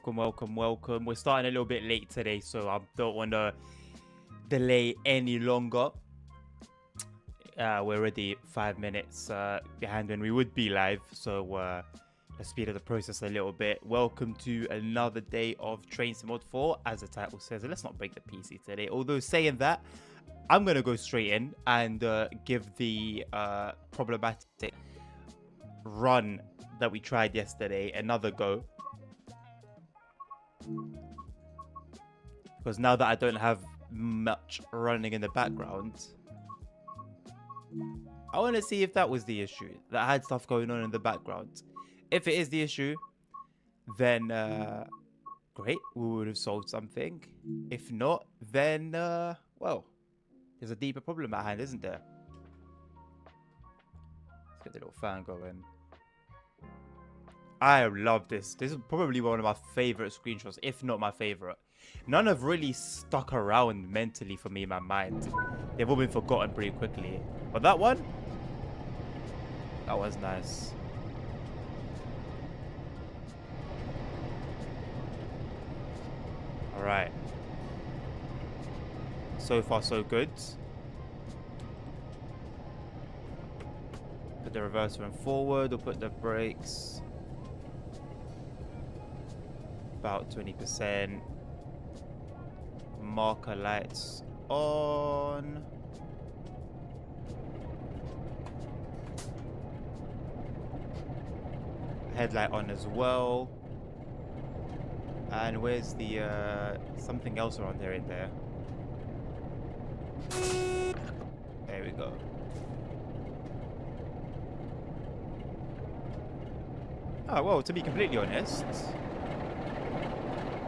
welcome. We're starting a little bit late today, so I don't want to delay any longer. We're already 5 minutes behind when we would be live, so let's speed up the process a little bit. Welcome to another day of Train Sim Mod 4, as the title says. Let's not break the PC today. Although saying that, I'm going to go straight in and give the problematic run that we tried yesterday another go. Because now that I don't have much running in the background, I want to see if that was the issue, that I had stuff going on in the background. If it is the issue, then great, we would have solved something. If not, then well, there's a deeper problem at hand, isn't there? Let's get the little fan going. I love this. This is probably one of my favorite screenshots, if not my favorite. None have really stuck around mentally for me in my mind. They've all been forgotten pretty quickly. But that one, that was nice. All right. So far, so good. Put the reverser in forward. We'll put the brakes about 20%. Marker lights on. Headlight on as well. And where's the something else around there in there? There we go. Oh well, to be completely honest,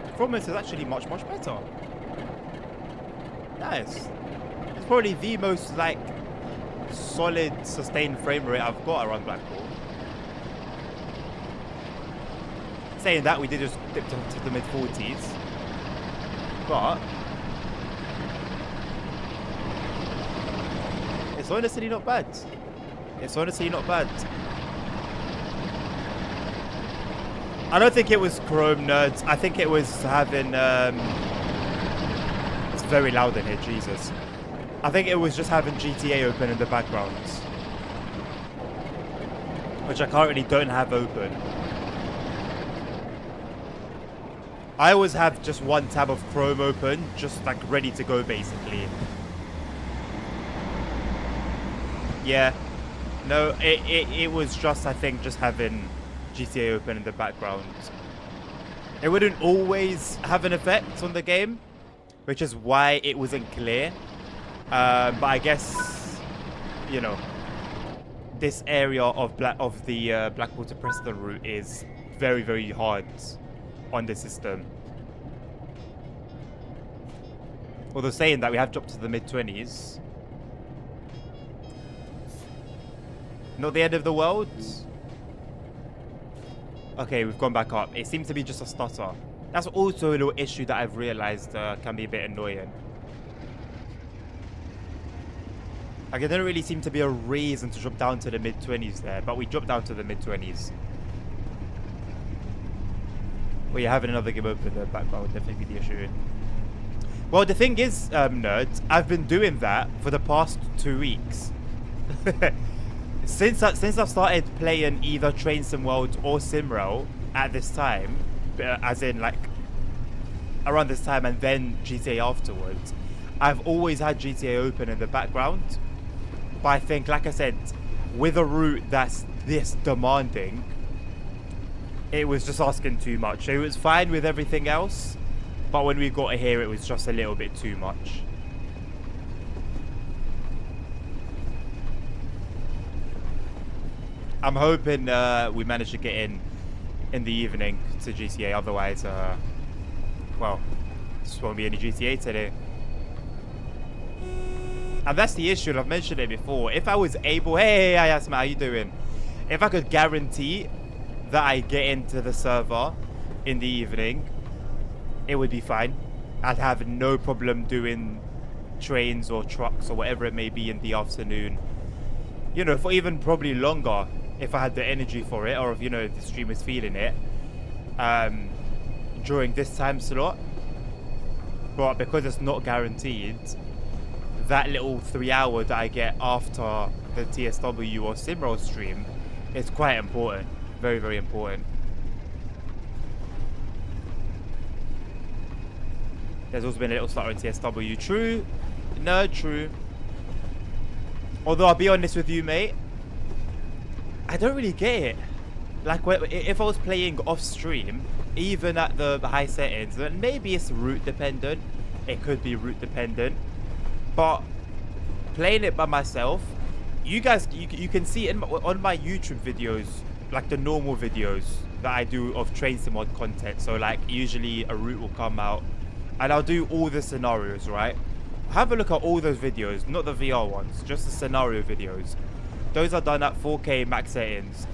performance is actually much better. Nice. It's probably the most like solid sustained frame rate I've got around Blackpool. Saying that, we did just dip to the mid 40s, but it's honestly not bad. It's honestly not bad. I don't think it was Chrome nerds. I think it was having it's very loud in here, Jesus. I think it was just having GTA open in the background, which I currently don't have open. I always have just one tab of Chrome open, just like ready to go basically. Yeah. No, it was just, I think, just having GTA open in the background. It wouldn't always have an effect on the game, which is why it wasn't clear. But I guess, you know, this area of the Blackpool to Preston route is very hard on the system. Although saying that, we have dropped to the mid-20s. Not the end of the world. Okay, we've gone back up. It seems to be just a stutter. That's also a little issue that I've realized can be a bit annoying. Like, there didn't really seem to be a reason to drop down to the mid-20s there, but we dropped down to the mid-20s. Well, you're having another game open in the background would definitely be the issue. Well, the thing is, nerds, I've been doing that for the past 2 weeks. Since I've started playing either Train Sim World or SimRail at this time, as in like around this time and then GTA afterwards, I've always had GTA open in the background. But I think, like I said, with a route that's this demanding, it was just asking too much. It was fine with everything else, but when we got here, it was just a little bit too much. I'm hoping we manage to get in the evening to GTA. Otherwise, well, this won't be any GTA today. And that's the issue, and I've mentioned it before. If I was able... Hey, Asma, how you doing? If I could guarantee that I get into the server in the evening, it would be fine. I'd have no problem doing trains or trucks or whatever it may be in the afternoon. You know, for even probably longer, if I had the energy for it, or if, you know, the stream is feeling it. during this time slot, but because it's not guaranteed, that little 3 hour that I get after the TSW or SimRoll stream is quite important. Very, very important. There's also been a little stutter in TSW. True. No, true. Although I'll be honest with you, mate, I don't really get it. Like, if I was playing off stream, even at the high settings, then maybe it's route dependent. It could be route dependent. But playing it by myself, you guys, you can see on my YouTube videos, like the normal videos that I do of Train Sim mod content. So like usually a route will come out and I'll do all the scenarios, right? Have a look at all those videos, not the VR ones, just the scenario videos. Those are done at 4K max settings.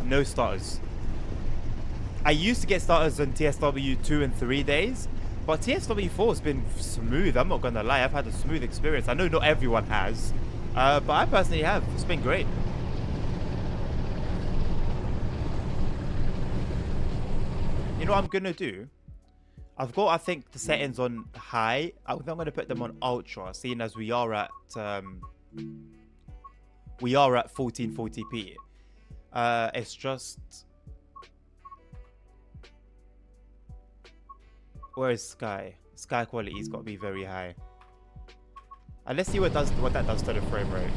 No stutters. I used to get stutters on TSW 2 and 3 days, but TSW 4 has been smooth. I'm not gonna lie, I've had a smooth experience. I know not everyone has, but I personally have. It's been great. You know what I'm gonna do? I've got, I think, the settings on high. I think I'm going to put them on ultra, seeing as we are at 1440p. It's just, where is Sky? Sky quality's got to be very high. And let's see what that does to the frame rate.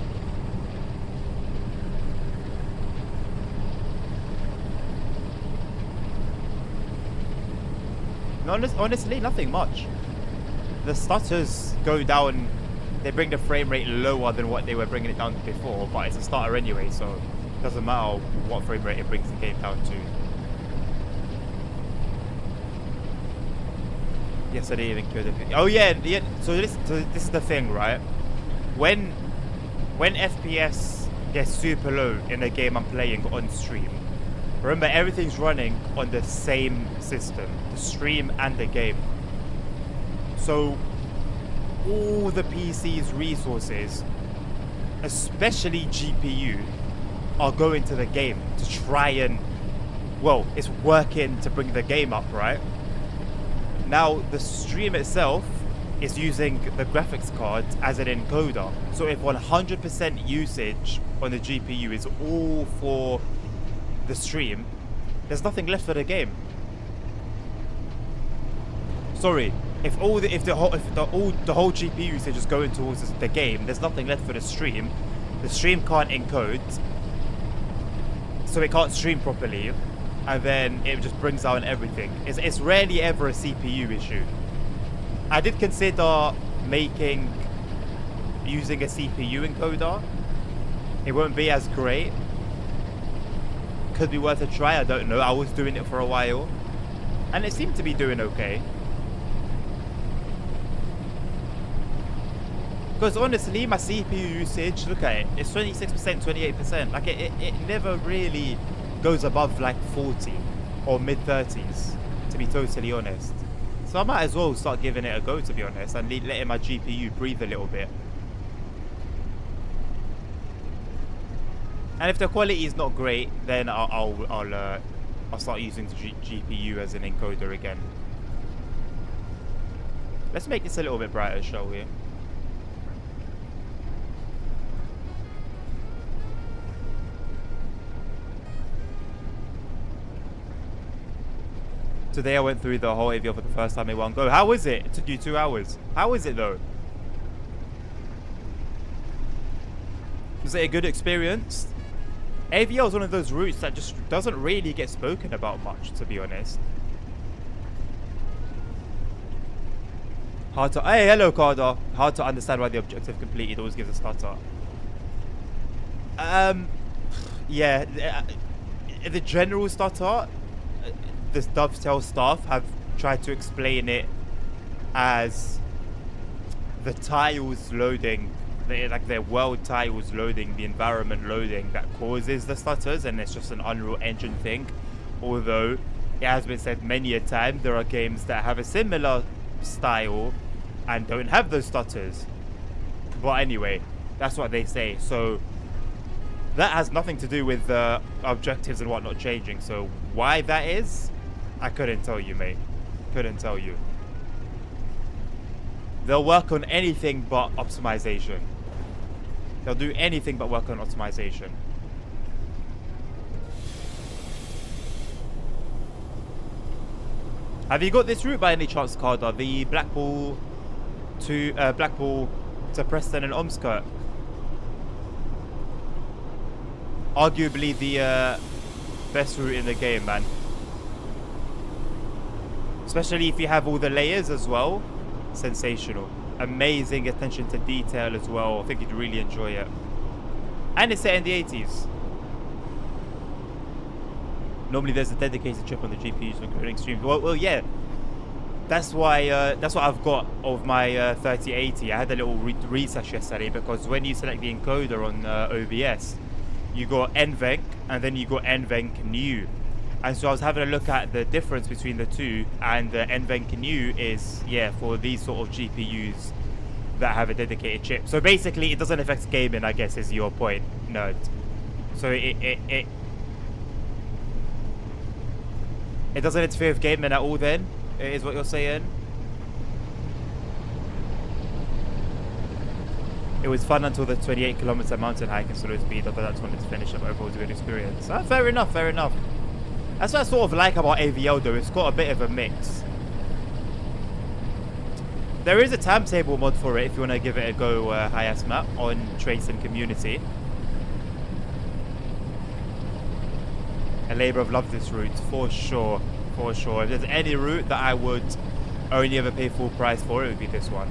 Honestly, nothing much. The stutters go down, they bring the frame rate lower than what they were bringing it down to before, but it's a stutter anyway, so it doesn't matter what frame rate it brings the game down to. Yes, I didn't even kill the thing. Oh yeah, so this is the thing, right? When FPS gets super low in a game I'm playing on stream, remember, everything's running on the same system, the stream and the game. So all the PC's resources, especially GPU, are going to the game to try and, well, it's working to bring the game up, right? Now, the stream itself is using the graphics card as an encoder. So if 100% usage on the GPU is all for the stream, there's nothing left for the game. Sorry, if the whole GPU usage is going towards the game, there's nothing left for the stream. The stream can't encode, so it can't stream properly, and then it just brings down everything. It's rarely ever a CPU issue. I did consider using a CPU encoder. It won't be as great. Could be worth a try, I don't know. I was doing it for a while and it seemed to be doing okay. Because honestly, my CPU usage, look at it, it's 26%, 28%. Like it never really goes above like 40 or mid-30s, to be totally honest. So I might as well start giving it a go, to be honest, and letting my GPU breathe a little bit. And if the quality is not great, then I'll start using the GPU as an encoder again. Let's make this a little bit brighter, shall we? Today I went through the whole AVL for the first time in one go. How was it? It took you 2 hours. How is it though? Was it a good experience? AVL is one of those routes that just doesn't really get spoken about much, to be honest. Hard to... Hey, hello, Carter. Hard to understand why the objective completed always gives a stutter. Yeah. The general stutter, the Dovetail staff have tried to explain it as the tiles loading, like their world tiles loading, the environment loading that causes the stutters, and it's just an Unreal Engine thing. Although it has been said many a time, there are games that have a similar style and don't have those stutters. But anyway, that's what they say. So that has nothing to do with the objectives and whatnot changing. So why that is, I couldn't tell you, mate. Couldn't tell you. They'll work on anything but optimization. They'll do anything but work on optimization. Have you got this route by any chance, Carter? The Blackpool to Preston and Ormskirk. Arguably the best route in the game, man. Especially if you have all the layers as well. Sensational. Amazing attention to detail as well. I think you'd really enjoy it. And it's set in the 80s. Normally there's a dedicated chip on the GPUs for coding streams. Well, yeah. That's why. That's what I've got of my 3080. I had a little research yesterday because when you select the encoder on OBS, you got NVENC and then you got NVENC New. And so I was having a look at the difference between the two, and the NVENC New is, yeah, for these sort of GPUs that have a dedicated chip. So basically, it doesn't affect gaming, I guess, is your point, nerd. So it doesn't interfere with gaming at all then, is what you're saying? It was fun until the 28-kilometer mountain hike and slow speed. After that, I just wanted to finish up. Overall, it was a good experience. Fair enough, fair enough. That's what I sort of like about AVL though. It's got a bit of a mix. There is a timetable mod for it if you want to give it a go, Hayasma, on Trace Community. A labour of love this route, for sure. For sure. If there's any route that I would only ever pay full price for, it would be this one.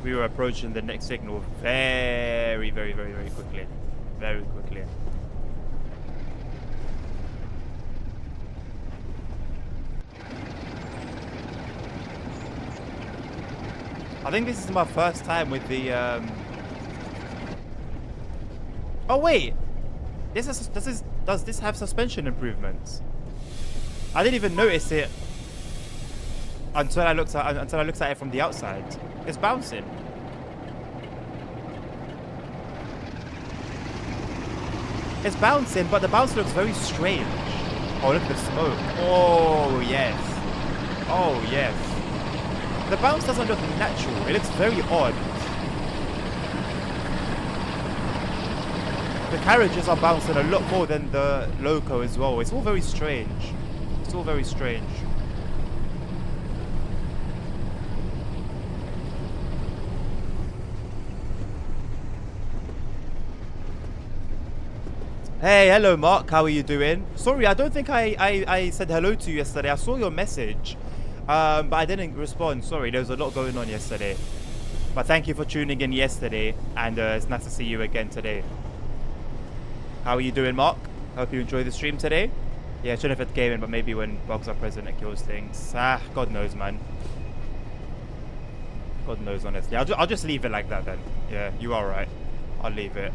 We were approaching the next signal very quickly. Very quickly. I think this is my first time with the Oh wait! Does this have suspension improvements? I didn't even notice it until I looked at it from the outside. It's bouncing. It's bouncing, but the bounce looks very strange. Oh, look at the smoke. Oh, yes. Oh, yes. The bounce doesn't look natural. It looks very odd. The carriages are bouncing a lot more than the loco as well. It's all very strange. It's all very strange. Hey, hello Mark, how are you doing? Sorry, I don't think I said hello to you yesterday. I saw your message, but I didn't respond. Sorry, there was a lot going on yesterday. But thank you for tuning in yesterday, and it's nice to see you again today. How are you doing, Mark? Hope you enjoy the stream today. Yeah, shouldn't have had gaming, but maybe when bugs are present it kills things. God knows, man. God knows, honestly. I'll just leave it like that then. Yeah, you are right. I'll leave it.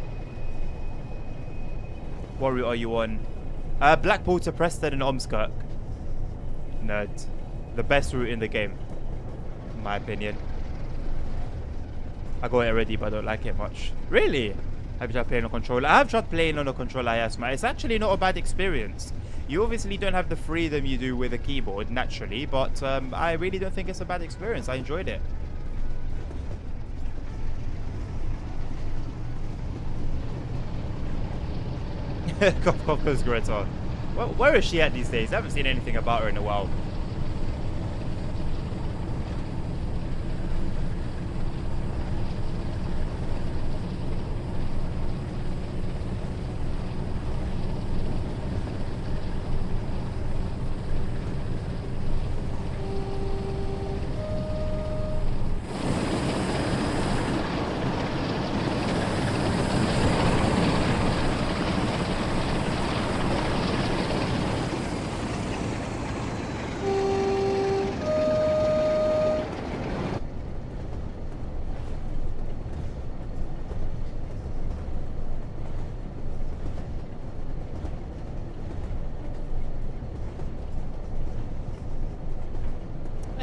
What route are you on? Blackpool to Preston and Ormskirk. Nerd. The best route in the game, in my opinion. I got it already, but I don't like it much. Really? Have you tried playing on a controller? I have tried playing on a controller, yes, man. It's actually not a bad experience. You obviously don't have the freedom you do with a keyboard, naturally, but I really don't think it's a bad experience. I enjoyed it. Cough goes Greta. Well, where is she at these days? I haven't seen anything about her in a while.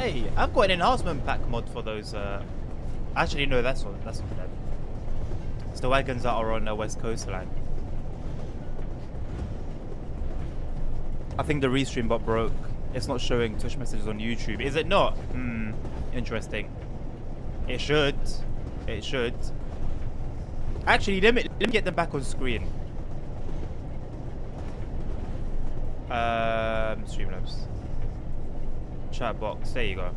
Hey, I've got an enhancement pack mod for those. Actually, no, that's not them. It's the wagons that are on the west coastline. I think the restream bot broke. It's not showing Twitch messages on YouTube. Is it not? Interesting. It should. It should. Actually, let me get them back on screen. Streamlabs. Chat box. There you go.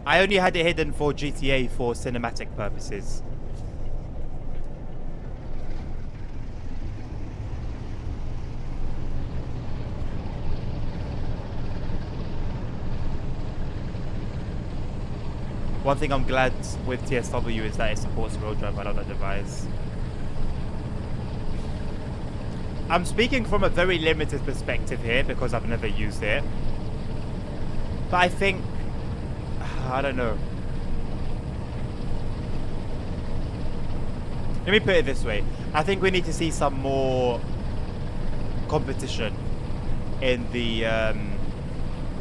I only had it hidden for GTA for cinematic purposes. One thing I'm glad with TSW is that it supports Real Drive on other device. I'm speaking from a very limited perspective here because I've never used it. But I think, I don't know. Let me put it this way. I think we need to see some more competition in the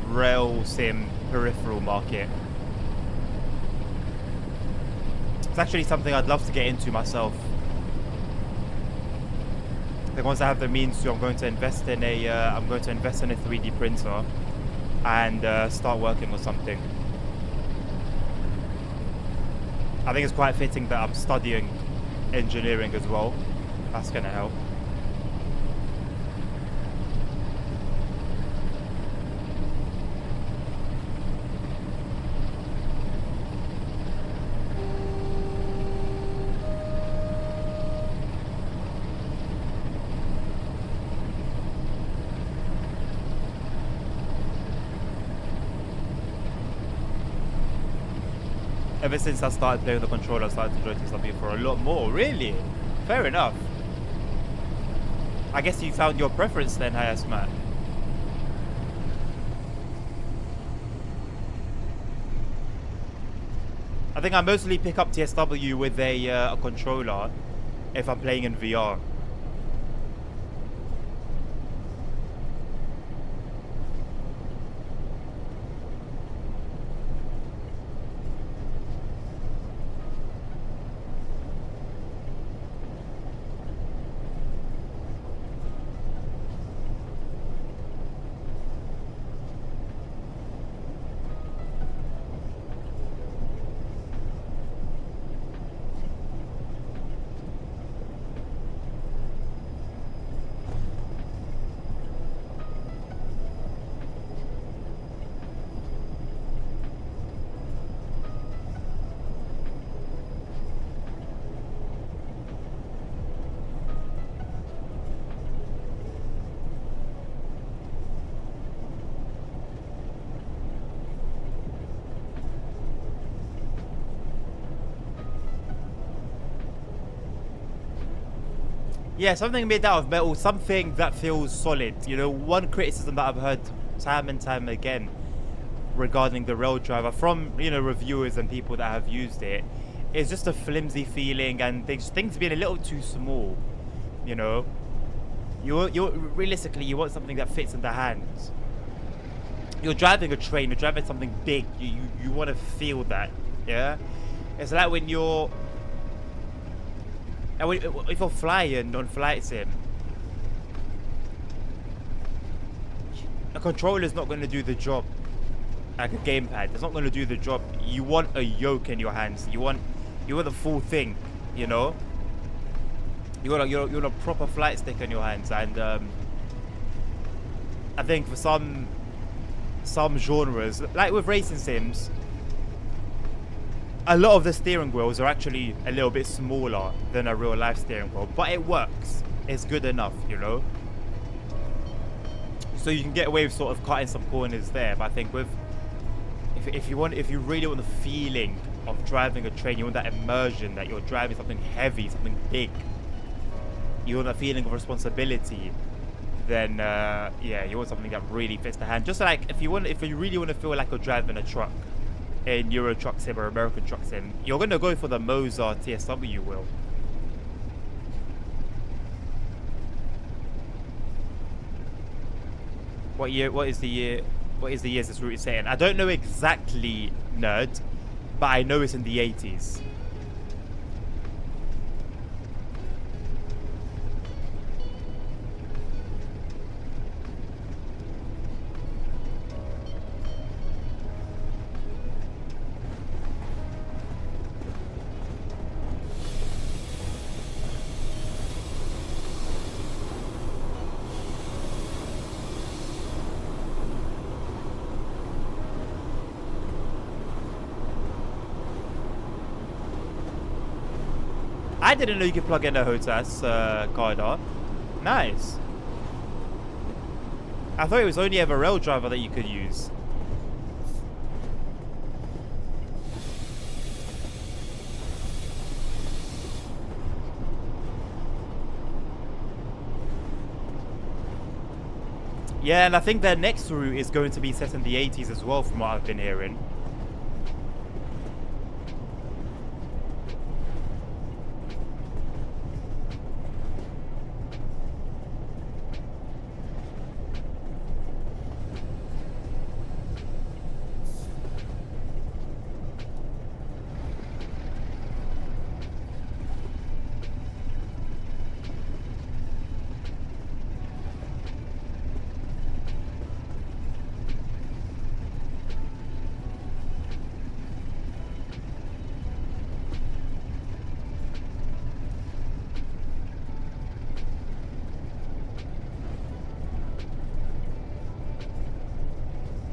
rail sim peripheral market. It's actually something I'd love to get into myself. I think once I have the means to, I'm going to invest in a 3D printer and start working on something. I think it's quite fitting that I'm studying engineering as well. That's gonna help. Ever since I started playing the controller, I started to enjoy something for a lot more. Really? Fair enough. I guess you found your preference then, Hayas Matt. I think I mostly pick up TSW with a controller if I'm playing in VR. Yeah, something made out of metal, something that feels solid. You know, one criticism that I've heard time and time again regarding the Rail Driver from, you know, reviewers and people that have used it is just a flimsy feeling and things being a little too small, you know. You realistically, you want something that fits in the hands. You're driving a train, you're driving something big, you want to feel that, yeah? It's like when you're... if you're flying on flight sim, a controller's not going to do the job like a gamepad. It's not going to do the job. You want a yoke in your hands. You want the full thing, you know. You want a proper flight stick in your hands, and I think for some genres, like with racing sims, a lot of the steering wheels are actually a little bit smaller than a real life steering wheel, but it works. It's good enough, you know. So you can get away with sort of cutting some corners there. But I think with if you really want the feeling of driving a train, you want that immersion that you're driving something heavy, something big. You want that feeling of responsibility. Then yeah, you want something that really fits the hand. Just like if you really want to feel like you're driving a truck in Euro Truck Sim or American Truck Sim, you're gonna go for the Mozart TSW wheel. What is the year What is the years this route is set in? I don't know exactly, nerd, but I know it's in the 80s. I didn't know you could plug in a HOTAS Carda. Nice. I thought it was only ever rail driver that you could use. Yeah, and I think their next route is going to be set in the 80s as well, from what I've been hearing.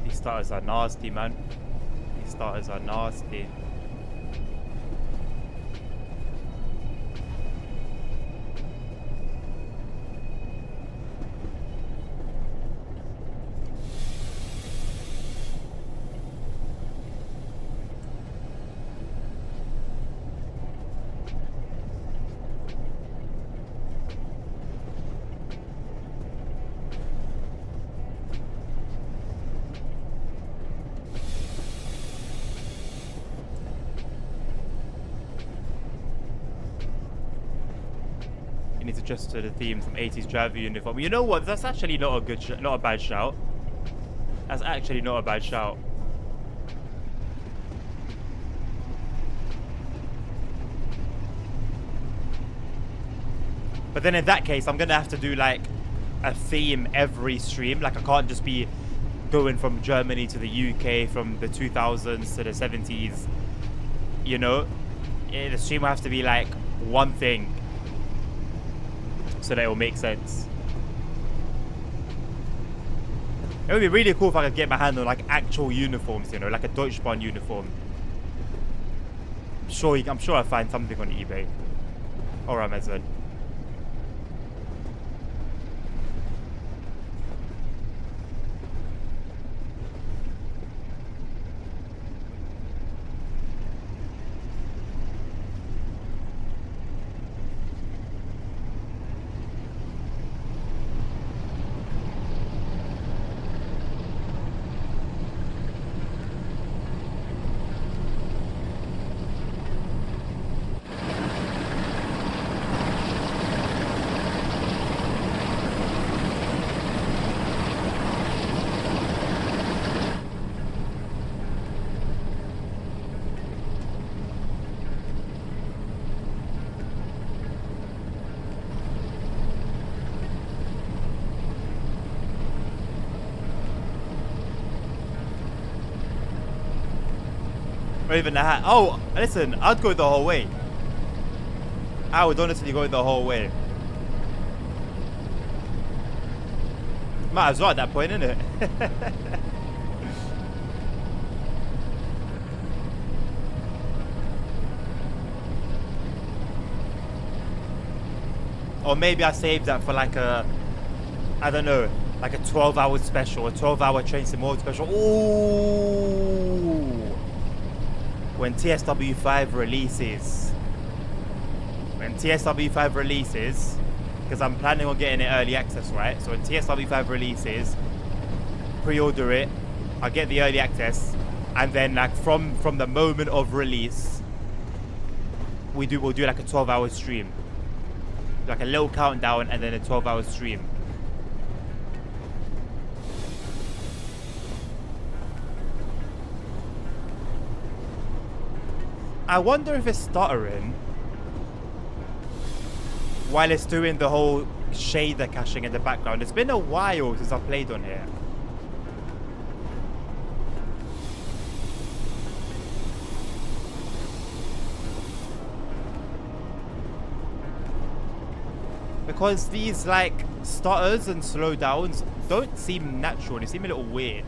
These starters are nasty, man. These starters are nasty. You need to adjust to the theme from 80s driver uniform. You know what? That's actually not a good, not a bad shout. That's actually not a bad shout. But then in that case, I'm gonna have to do like a theme every stream. Like I can't just be going from Germany to the UK, from the 2000s to the 70s. You know, the stream will have to be like one thing, so that it will make sense. It would be really cool if I could get my hand on like actual uniforms, you know, like a Deutsche Bahn uniform. I'm sure I'll find something on eBay or Amazon. Or even the hat. Oh, listen, I'd go the whole way. I would honestly go the whole way. Might as well at that point, innit? Or maybe I saved that for like a, I don't know, like a 12-hour special, a 12-hour Train Sim World special. Ooh! When TSW5 releases. When TSW5 releases, because I'm planning on getting it early access, right? So when TSW5 releases, pre-order it, I'll get the early access, and then like from the moment of release, we'll do like a 12-hour stream. Like a little countdown and then a 12-hour stream. I wonder if it's stuttering while it's doing the whole shader caching in the background. It's been a while since I've played on here. Because these like stutters and slowdowns don't seem natural. They seem a little weird.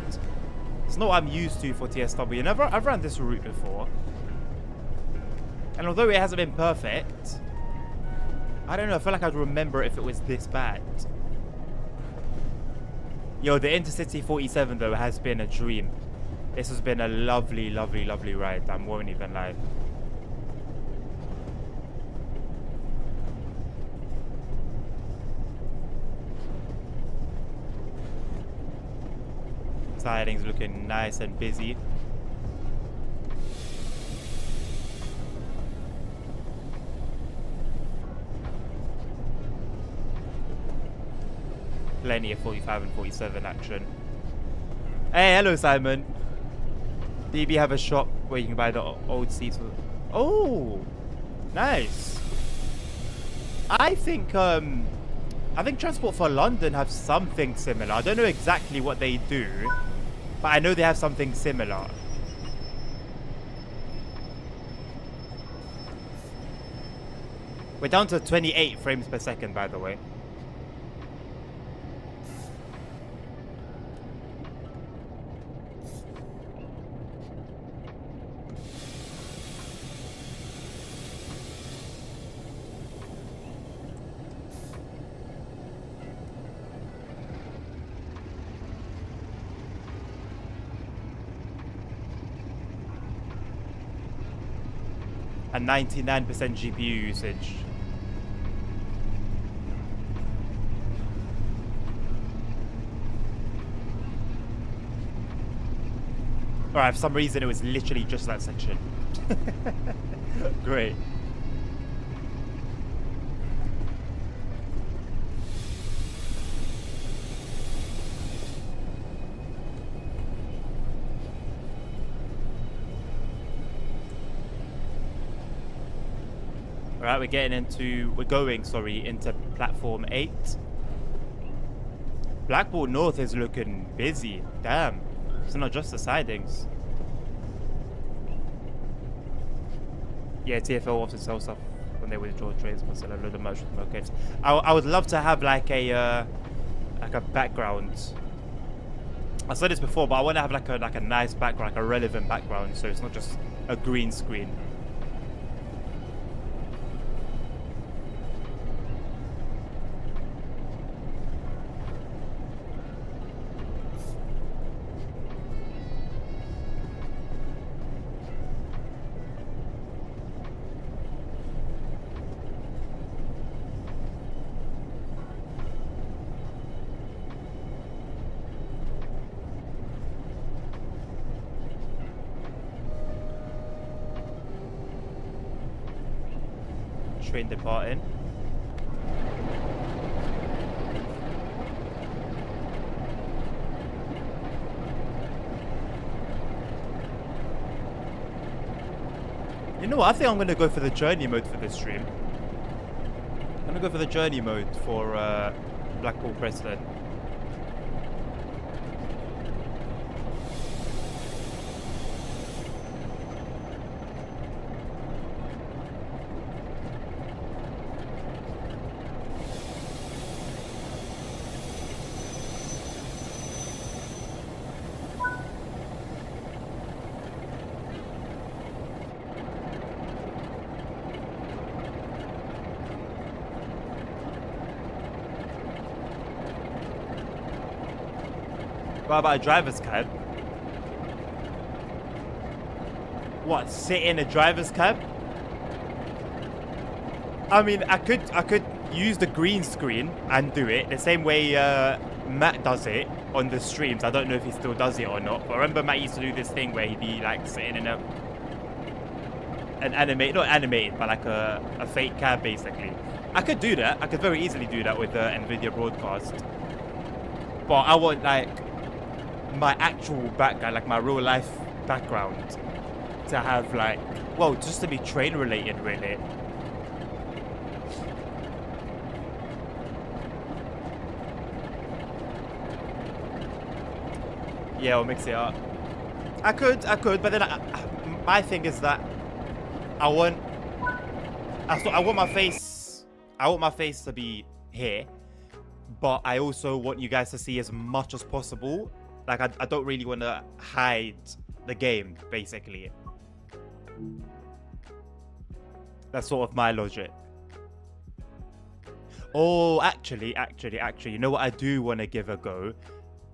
It's not what I'm used to for TSW. I've run this route before. And although it hasn't been perfect, I don't know, I feel like I'd remember if it was this bad. Yo, the Intercity 47 though has been a dream. This has been a lovely, lovely, lovely ride. I won't even lie. Siding's looking nice and busy. Plenty of 45 and 47 action. Hey, hello Simon. DB have a shop where you can buy the old seats. Oh, nice. I think Transport for London have something similar. I don't know exactly what they do, but I know they have something similar. We're down to 28 frames per second, by the way. And 99% GPU usage. Alright, for some reason it was literally just that section. Great. Alright, we're going into platform 8. Blackpool North is looking busy. Damn. It's not just the sidings. Yeah, TFL often sells stuff when they withdraw trades, but sell a load of merch with markets. I would love to have like a background. I said this before, but I want to have like a nice background, like a relevant background, so it's not just a green screen. Train departing. You know what? I think I'm going to go for the journey mode for this stream. I'm going to go for the journey mode for Blackpool Preston. What about a driver's cab? What, sit in a driver's cab? I mean, I could use the green screen and do it the same way Matt does it on the streams. I don't know if he still does it or not, but I remember Matt used to do this thing where he'd be like sitting in an animated, not animated, but like a fake cab basically. I could do that. I could very easily do that with the NVIDIA broadcast. But I want like my actual background, like my real life background. to have like, well, just to be train related, really. Yeah, we'll mix it up. I could, but then my thing is that I want I want my face to be here, but I also want you guys to see as much as possible. Like, I don't really want to hide the game, basically. That's sort of my logic. Oh, actually, you know what I do want to give a go?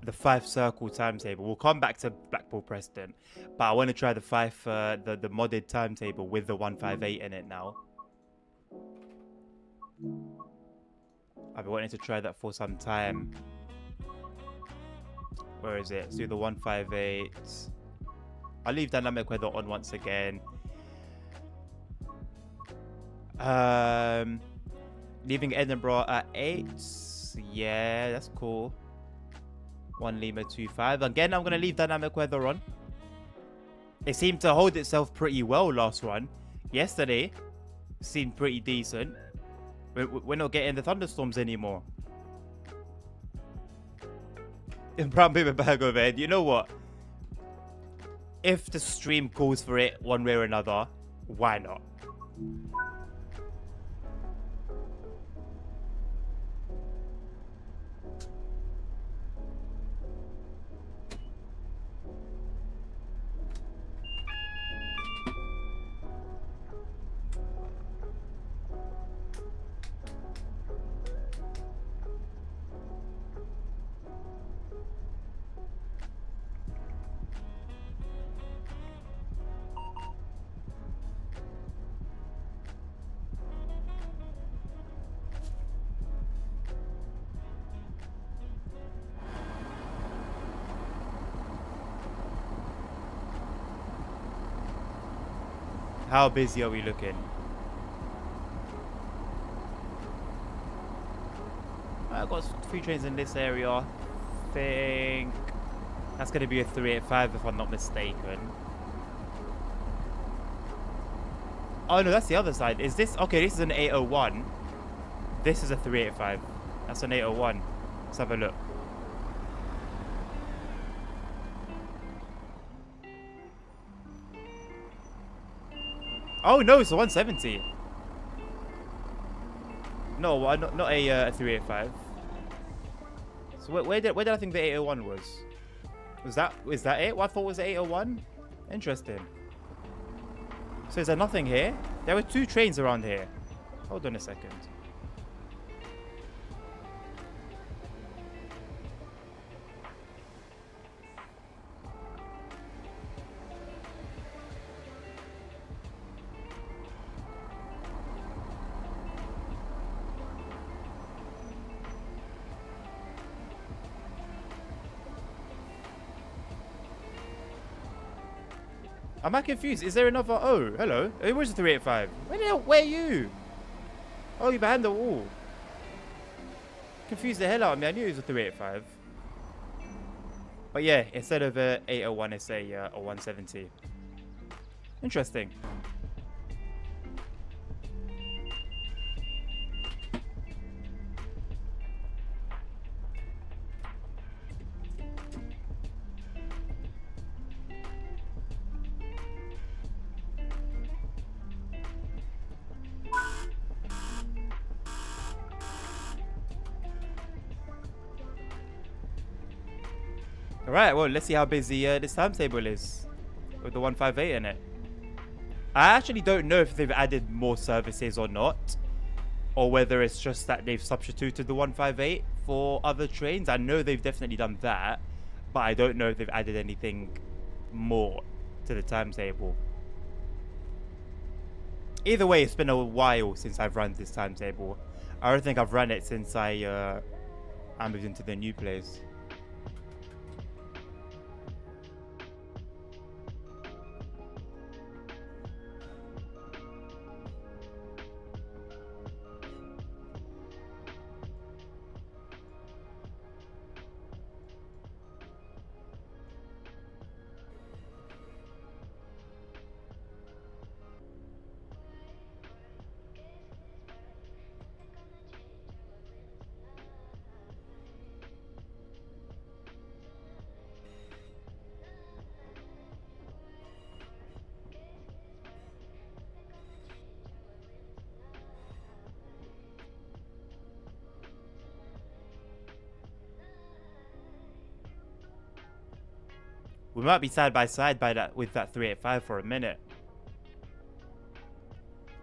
The 5 circle timetable. We'll come back to Blackpool Preston, but I want to try the the modded timetable with the 158 in it now. I've been wanting to try that for some time. Where is it? Let's do the 158. I'll leave dynamic weather on once again. Leaving Edinburgh at 8. Yeah, that's cool. 1 Lima 25. Again, I'm going to leave dynamic weather on. It seemed to hold itself pretty well last run. Yesterday seemed pretty decent. We're not getting the thunderstorms anymore. Brown paper bag overhead. You know what? If the stream calls for it one way or another, why not? How busy are we looking? I've got 3 trains in this area. I think that's going to be a 385 if I'm not mistaken. Oh no, that's the other side. Is this... Okay, this is an 801. This is a 385. That's an 801. Let's have a look. Oh no, it's a 170. No, not a 385. So where did I think the 801 was? Was that it? What I thought was 801. Interesting. So is there nothing here? There were 2 trains around here. Hold on a second. Am I confused? Is there another... Oh, hello. It was a 385. Where are you? Oh, you're behind the wall. Confused the hell out of me. I knew it was a 385. But yeah, instead of a 801, it's a 170. Interesting. Alright, well, let's see how busy this timetable is with the 158 in it. I actually don't know if they've added more services or not, or whether it's just that they've substituted the 158 for other trains. I know they've definitely done that, but I don't know if they've added anything more to the timetable. Either way, it's been a while since I've run this timetable. I don't think I've run it since I moved into the new place. We might be side by side with that 385 for a minute.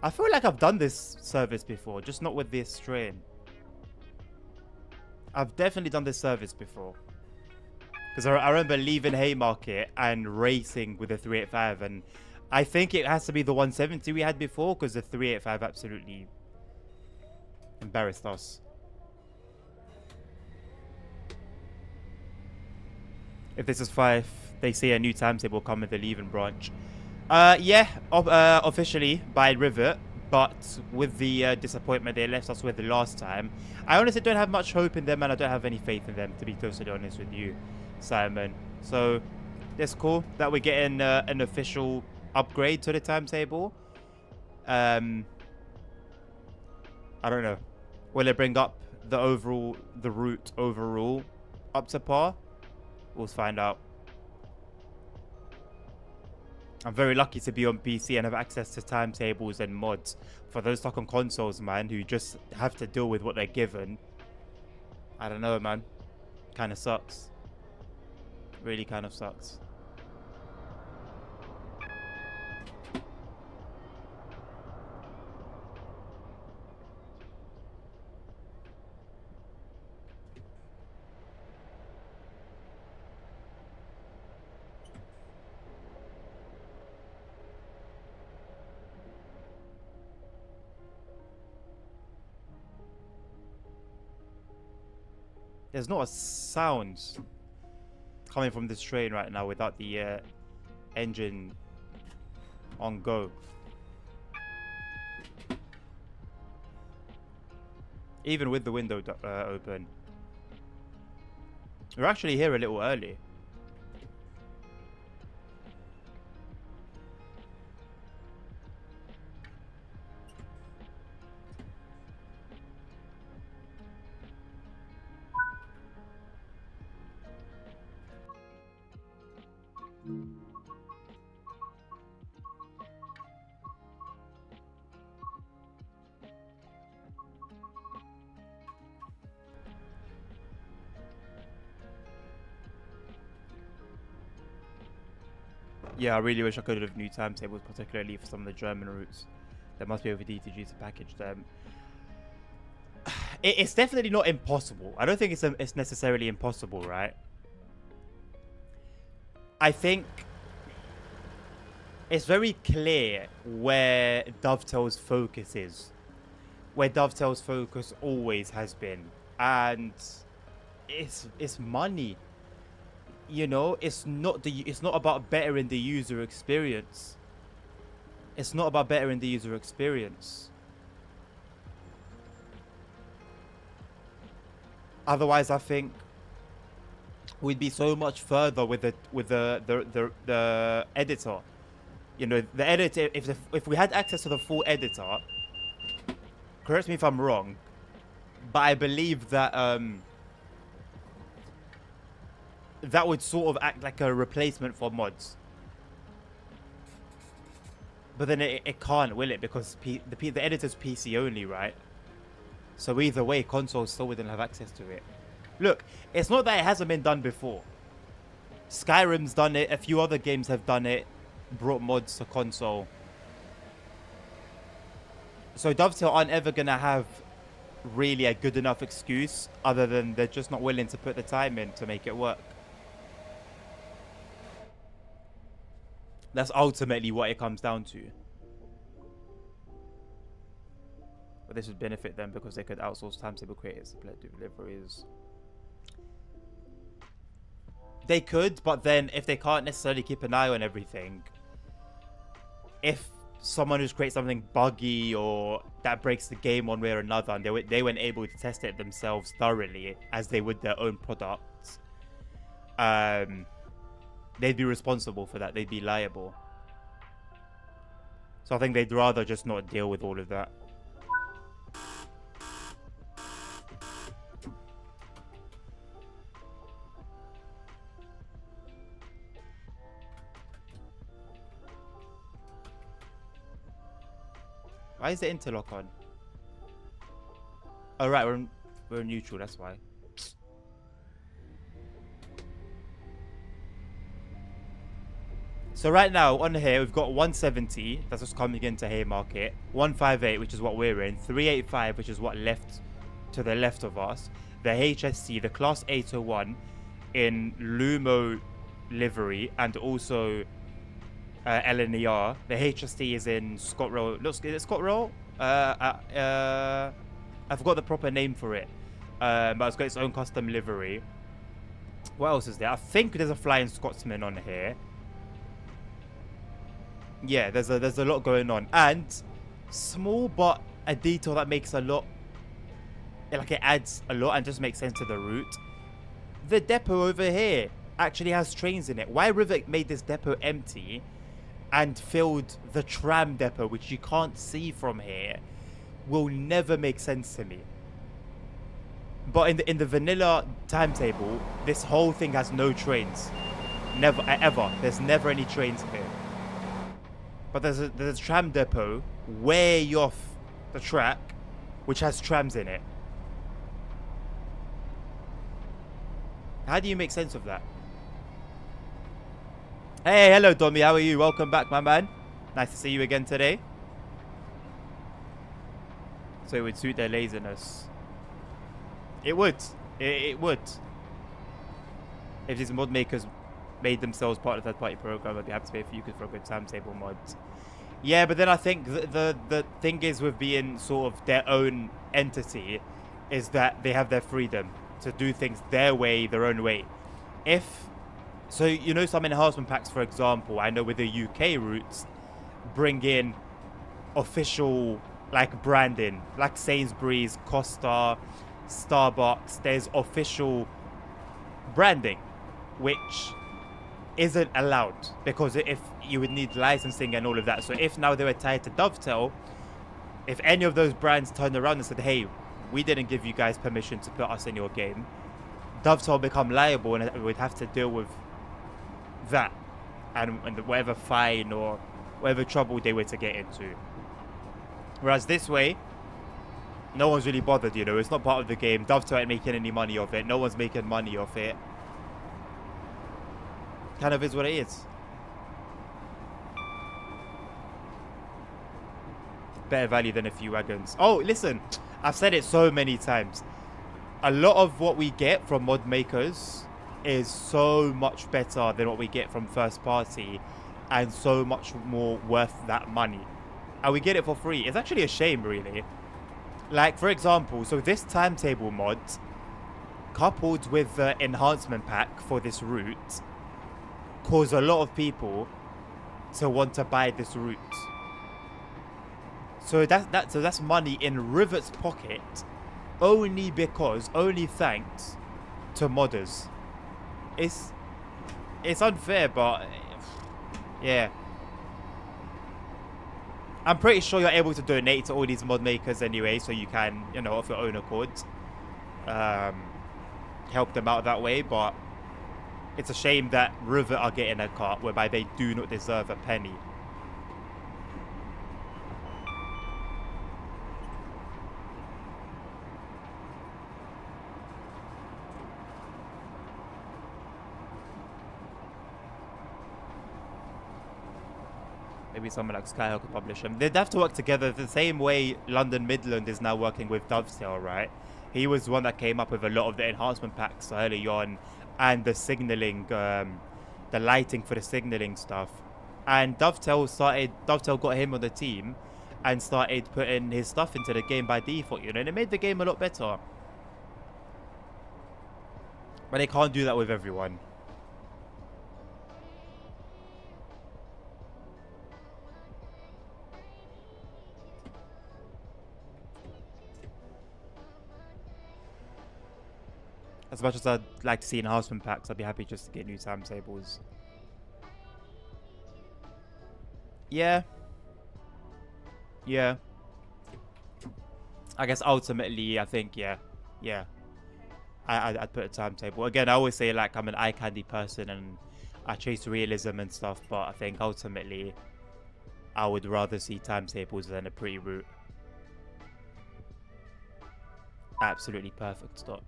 I feel like I've done this service before, just not with this strain. I've definitely done this service before. Because I remember leaving Haymarket and racing with the 385, and I think it has to be the 170 we had before, because the 385 absolutely embarrassed us. If this is 5, they say a new timetable come with the leaving branch. Yeah, officially by Rivet, but with the disappointment they left us with the last time, I honestly don't have much hope in them, and I don't have any faith in them, to be totally honest with you, Simon. So it's cool that we're getting an official upgrade to the timetable. I don't know. Will it bring up the route overall up to par? We'll find out. I'm very lucky to be on PC and have access to timetables and mods. For those stuck on consoles, man, who just have to deal with what they're given, I don't know, man. Kind of sucks. Really kind of sucks. There's not a sound coming from this train right now without the engine on go. Even with the window open. We're actually here a little early. Yeah, I really wish I could have new timetables, particularly for some of the German routes. There must be over DTG to package them. It's definitely not impossible. I don't think it's necessarily impossible, right? I think it's very clear where Dovetail's focus is. Where Dovetail's focus always has been. And it's money. You know, it's not about bettering the user experience. It's not about bettering the user experience. Otherwise, I think we'd be so much further with the editor. You know, the editor. If we had access to the full editor, correct me if I'm wrong, but I believe that that would sort of act like a replacement for mods. But then it can't, will it? Because the editor's PC only, right? So either way, consoles still wouldn't have access to it. Look, it's not that it hasn't been done before. Skyrim's done it. A few other games have done it. Brought mods to console. So Dovetail aren't ever going to have really a good enough excuse other than they're just not willing to put the time in to make it work. That's ultimately what it comes down to. But this would benefit them because they could outsource timetable creators to do deliveries. They could, but then if they can't necessarily keep an eye on everything, if someone who's created something buggy or that breaks the game one way or another, and they weren't able to test it themselves thoroughly as they would their own products, they'd be responsible for that. They'd be liable. So I think they'd rather just not deal with all of that. Why is the interlock on? Oh right, we're neutral, that's why. So right now on here we've got 170, that's what's coming into Haymarket, 158, which is what we're in, 385, which is what left to the left of us, the HSC, the Class 801 in Lumo livery, and also LNER. The HSC is in ScotRail. Looks, is it ScotRail? I forgot the proper name for it, but it's got its own custom livery. What else is there? I think there's a Flying Scotsman on here. Yeah, there's a lot going on, and small but a detail that makes a lot, like it adds a lot and just makes sense to the route. The depot over here actually has trains in it. Why River made this depot empty and filled the tram depot, which you can't see from here, will never make sense to me. But in the vanilla timetable, this whole thing has no trains. Never, ever. There's never any trains here. But there's a tram depot way off the track, which has trams in it. How do you make sense of that? Hey, hello, Dommy. How are you? Welcome back, my man. Nice to see you again today. So it would suit their laziness. It would. It would. If these mod makers made themselves part of the third-party program, I'd be happy to pay for you for a good timetable mod. Yeah, but then I think the thing is with being sort of their own entity is that they have their freedom to do things their way, their own way. So, you know, some enhancement packs, for example, I know with the UK routes, bring in official, like, branding, like Sainsbury's, Costa, Starbucks. There's official branding, which isn't allowed because if you would need licensing and all of that. So if now they were tied to Dovetail, if any of those brands turned around and said, hey, we didn't give you guys permission to put us in your game, Dovetail become liable and would have to deal with that and whatever fine or whatever trouble they were to get into. Whereas this way, no one's really bothered, you know, it's not part of the game. Dovetail ain't making any money off it. No one's making money off it. Kind of is what it is. Better value than a few wagons. Oh, listen, I've said it so many times. A lot of what we get from mod makers is so much better than what we get from first party and so much more worth that money. And we get it for free. It's actually a shame, really. Like, for example, so this timetable mod, coupled with the enhancement pack for this route, cause a lot of people to want to buy this route. So that's money in Rivet's pocket, only thanks to modders. It's unfair, but yeah. I'm pretty sure you're able to donate to all these mod makers anyway, so you can, you know, of your own accord, help them out that way. But it's a shame that Rivet are getting a cut whereby they do not deserve a penny. Maybe someone like Skyhawk could publish them. They'd have to work together the same way London Midland is now working with Dovetail, right? He was the one that came up with a lot of the enhancement packs early on and the signaling, the lighting for the signaling stuff. And Dovetail got him on the team and started putting his stuff into the game by default, you know, and it made the game a lot better. But they can't do that with everyone. As much as I'd like to see enhancement packs, I'd be happy just to get new timetables. Yeah. Yeah. I guess ultimately, I think, yeah. Yeah. I'd put a timetable. Again, I always say, like, I'm an eye candy person and I chase realism and stuff, but I think ultimately I would rather see timetables than a pretty route. Absolutely perfect stop.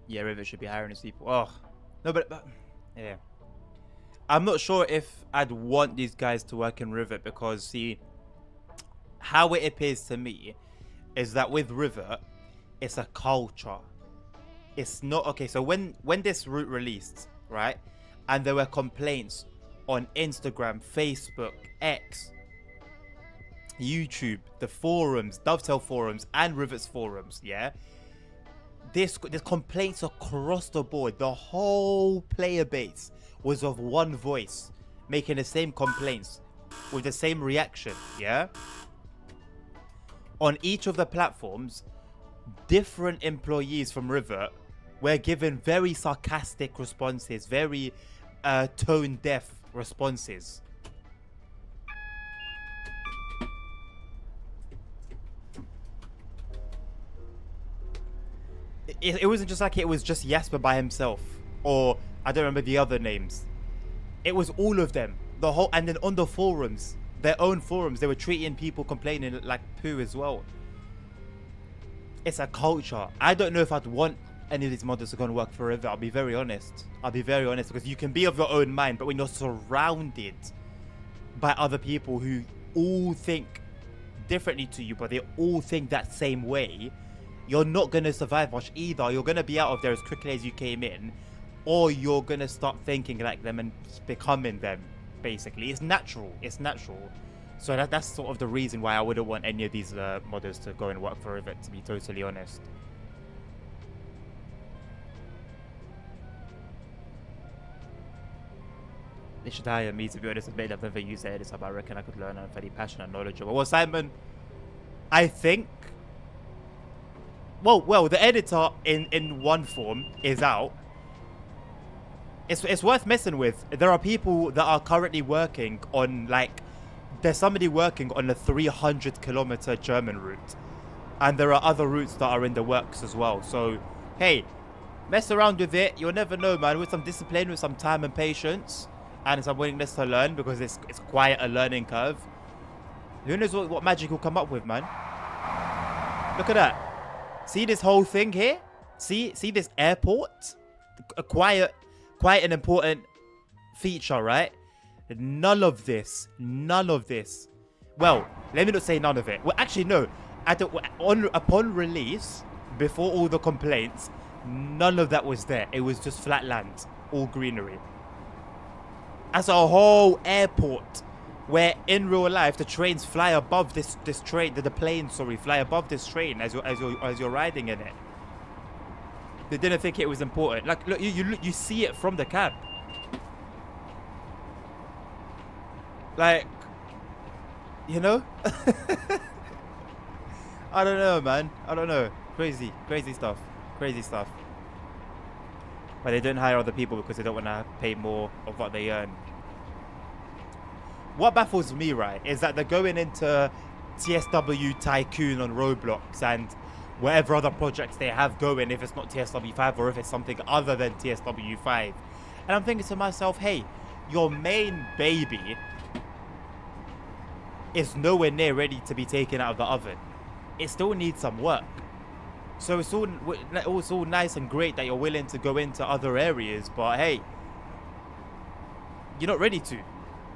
Yeah, Rivet should be hiring these people. Oh, no, but yeah. I'm not sure if I'd want these guys to work in Rivet because, see, how it appears to me is that with Rivet, it's a culture. It's not okay. So when this route released, right, and there were complaints on Instagram, Facebook, X, YouTube, the forums, Dovetail forums, and Rivet's forums, yeah. There's complaints across the board. The whole player base was of one voice, making the same complaints with the same reaction, yeah. On each of the platforms, different employees from Rivet were given very sarcastic responses, very tone deaf responses. It wasn't just like it was just Jasper by himself, or I don't remember the other names. It was all of them, the whole, and then on the forums, their own forums, they were treating people complaining like poo as well. It's a culture. I don't know if I'd want any of these modders to go and work for Rivet. I'll be very honest. Because you can be of your own mind, but when you're surrounded by other people who all think differently to you, but they all think that same way, you're not going to survive much either. You're going to be out of there as quickly as you came in, or you're going to start thinking like them and becoming them, basically. It's natural. It's natural. So that's sort of the reason why I wouldn't want any of these modders to go and work for Rivet, to be totally honest. They should hire me, to be honest. I've never used the editor, but I reckon I could learn. I'm very passionate and knowledgeable. Well, Simon, I think... Well, the editor in one form is out. It's worth messing with. There are people that are currently working on, like... There's somebody working on a 300-kilometer German route. And there are other routes that are in the works as well. So, hey, mess around with it. You'll never know, man. With some discipline, with some time and patience, and some willingness to learn, because it's quite a learning curve. Who knows what magic will come up with, man. Look at that. See this whole thing here? See this airport? Quite an important feature, right? None of this. Well, let me not say none of it. Well, actually, no. Upon release, before all the complaints, none of that was there. It was just flat land, all greenery. As a whole airport, where in real life the trains fly above this train, the planes, fly above this train as you're riding in it. They didn't think it was important. Like, look, you see it from the cab. Like, you know? I don't know, man. I don't know. Crazy stuff. But they don't hire other people because they don't want to pay more of what they earn. What baffles me, right, is that they're going into TSW Tycoon on Roblox and whatever other projects they have going, if it's not TSW5 or if it's something other than TSW5. And I'm thinking to myself, hey, your main baby is nowhere near ready to be taken out of the oven. It still needs some work. So it's all nice and great that you're willing to go into other areas, but hey, you're not ready to,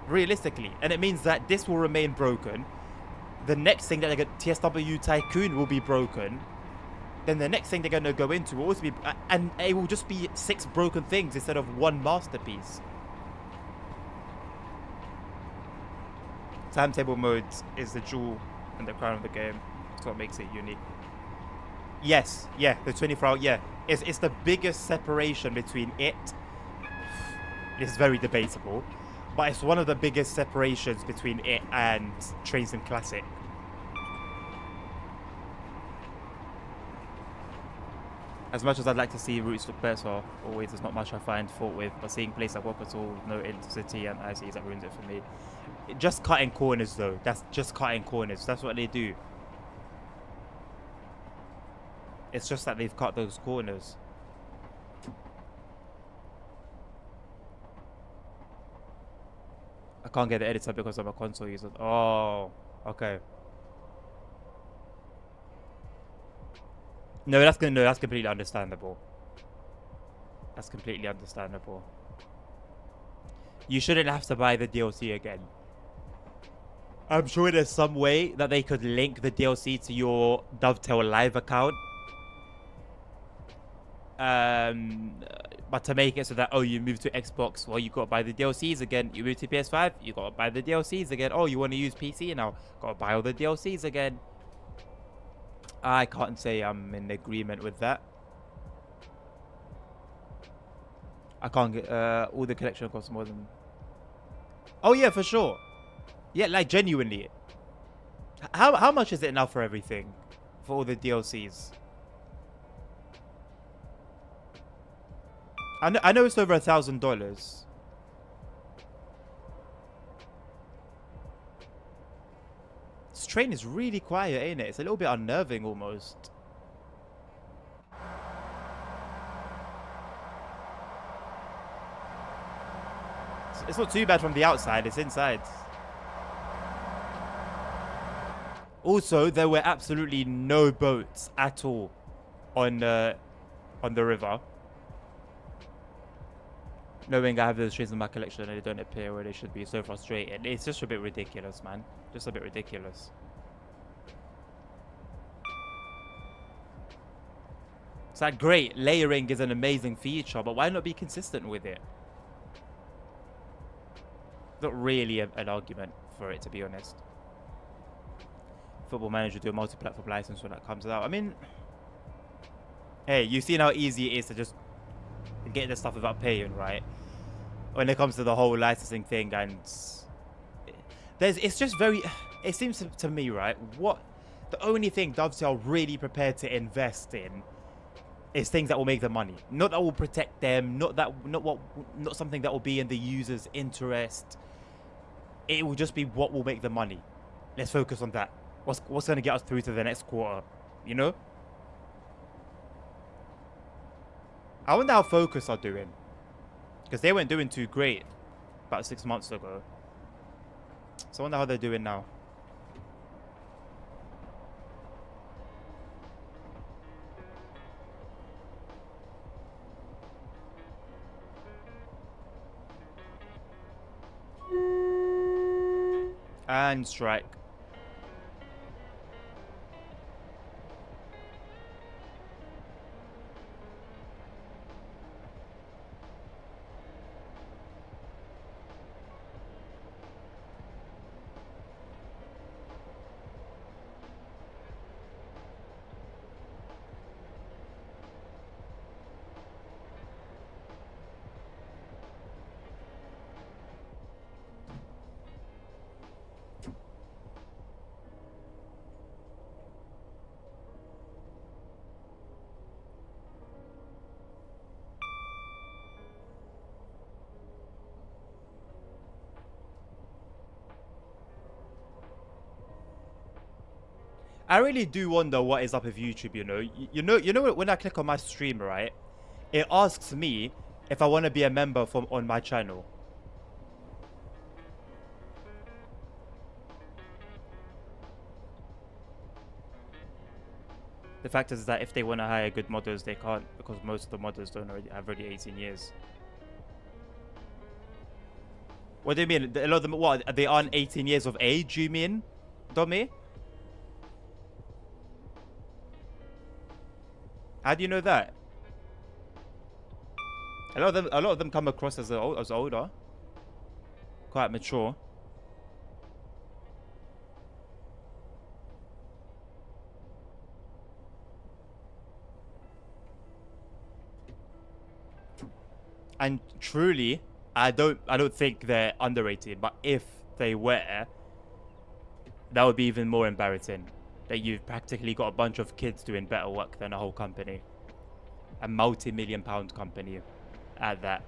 realistically. And it means that this will remain broken. The next thing that they get, TSW Tycoon, will be broken. Then the next thing they're going to go into will also be, and it will just be 6 broken things instead of 1 masterpiece. Timetable mode is the jewel and the crown of the game. It's what makes it unique. Yes, yeah, the 24-hour, yeah. It's the biggest separation between it. This is very debatable, but it's one of the biggest separations between it and Train Sim Classic. As much as I'd like to see routes look better, always there's not much I find fault with, but seeing places like Wuppertal, no intercity and ICs, that ruins it for me. Just cutting corners though, that's just cutting corners, that's what they do. It's just that they've cut those corners. I can't get the editor because I'm a console user. Oh, okay. No, that's completely understandable. That's completely understandable. You shouldn't have to buy the DLC again. I'm sure there's some way that they could link the DLC to your Dovetail Live account. But to make it so that, oh, you move to Xbox, well, you got to buy the DLCs again. You move to PS5, you got to buy the DLCs again. Oh, you want to use PC now, got to buy all the DLCs again. I can't say I'm in agreement with that. I can't get all the collection costs more than. Oh yeah, for sure. Yeah, like genuinely. How much is it now for everything, for all the DLCs? I know it's over $1,000. This train is really quiet, ain't it? It's a little bit unnerving almost. It's not too bad from the outside, it's inside. Also, there were absolutely no boats at all on the river. Knowing I have those trains in my collection and they don't appear where they should be, so frustrating. It's just a bit ridiculous, man. Just a bit ridiculous. It's like, great, layering is an amazing feature, but why not be consistent with it? Not really an argument for it, to be honest. Football Manager do a multi-platform license when that comes out. I mean, hey, you've seen how easy it is to just get the stuff without paying, right? When it comes to the whole licensing thing, and it's just very, it seems to me, right, what the only thing Dovetail really prepared to invest in is things that will make them money, not that will protect them, not something that will be in the user's interest. It will just be what will make them money. Let's focus on that. What's going to get us through to the next quarter, you know? I wonder how Focus are doing, because they weren't doing too great about 6 months ago. So I wonder how they're doing now. And strike. I really do wonder what is up with YouTube, you know. You know when I click on my stream, right? It asks me if I want to be a member on my channel. The fact is that if they want to hire good modders, they can't, because most of the modders don't have already 18 years. What do you mean? A lot of them, what? They aren't 18 years of age, you mean, Domi? How do you know that? A lot of them come across as older, quite mature. And truly, I don't think they're underrated. But if they were, that would be even more embarrassing. That you've practically got a bunch of kids doing better work than a whole company. A multi-million-pound company at that.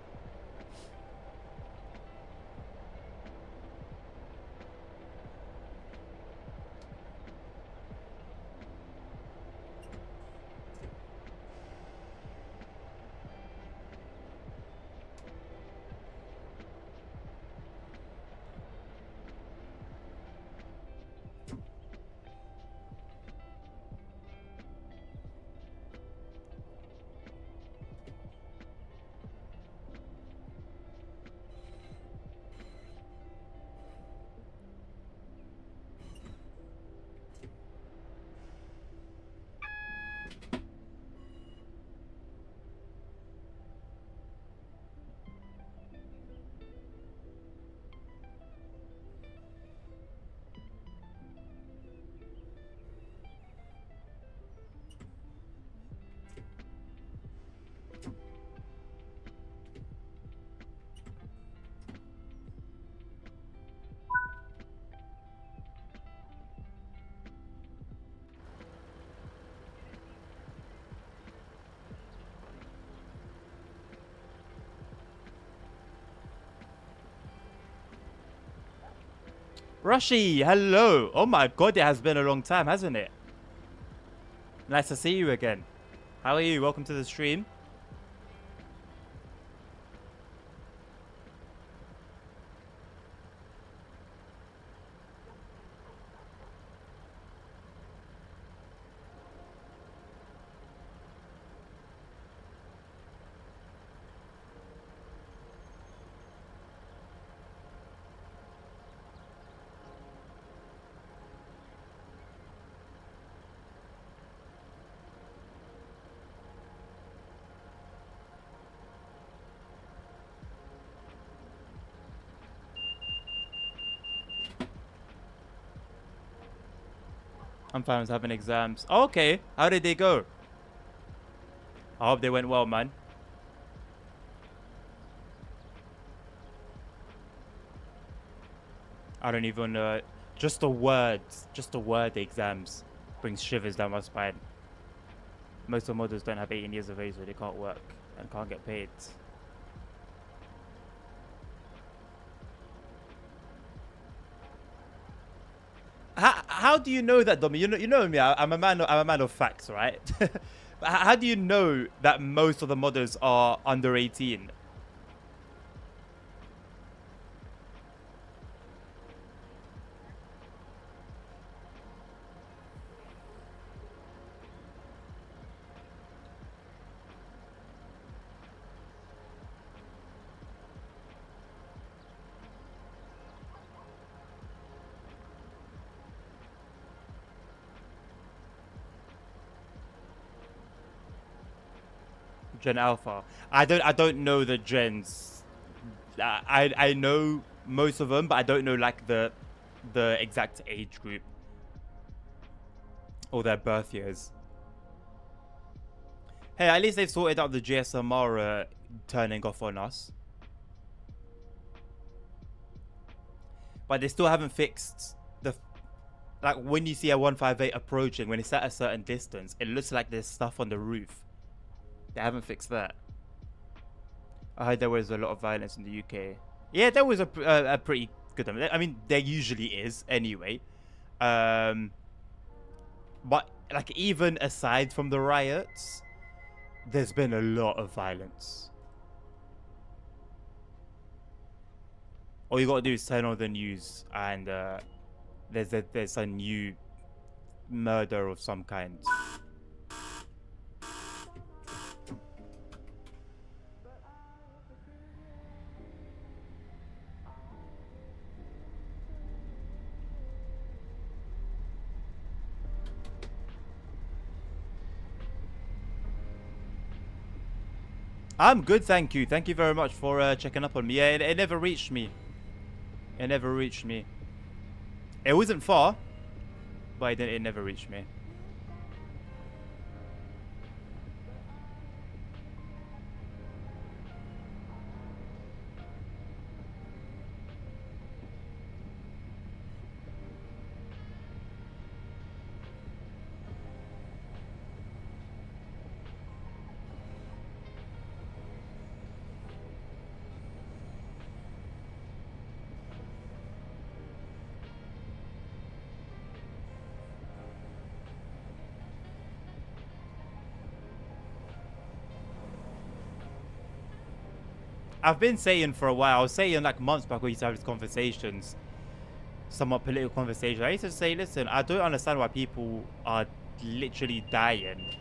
Rushy, hello. Oh my god, it has been a long time, hasn't it? Nice to see you again. How are you? Welcome to the stream. I'm fine with having exams. Oh, okay. How did they go? I hope they went well, man. I don't even just the words, just the word exams brings shivers down my spine. Most of the models don't have 18 years of age, so they can't work and can't get paid. How do you know that, Domi? You know me. I'm a man of facts, right? But how do you know that most of the models are under 18? Gen Alpha. I don't know the gens. I know most of them, but I don't know like the exact age group or their birth years. Hey, at least they've sorted out the GSMR turning off on us. But they still haven't fixed the... Like, when you see a 158 approaching, when it's at a certain distance, it looks like there's stuff on the roof. They haven't fixed that. I heard there was a lot of violence in the UK. Yeah, there was a pretty good... I mean, there usually is, anyway. But, like, even aside from the riots... There's been a lot of violence. All you gotta do is turn on the news and there's a new murder of some kind. I'm good, thank you. Thank you very much for checking up on me. Yeah, it never reached me. It never reached me. It wasn't far, but it never reached me. I've been saying for a while, I was saying like months back when we used to have these conversations, somewhat political conversations. I used to say, listen, I don't understand why people are literally dying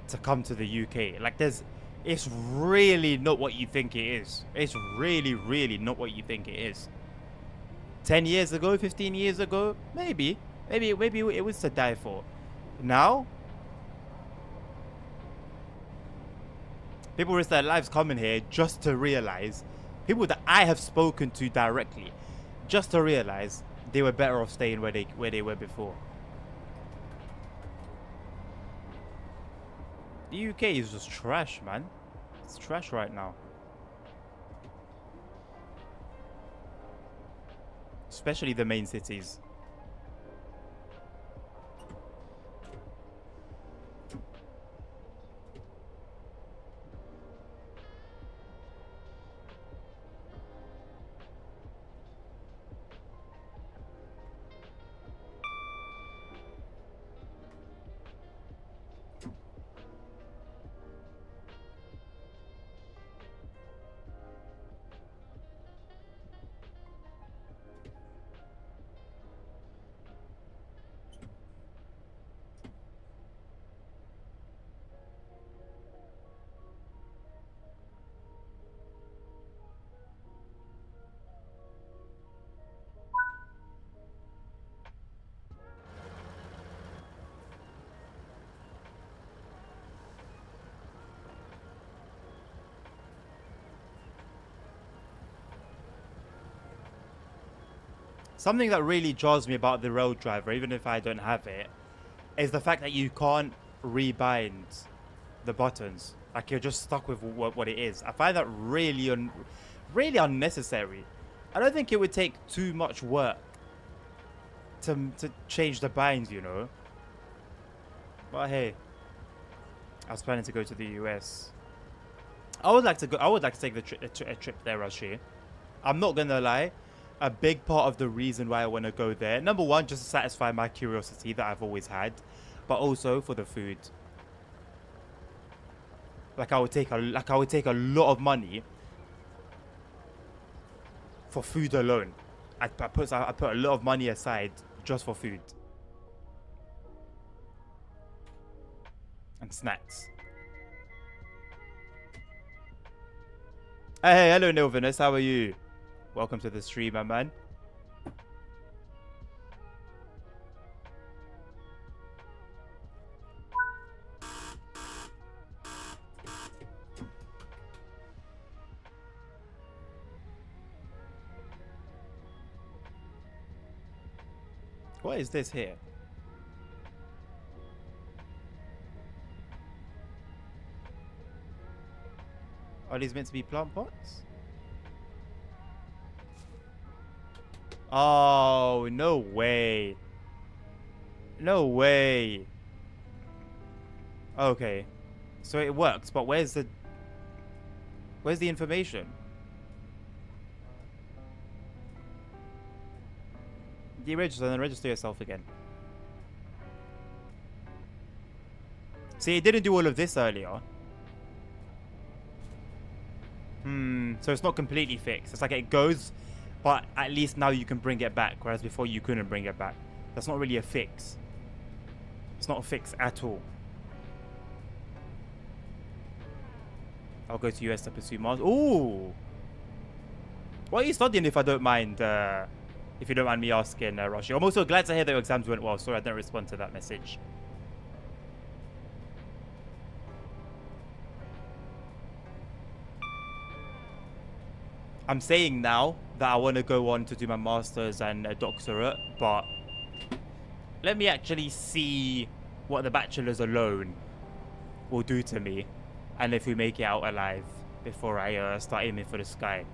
to come to the UK. Like, it's really not what you think it is. It's really, really not what you think it is. 10 years ago, 15 years ago, maybe it was to die for. Now, people risk their lives coming here just to realize, people that I have spoken to directly, just to realize they were better off staying where they were before. The UK is just trash, man. It's trash right now. Especially the main cities. something that really jars me about the Rail Driver, even if I don't have it, is the fact that you can't rebind the buttons. Like you're just stuck with what it is. I find that really unnecessary. I don't think it would take too much work to change the binds, you know. But hey, I was planning to go to the US. I would like to go. I would like to take a trip there, Rashi. I'm not gonna lie. A big part of the reason why I want to go there, number one, just to satisfy my curiosity that I've always had, but also for the food. Like I would take a lot of money for food alone. I put a lot of money aside just for food and snacks. Hey, hello Nilvinus, how are you? Welcome to the stream, my man. What is this here? Are these meant to be plant pots? Oh, no way. No way. Okay. So it works, but where's the information? Deregister and then register yourself again. See, it didn't do all of this earlier. So it's not completely fixed. It's like it goes, but at least now you can bring it back, whereas before you couldn't bring it back. That's not really a fix. It's not a fix at all. I'll go to US to pursue Mars. Ooh! What are you studying, if I don't mind, if you don't mind me asking, Rashi? I'm also glad to hear that your exams went well. Sorry I didn't respond to that message. I'm saying now that I want to go on to do my master's and a doctorate, but let me actually see what the bachelor's alone will do to me, and if we make it out alive before I start aiming for the sky.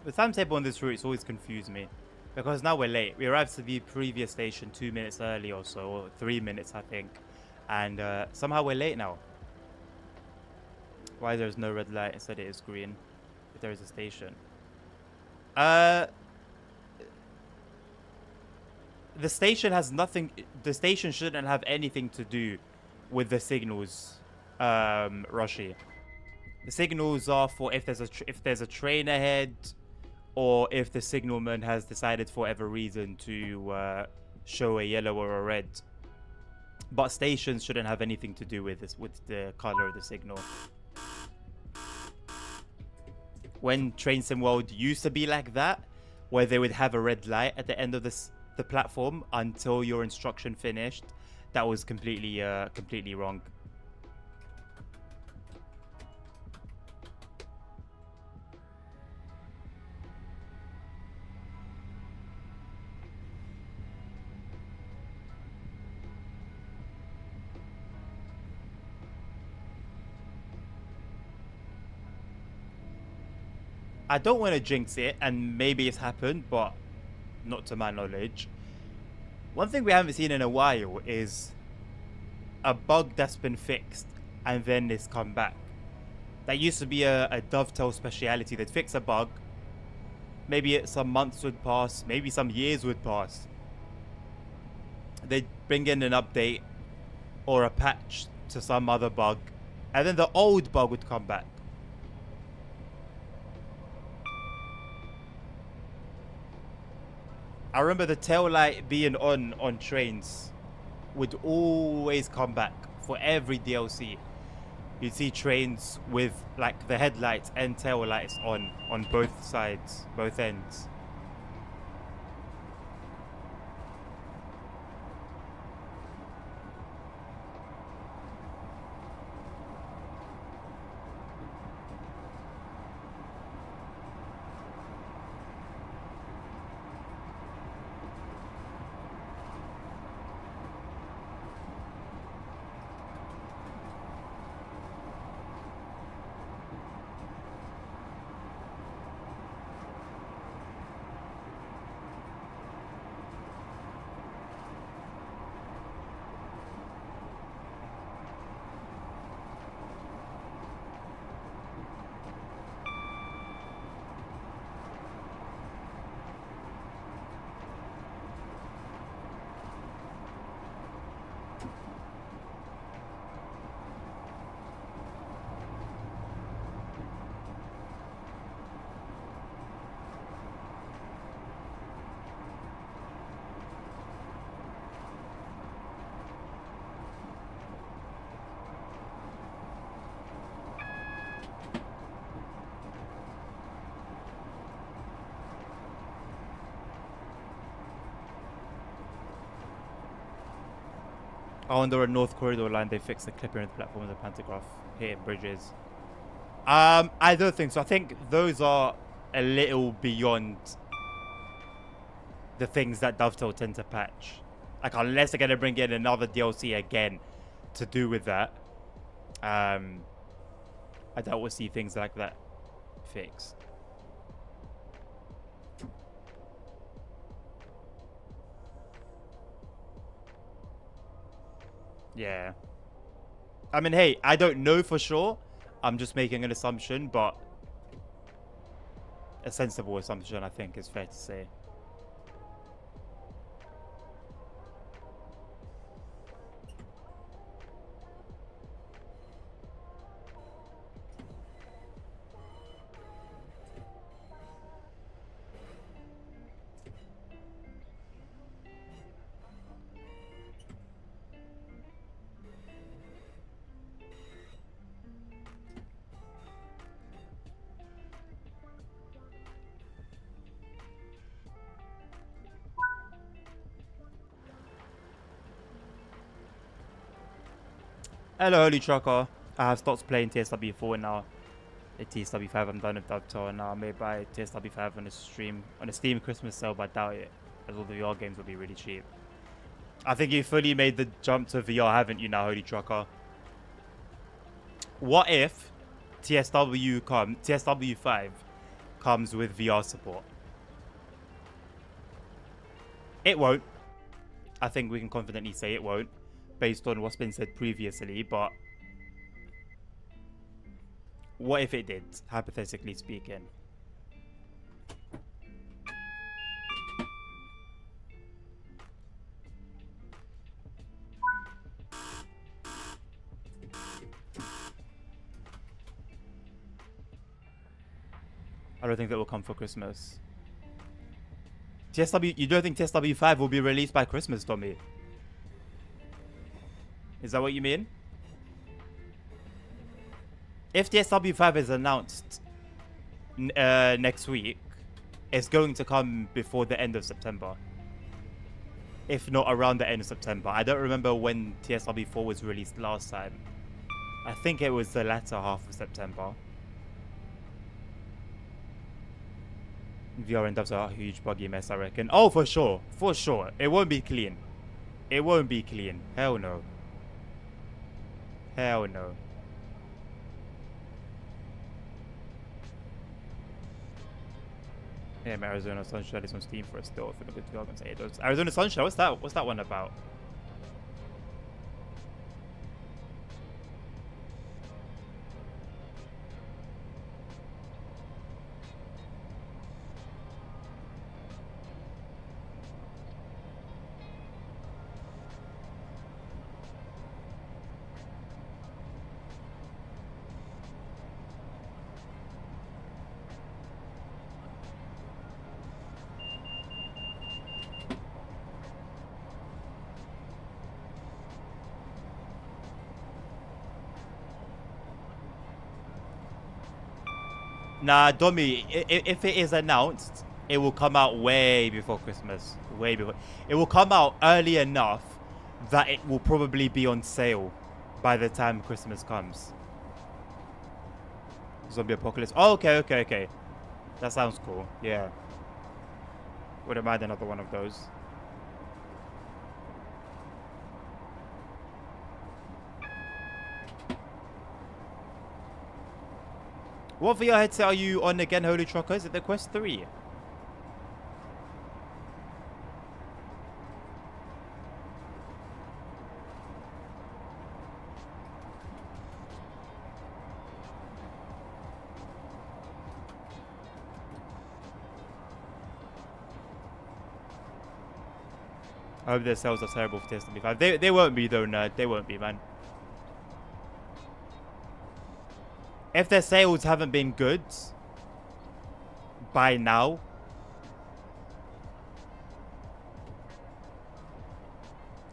The timetable on this route has always confused me. Because now we're late. We arrived to the previous station 2 minutes early or so, or 3 minutes, I think. And somehow we're late now. Why there's no red light, instead it is green. If there is a station. The station has nothing... The station shouldn't have anything to do with the signals, Roshi. The signals are for if there's a train ahead, or if the signalman has decided for whatever reason to show a yellow or a red. But stations shouldn't have anything to do with this, with the color of the signal. When Train Sim World used to be like that, where they would have a red light at the end of the platform until your instruction finished, that was completely wrong. I don't want to jinx it, and maybe it's happened, but not to my knowledge. One thing we haven't seen in a while is a bug that's been fixed and then it's come back. That used to be a Dovetail speciality. They'd fix a bug. Maybe some months would pass, maybe some years would pass. They'd bring in an update or a patch to some other bug, and then the old bug would come back. I remember the tail light being on trains would always come back for every DLC. You'd see trains with like the headlights and tail lights on both sides, both ends. On the North Corridor line, they fixed the clipper in the platform and the pantograph hitting bridges. I don't think so. I think those are a little beyond the things that Dovetail tend to patch. Like, unless they're going to bring in another DLC again to do with that, I doubt we'll see things like that fixed. Yeah. I mean, hey, I don't know for sure. I'm just making an assumption, but a sensible assumption, I think, is fair to say. Hello, Holy Trucker. I have stopped playing TSW4 now. The TSW5 I'm done with Dovetail, and now I may buy TSW5 on a Steam Christmas sale, but I doubt it, as all the VR games will be really cheap. I think you fully made the jump to VR, haven't you now, Holy Trucker? What if TSW5 comes with VR support. It won't. I think we can confidently say it won't, based on what's been said previously, but what if it did, hypothetically speaking? I don't think that will come for Christmas. TSW, you don't think TSW 5 will be released by Christmas, Tommy? Is that what you mean? If TSW 5 is announced next week, it's going to come before the end of September. If not around the end of September. I don't remember when TSW 4 was released last time. I think it was the latter half of September. VR and dubs are a huge buggy mess, I reckon. Oh, for sure. For sure. It won't be clean. It won't be clean. Hell no. Hell no. Yeah, Arizona Sunshine is on Steam for a still. If it's good to say it does. Arizona Sunshine, what's that? What's that one about? Nah, Domi, if it is announced, it will come out way before Christmas. Way before. It will come out early enough that it will probably be on sale by the time Christmas comes. Zombie Apocalypse. Oh, okay. That sounds cool. Yeah. Wouldn't mind another one of those. What VR headset are you on again, Holy Trucker? Is it the Quest 3? I hope their sales are terrible for TSW5. They won't be though, nerd. They won't be, man. If their sales haven't been good by now,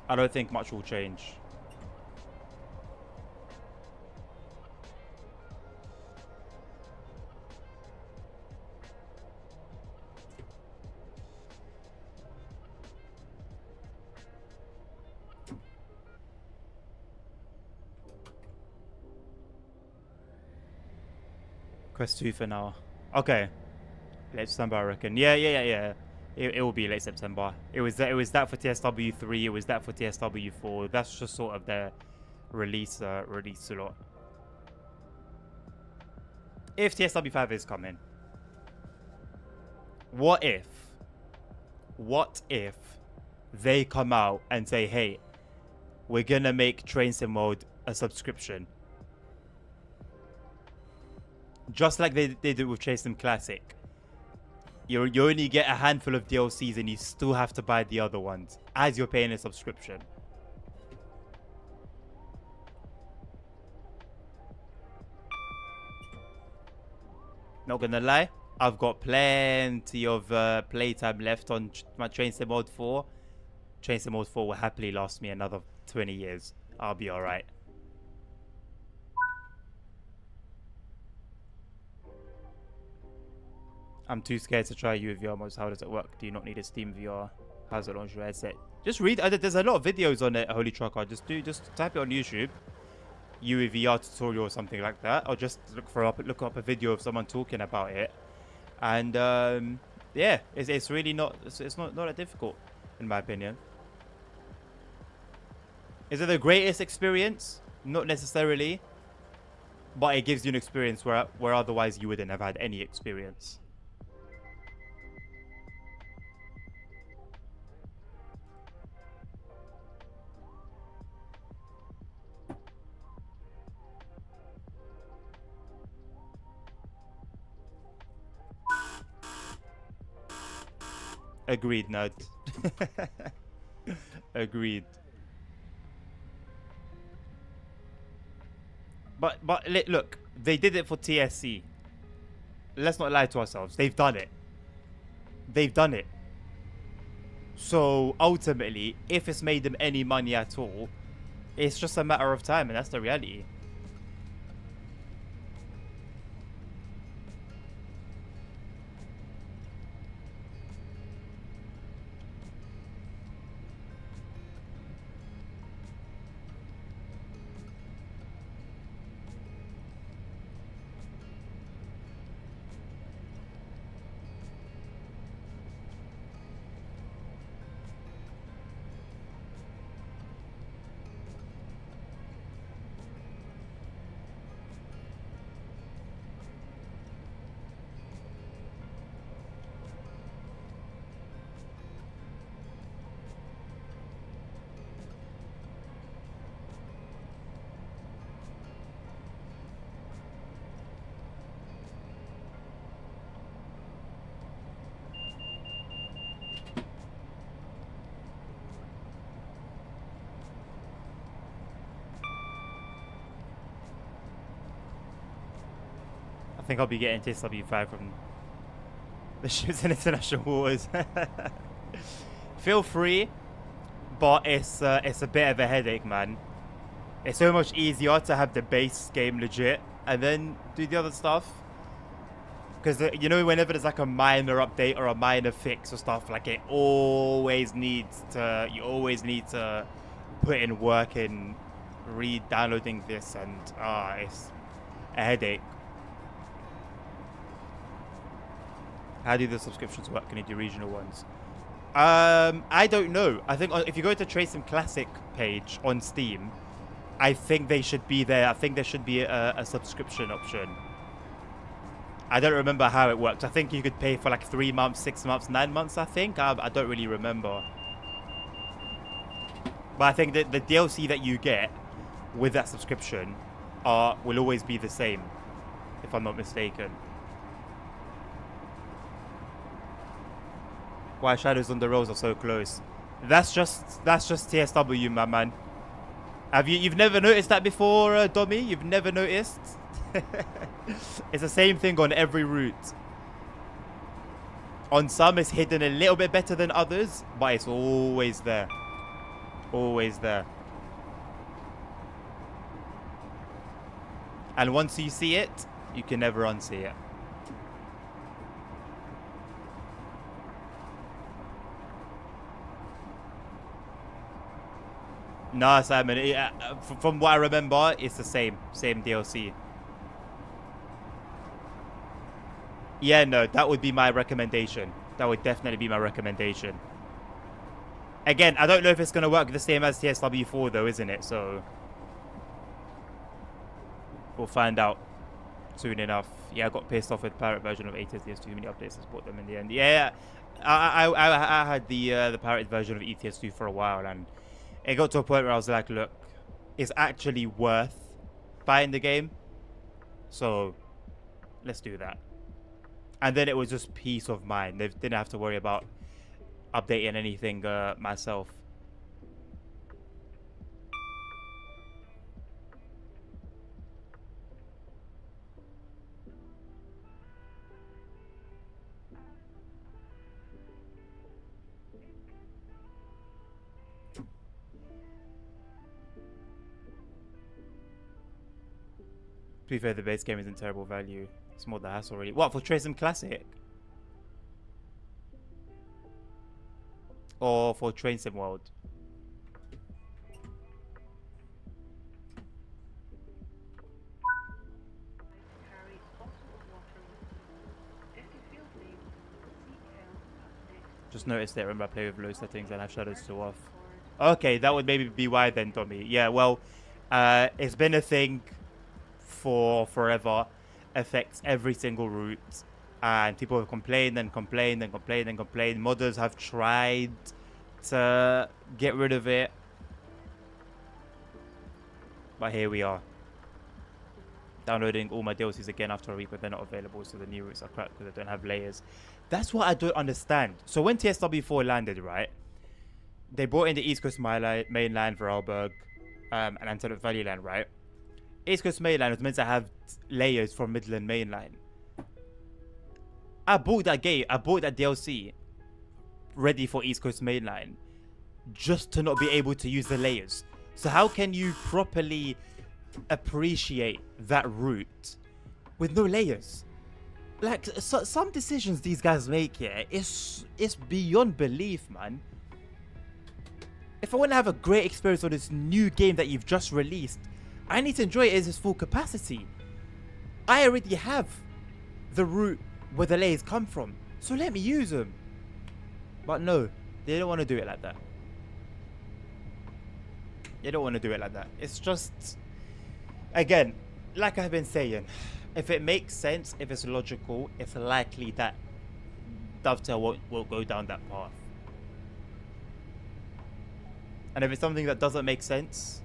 I don't think much will change. Quest 2 for now. Okay. Late September, I reckon. Yeah. It will be late September. It was that for TSW 3. It was that for TSW 4. That's just sort of their release slot. If TSW 5 is coming, what if they come out and say, hey, we're gonna make Train Sim Mode a subscription? Just like they did with Train Sim Classic. You only get a handful of DLCs and you still have to buy the other ones as you're paying a subscription. Not gonna lie, I've got plenty of playtime left on my Train Sim Mode 4. Train Sim Mode 4 will happily last me another 20 years. I'll be alright. I'm too scared to try UVR mods. How does it work? Do you not need a Steam VR? How's it launch your headset? Just read. There's a lot of videos on it, Holy Trucker. Just type it on YouTube. UVR tutorial or something like that. Or just look up a video of someone talking about it. And yeah, it's really not. It's not that difficult, in my opinion. Is it the greatest experience? Not necessarily. But it gives you an experience where otherwise you wouldn't have had any experience. Agreed, nerd. Agreed. But look, they did it for TSC. Let's not lie to ourselves. They've done it. They've done it. So ultimately, if it's made them any money at all, it's just a matter of time, and that's the reality. I think I'll be getting TSW5 from the ships in international waters. Feel free, but it's a bit of a headache, man. It's so much easier to have the base game legit and then do the other stuff. Because, you know, whenever there's like a minor update or a minor fix or stuff, like you always need to put in work in re-downloading this, and it's a headache. How do the subscriptions work? Can you do regional ones? I don't know. I think if you go to Tracesim Classic page on Steam, I think they should be there. I think there should be a subscription option. I don't remember how it works. I think you could pay for like 3 months, 6 months, 9 months, I think. I don't really remember. But I think that the DLC that you get with that subscription will always be the same, if I'm not mistaken. Why Shadows on the Rose are so close? That's just TSW, my man. You've never noticed that before, Dommy? You've never noticed? It's the same thing on every route. On some, it's hidden a little bit better than others, but it's always there. Always there. And once you see it, you can never unsee it. Nah, Simon. From what I remember, it's the same DLC. Yeah, no, that would be my recommendation. That would definitely be my recommendation. Again, I don't know if it's going to work the same as TSW4 though, isn't it? So we'll find out soon enough. Yeah, I got pissed off with the pirate version of ETS. There's too many updates to support them in the end. Yeah, I had the pirate version of ETS2 for a while, and it got to a point where I was like, look, it's actually worth buying the game, so let's do that. And then it was just peace of mind. They didn't have to worry about updating anything myself. To be fair, the base game isn't terrible value. It's more the hassle, really. What, for Tracesim Classic? Or for Train Sim World? Just noticed that remember I play with low settings and have shadows still off. Okay, that would maybe be why then, Tommy. Yeah, well, it's been a thing for forever. Affects every single route, and people have complained and complained and complained and complained. Modders have tried to get rid of it, but here we are. Downloading all my DLCs again after a week, but they're not available, so the new routes are cracked because they don't have layers. That's what I don't understand. So when TSW4 landed, right, they brought in the East Coast mainline, Vorarlberg, and Antelope Valley Land, right? East Coast mainline was meant to have layers from Midland mainline. I bought that game, I bought that DLC ready for East Coast mainline just to not be able to use the layers. So how can you properly appreciate that route with no layers? Like, some decisions these guys make here, it's beyond belief, man. If I want to have a great experience on this new game that you've just released, I need to enjoy it at its full capacity. I already have the route where the layers come from, so let me use them. But no, they don't want to do it like that. They don't want to do it like that. It's just, again, like I've been saying, if it makes sense, if it's logical, it's likely that Dovetail won't go down that path. And if it's something that doesn't make sense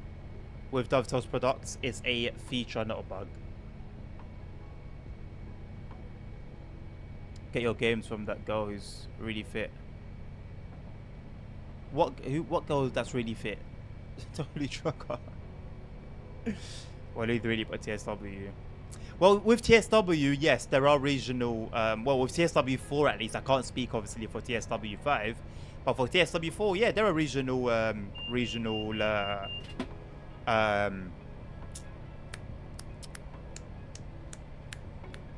with Dovetail's products, it's a feature, not a bug. Get your games from that girl who's really fit. What girl that's really fit? Totally trucker. Well, either really, but TSW. Well, with TSW, yes, there are regional. Well, with TSW4 at least, I can't speak obviously for TSW5, but for TSW4, yeah, there are regional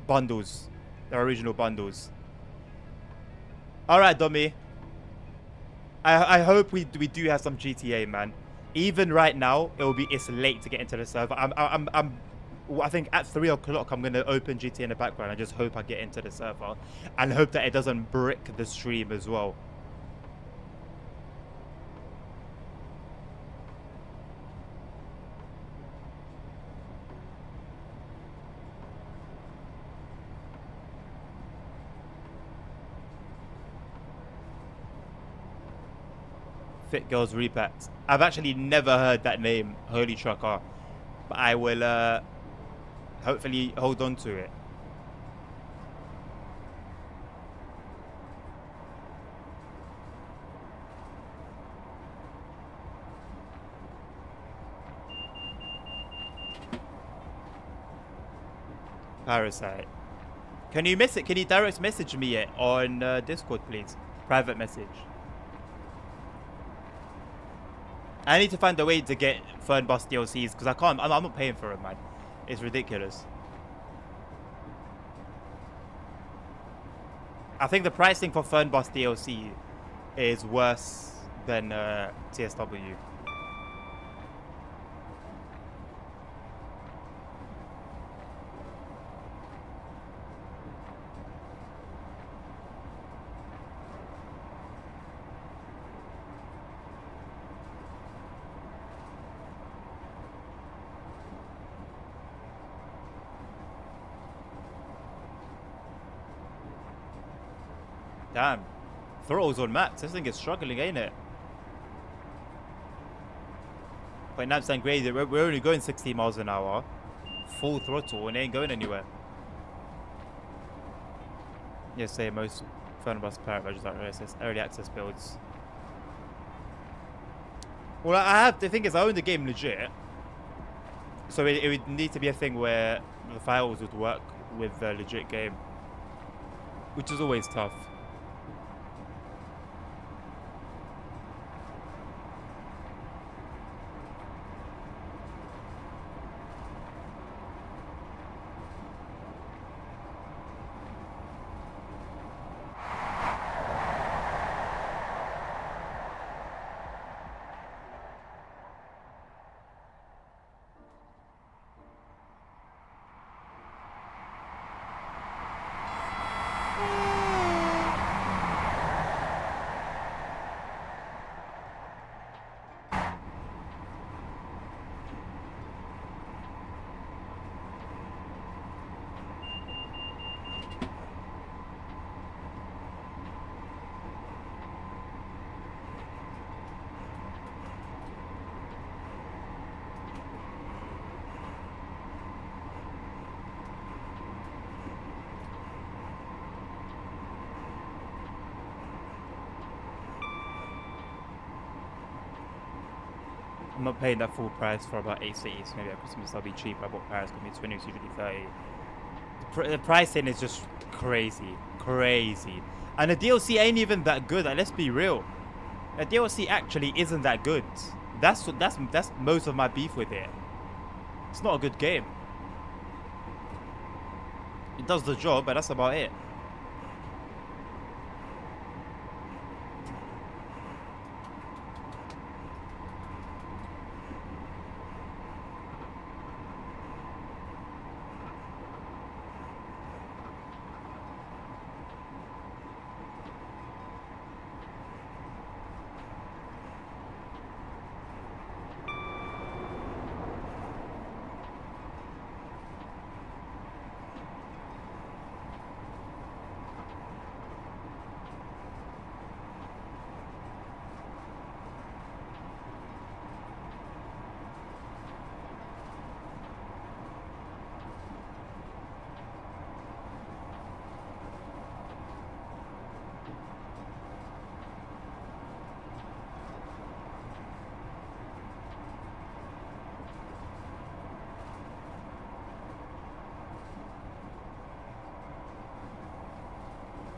bundles. There are regional bundles. All right, Dummy. I hope we do have some GTA, man. Even right now, it's late to get into the server. I think at 3 o'clock I'm gonna open GTA in the background. I just hope I get into the server, and hope that it doesn't brick the stream as well. Fit Girls Repacked. I've actually never heard that name, Holy Trucker, but I will hopefully hold on to it. Parasite. Can you direct message me it on Discord, please? Private message. I need to find a way to get Fernbus DLCs because I can't. I'm not paying for it, man. It's ridiculous. I think the pricing for Fernbus DLC is worse than TSW. Damn. Throttle's on max. This thing is struggling, ain't it? But Naps and Grady, we're only going 60 miles an hour. Full throttle and it ain't going anywhere. Yes, say most Fernbus Parrot versions are early access builds. Well, the thing is, I own the game legit. So it would need to be a thing where the files would work with the legit game. Which is always tough. I'm not paying that full price for about 8 cities. Maybe at Christmas I'll be cheap. I bought Paris, gonna be 20, it's usually 30. The pricing is just crazy, crazy. And the DLC ain't even that good. Like, let's be real. The DLC actually isn't that good. That's most of my beef with it. It's not a good game. It does the job, but that's about it.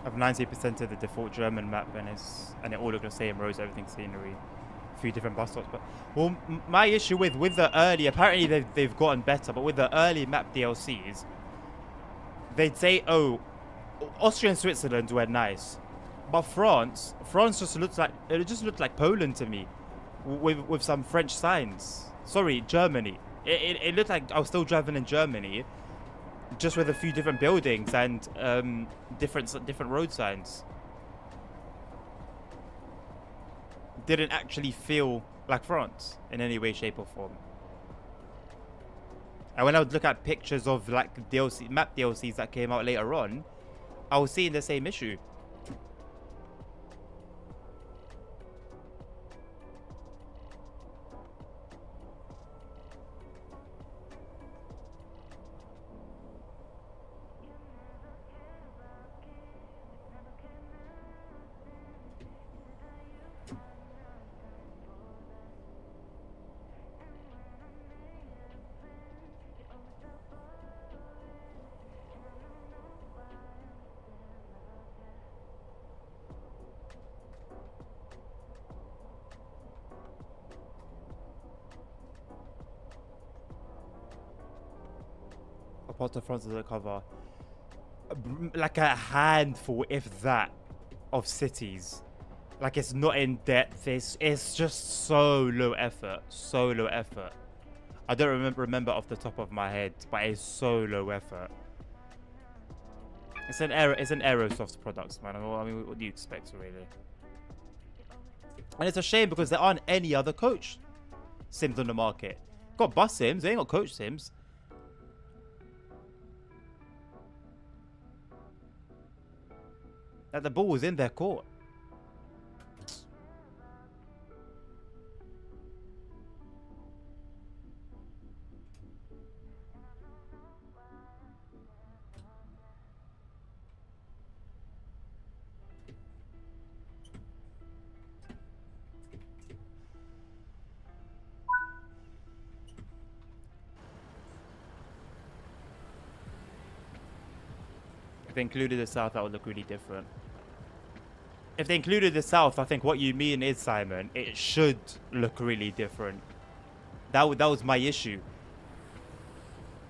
I've 90% of the default German map, and it all looks the same: roads, everything, scenery, a few different bus stops. But well, my issue with the early, apparently they've gotten better, but with the early map DLCs, they'd say, oh, Austria and Switzerland were nice, but France just looked like Poland to me, with some French signs. Sorry, Germany. It looked like I was still driving in Germany, just with a few different buildings and different road signs. Didn't actually feel like France in any way, shape, or form. And when I would look at pictures of like map DLCs that came out later on, I was seeing the same issue. Apart the front of the cover, like a handful, if that, of cities. Like, it's not in depth. It's just so low effort. So low effort. I don't remember off the top of my head, but it's so low effort. It's an Aerosoft product, man. I mean, what do you expect, really? And it's a shame because there aren't any other coach sims on the market. Got bus sims, they ain't got coach sims. Like, the ball was in their court. If they included the South, that would look really different. If they included the South, I think what you mean is, Simon, it should look really different. That was my issue.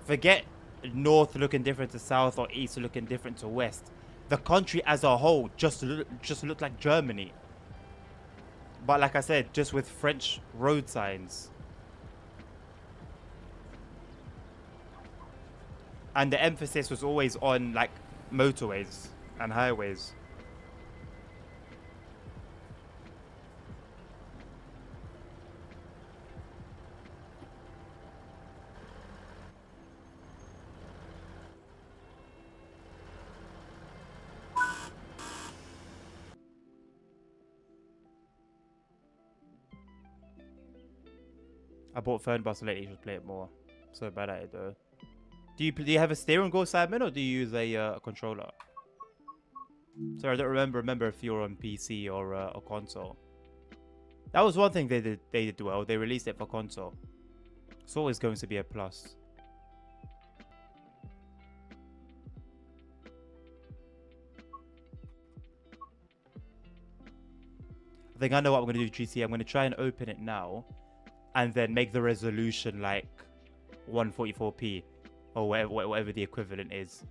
Forget North looking different to South or East looking different to West. The country as a whole just looked like Germany. But like I said, just with French road signs. And the emphasis was always on like motorways and highways. I bought Fernbus lately, you should play it more. So bad at it though. Do you have a steering wheel, Simon, or do you use a controller? Sorry, I don't remember if you're on PC or a console. That was one thing they did well. They released it for console. It's always going to be a plus. I think I know what I'm going to do, GT. I'm going to try and open it now and then make the resolution like 144p or whatever the equivalent is,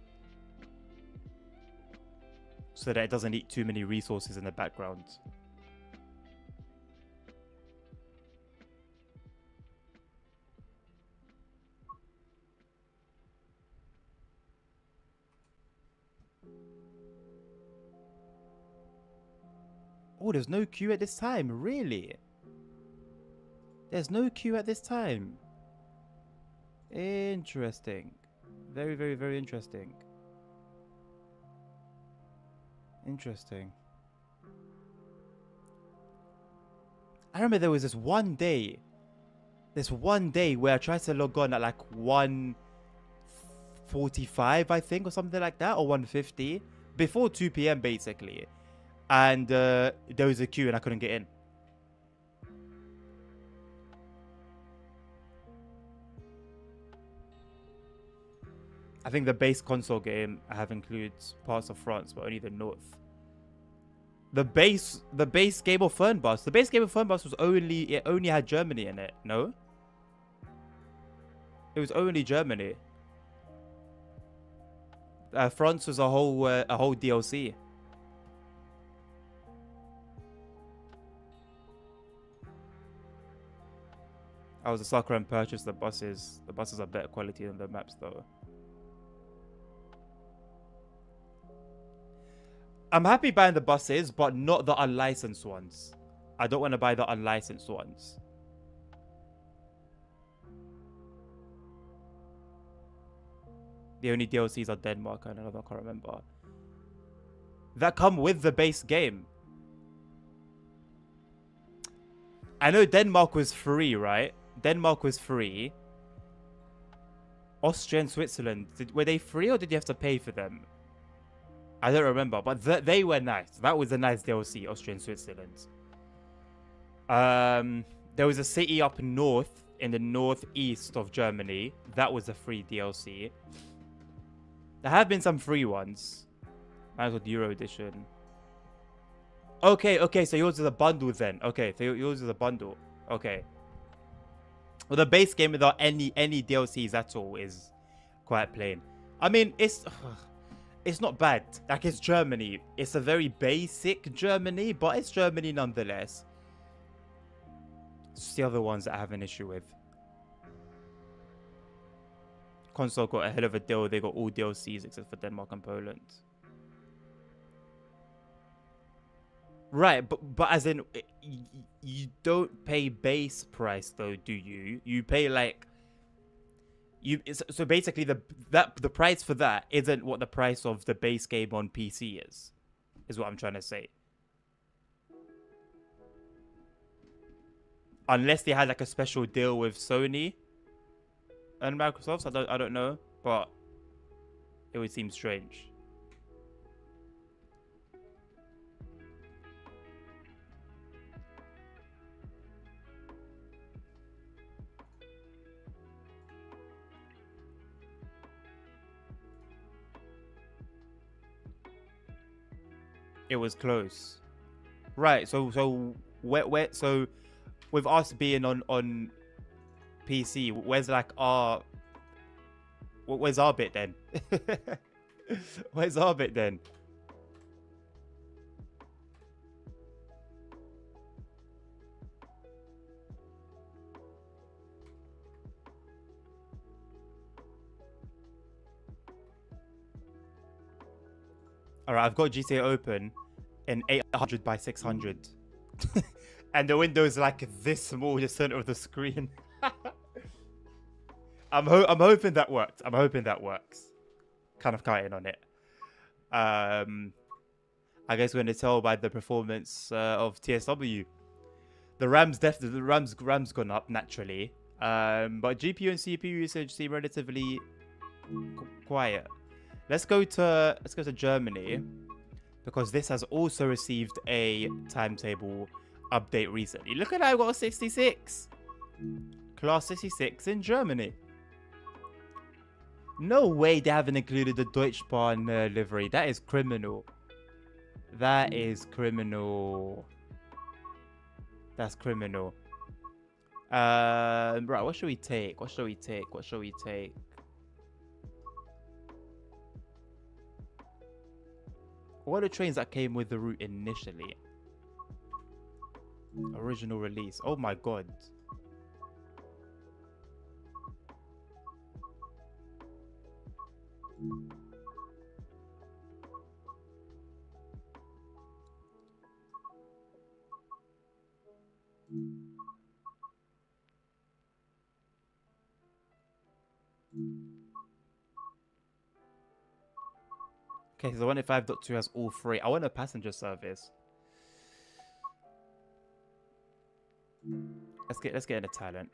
so that it doesn't eat too many resources in the background. Oh, there's no queue at this time. Really? There's no queue at this time. Interesting. Very, very, very interesting. Interesting. I remember there was this one day where I tried to log on at like 1:45, I think, or something like that, or 1:50, before 2 p.m. basically. And there was a queue and I couldn't get in. I think the base console game I have includes parts of France, but only the north. The base game of Fernbus. The base game of Fernbus was only had Germany in it. No, it was only Germany. France was a whole DLC. I was a sucker and purchased the buses. The buses are better quality than the maps, though. I'm happy buying the buses, but not the unlicensed ones. I don't want to buy the unlicensed ones. The only DLCs are Denmark and another, I can't remember. That come with the base game. I know Denmark was free, right? Denmark was free. Austria and Switzerland, were they free or did you have to pay for them? I don't remember, but they were nice. That was a nice DLC, Austria and Switzerland. There was a city up north, in the northeast of Germany. That was a free DLC. There have been some free ones. Might as well Euro Edition. Okay, so yours is a bundle then. Okay, so yours is a bundle. Okay. Well, the base game without any DLCs at all is quite plain. I mean, it's not bad. Like, it's Germany. It's a very basic Germany, but it's Germany nonetheless. It's just the other ones that I have an issue with. Console got a hell of a deal. They got all DLCs except for Denmark and Poland. Right, but as in, you don't pay base price though, do you? You pay like so basically the price for that isn't what the price of the base game on PC is what I'm trying to say. Unless they had like a special deal with Sony and Microsoft, I don't know, but it would seem strange. It was close, right? So so with us being on PC, where's like where's our bit then? Where's our bit then? All right, I've got GTA open in 800 by 600. And the window's like this small, the center of the screen. I'm hoping that worked. I'm hoping that works. Kind of counting on it. I guess we're going to tell by the performance of TSW. The Ram's gone up naturally. But GPU and CPU usage seem relatively quiet. Let's go to Germany, because this has also received a timetable update recently. Look at that, I got a 66. Class 66 in Germany. No way they haven't included the Deutschbahn livery. That is criminal. That is criminal. That's criminal. Right, what should we take? What should we take? What should we take? What are the trains that came with the route initially? Original release. Oh my god. Okay, so the 185.2 has all three. I want a passenger service. Let's get into talent.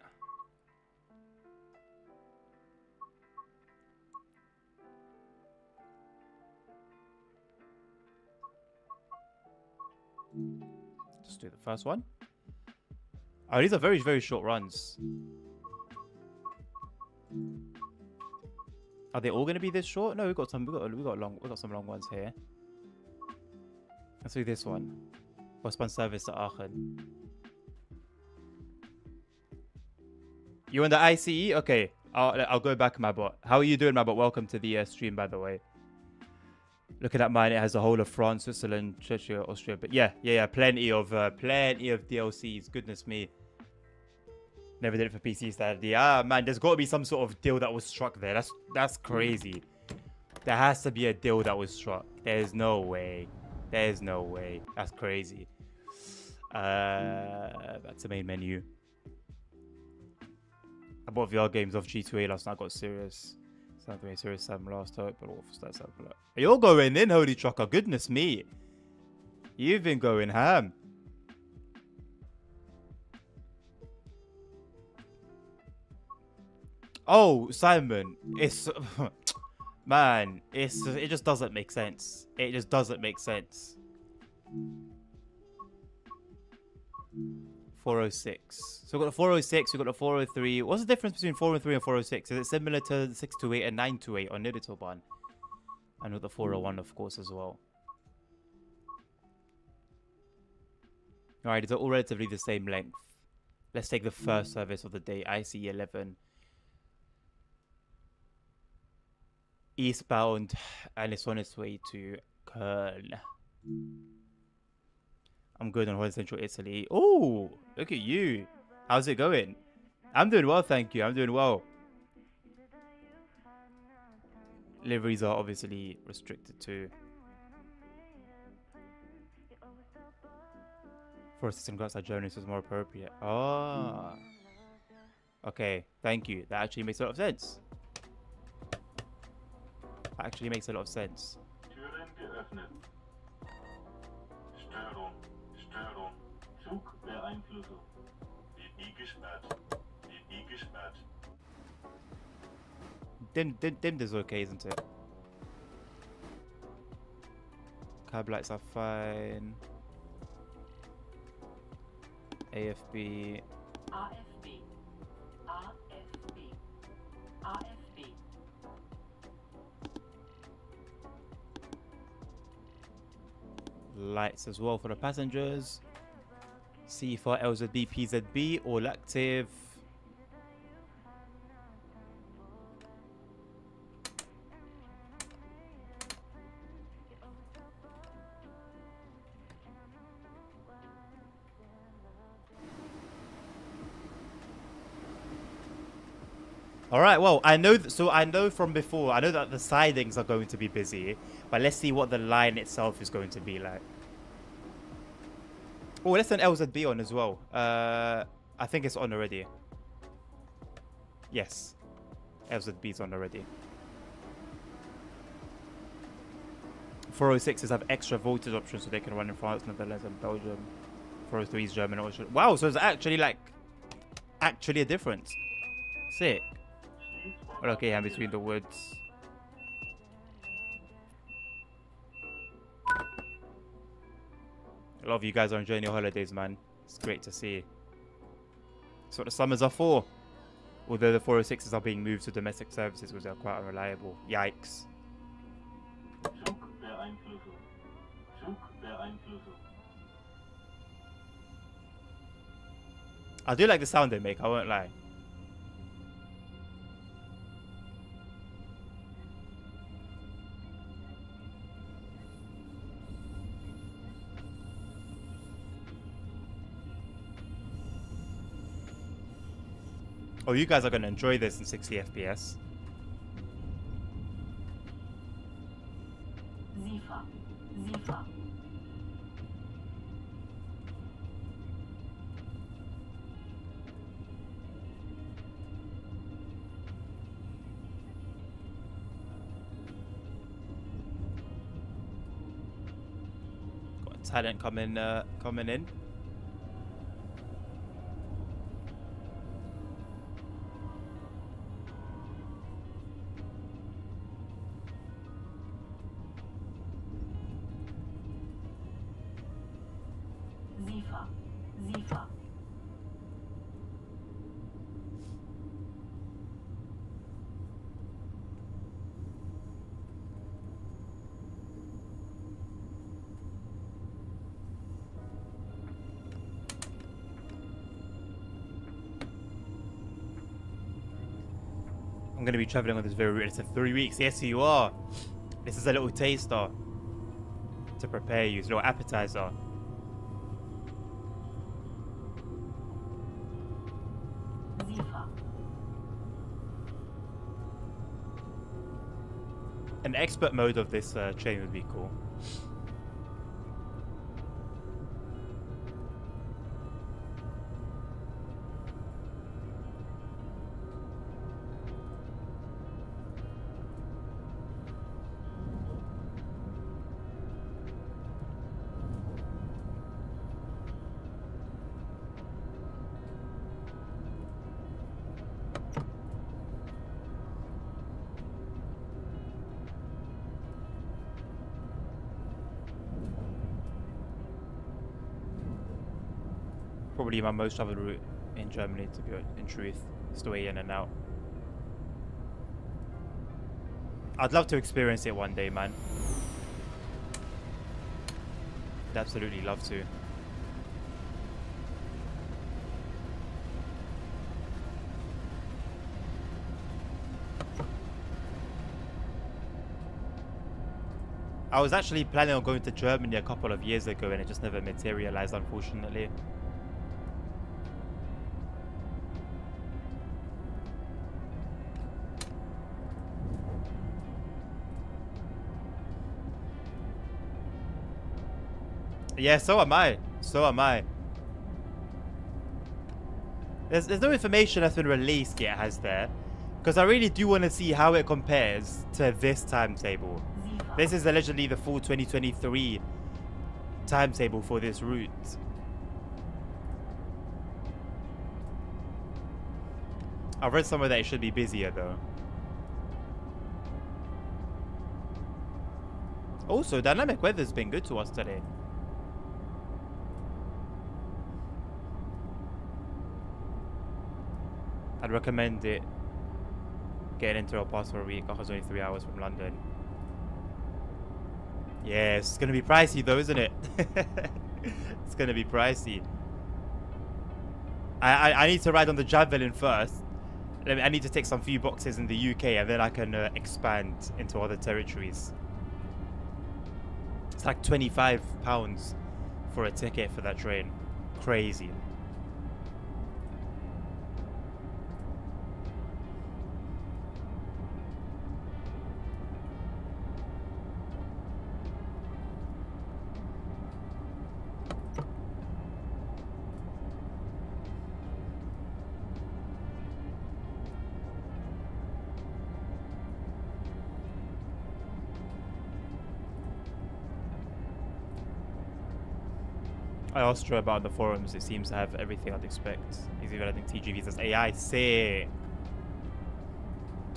Just do the first one. Oh, these are very, very short runs. Are they all going to be this short? No, we got some long ones here. Let's do this one. Postbahn service to Aachen. You on the ICE? Okay, I'll go back, my bot. How are you doing, my bot? Welcome to the stream, by the way. Looking at mine, it has the whole of France, Switzerland, Czechia, Austria. But yeah, plenty of DLCs. Goodness me. Never did it for PC Saturday. Ah, man, there's got to be some sort of deal that was struck there. That's crazy. There has to be a deal that was struck. There's no way. There's no way. That's crazy. Back to main menu. I bought VR games off G2A last night. I got serious. Something serious. Sam last hope, but awful stats. You're going in, holy trucker. Goodness me. You've been going ham. Oh, Simon, it's man, it just doesn't make sense. It just doesn't make sense. 406. So we got the 406, we got the 403. What's the difference between 403 and 406? Is it similar to the 628 and 928 on Niditobahn? And with the 401, of course, as well. Alright, it's all relatively the same length. Let's take the first service of the day, IC11. Eastbound, and it's on its way to Köln. I'm good on Central Italy. Oh, look at you. How's it going? I'm doing well, thank you. I'm doing well. Liveries are obviously restricted too. For assistant graphs, journalists is more appropriate. Oh. Okay, thank you. That actually makes a lot of sense. Actually makes a lot of sense. Türen geöffnet. Störung. Störung. Zugbeeinflussung. DB gesperrt. DB gesperrt. Dimmed is okay, isn't it? Cab lights are fine. AFB. AFB. AFB. AFB. Lights as well for the passengers. C for LZB, PZB, all active. All right, well, I know from before, I know that the sidings are going to be busy, but let's see what the line itself is going to be like. Oh, let's turn LZB on as well. I think it's on already. Yes, LZB's on already. 406s have extra voltage options so they can run in France, Netherlands, and Belgium. 403s German. Wow, so it's actually a difference. Sick. Okay, I'm between the woods. A lot of you guys are enjoying your holidays, man. It's great to see. That's what the summers are for. Although the 406s are being moved to domestic services because they're quite unreliable. Yikes. Zugbeeinflussung. Zugbeeinflussung. I do like the sound they make, I won't lie. Oh, you guys are going to enjoy this in 60 FPS. SIFA. SIFA. Got a talent coming in. SIFA. SIFA. I'm going to be traveling on this very route. It's 3 weeks. Yes, you are. This is a little taster to prepare you. It's a little appetizer. SIFA. An expert mode of this chain would be cool. Probably my most traveled route in Germany, to be in truth. It's the way in and out. I'd love to experience it one day, man. I'd absolutely love to. I was actually planning on going to Germany a couple of years ago and it just never materialized, unfortunately. Yeah, so am I. So am I. There's no information that's been released yet, has there? Because I really do want to see how it compares to this timetable. This is allegedly the full 2023 timetable for this route. I've read somewhere that it should be busier though. Also, dynamic weather's been good to us today. I'd recommend it getting into a pass for a week. I was only 3 hours from London. Yeah, it's gonna be pricey though, isn't it? It's gonna be pricey. I need to ride on the Javelin first. I need to take some few boxes in the UK and then I can expand into other territories. It's like £25 for a ticket for that train. Crazy. I asked her about the forums. It seems to have everything I'd expect. He's even adding TGV says AI. Sick.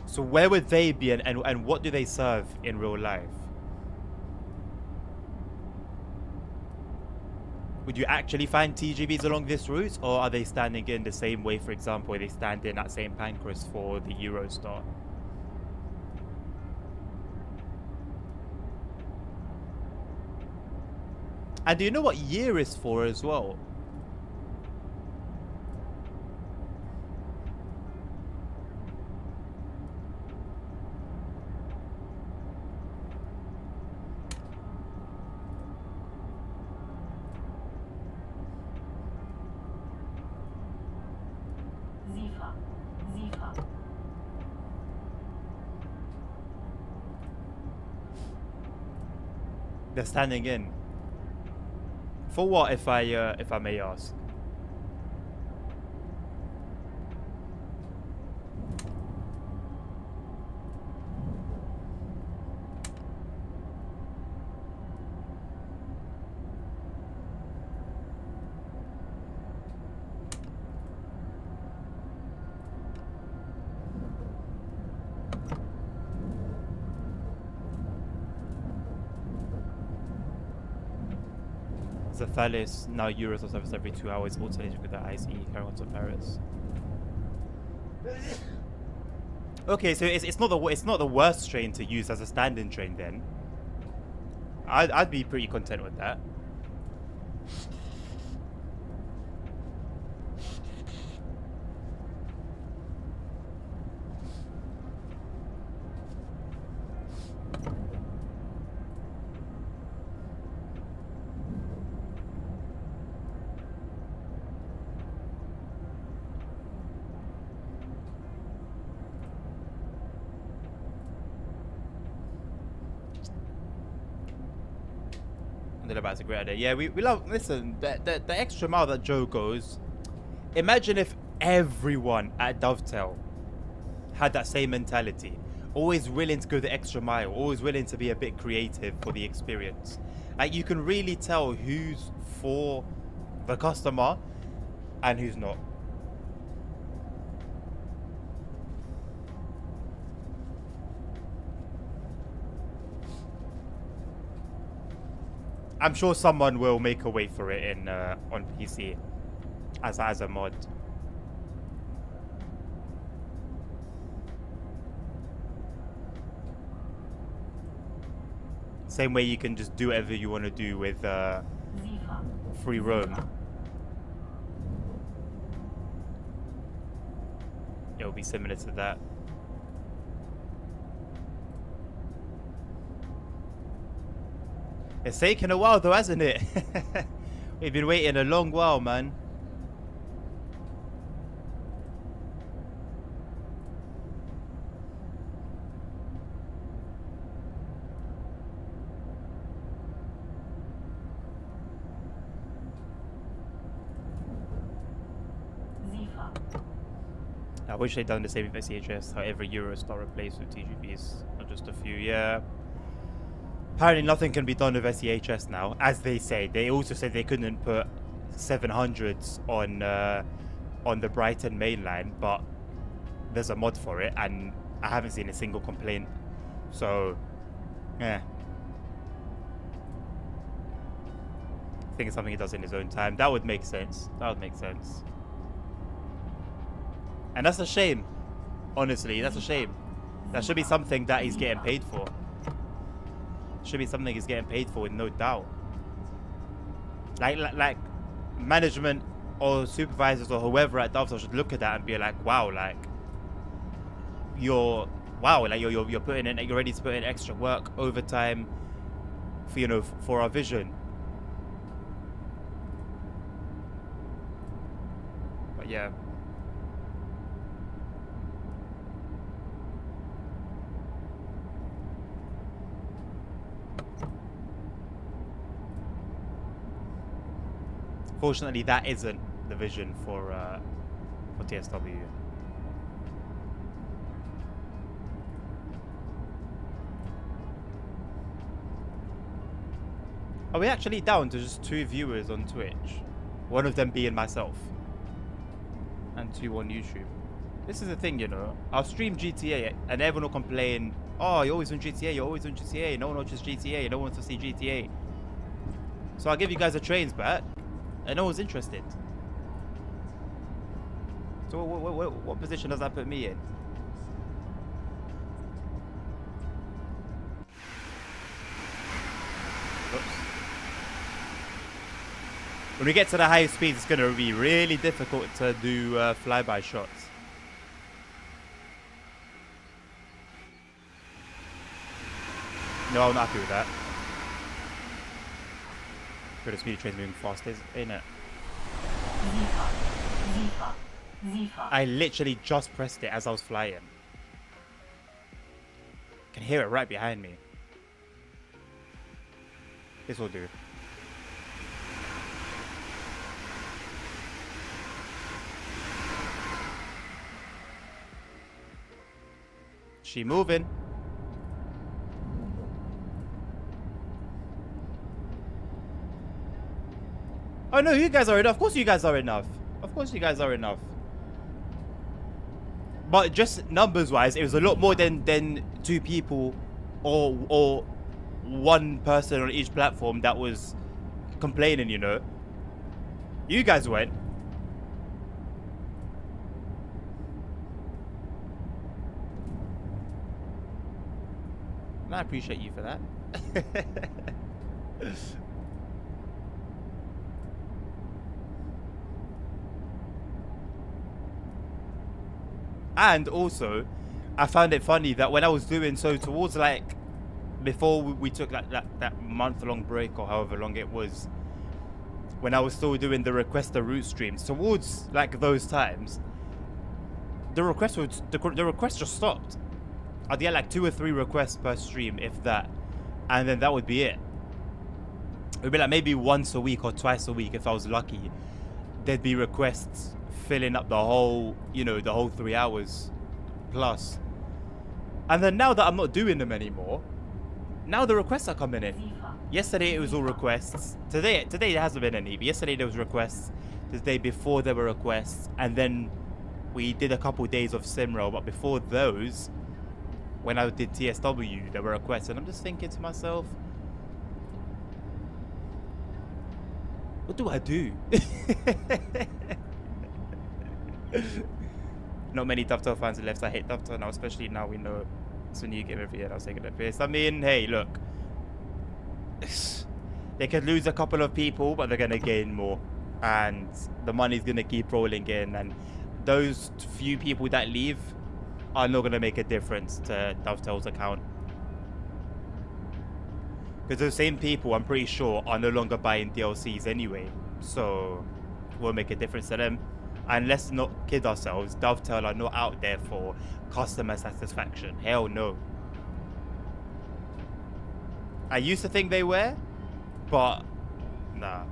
So where would they be and what do they serve in real life? would you actually find TGVs along this route, or are they standing in the same way, for example, they stand in at St. Pancras for the Eurostar? And do you know what year it's for as well? Zifa. Zifa. They're standing in. For what, if I may ask? Thalys, now Eurostar service every 2 hours, alternating with the ICE carrying on to Paris. Okay, so it's not the worst train to use as a stand-in train then. I'd be pretty content with that. That's a great idea. Yeah, we love. Listen, the extra mile that Joe goes. Imagine if everyone at Dovetail had that same mentality, always willing to go the extra mile, always willing to be a bit creative for the experience. Like, you can really tell who's for the customer and who's not. I'm sure someone will make a way for it in on PC as a mod. Same way you can just do whatever you want to do with free roam. It'll be similar to that. It's taken a while though, hasn't it? We've been waiting a long while, man. Zifa. I wish they'd done the same with SEHS, how every Eurostar replaced with TGVs, not just a few, yeah. Apparently nothing can be done with SEHS now, as they say. They also said they couldn't put 700s on the Brighton main line, but there's a mod for it, and I haven't seen a single complaint. So, yeah. I think it's something he does in his own time. That would make sense. That would make sense. And that's a shame. Honestly, that's a shame. That should be something that he's getting paid for. Should be something he's getting paid for, with no doubt. Like management or supervisors or whoever at Dovetail should look at that and be like, wow, like you're putting in, you're ready to put in extra work, overtime, for, you know, for our vision. But yeah. Fortunately, that isn't the vision for TSW. Are we actually down to just 2 viewers on Twitch? One of them being myself. And 2 on YouTube. This is the thing, you know. I'll stream GTA and everyone will complain, oh, you're always on GTA, you're always on GTA. No one watches GTA, no one wants to see GTA. So I'll give you guys a trains back. and no one's interested. So what position does that put me in? Oops. When we get to the high speeds, it's going to be really difficult to do flyby shots. No, I'm not happy with that. Good, the speedy train's moving fast, ain't it? Zifa. I literally just pressed it as I was flying. Can hear it right behind me. This will do. She moving. Oh no, you guys are enough. Of course you guys are enough. Of course you guys are enough. But just numbers wise, it was a lot more than 2 people or 1 person on each platform that was complaining, you know. You guys went. And I appreciate you for that. And also, I found it funny that when I was doing so towards like, before we took like that month-long break or however long it was, when I was still doing the request the route streams, towards like those times, the request just stopped. I'd get like 2 or 3 requests per stream, if that, and then that would be it. It would be like maybe once a week or twice a week if I was lucky. There'd be requests filling up the whole, you know, the whole 3 hours plus. And then now that I'm not doing them anymore, now the requests are coming in. Yesterday it was all requests. Today there hasn't been any. But yesterday there was requests. The day before there were requests, and then we did a couple days of Simro. But before those, when I did TSW, there were requests, and I'm just thinking to myself, what do I do? Not many Dovetail fans left. I hate Dovetail now, especially now we know it's a new game every year. And I was taking a piss. I mean, hey, look, they could lose a couple of people, but they're gonna gain more, and the money's gonna keep rolling in. And those few people that leave are not gonna make a difference to Dovetail's account, because those same people, I'm pretty sure, are no longer buying DLCs anyway, so it won't make a difference to them. And let's not kid ourselves, Dovetail are not out there for customer satisfaction. Hell no. I used to think they were, but nah.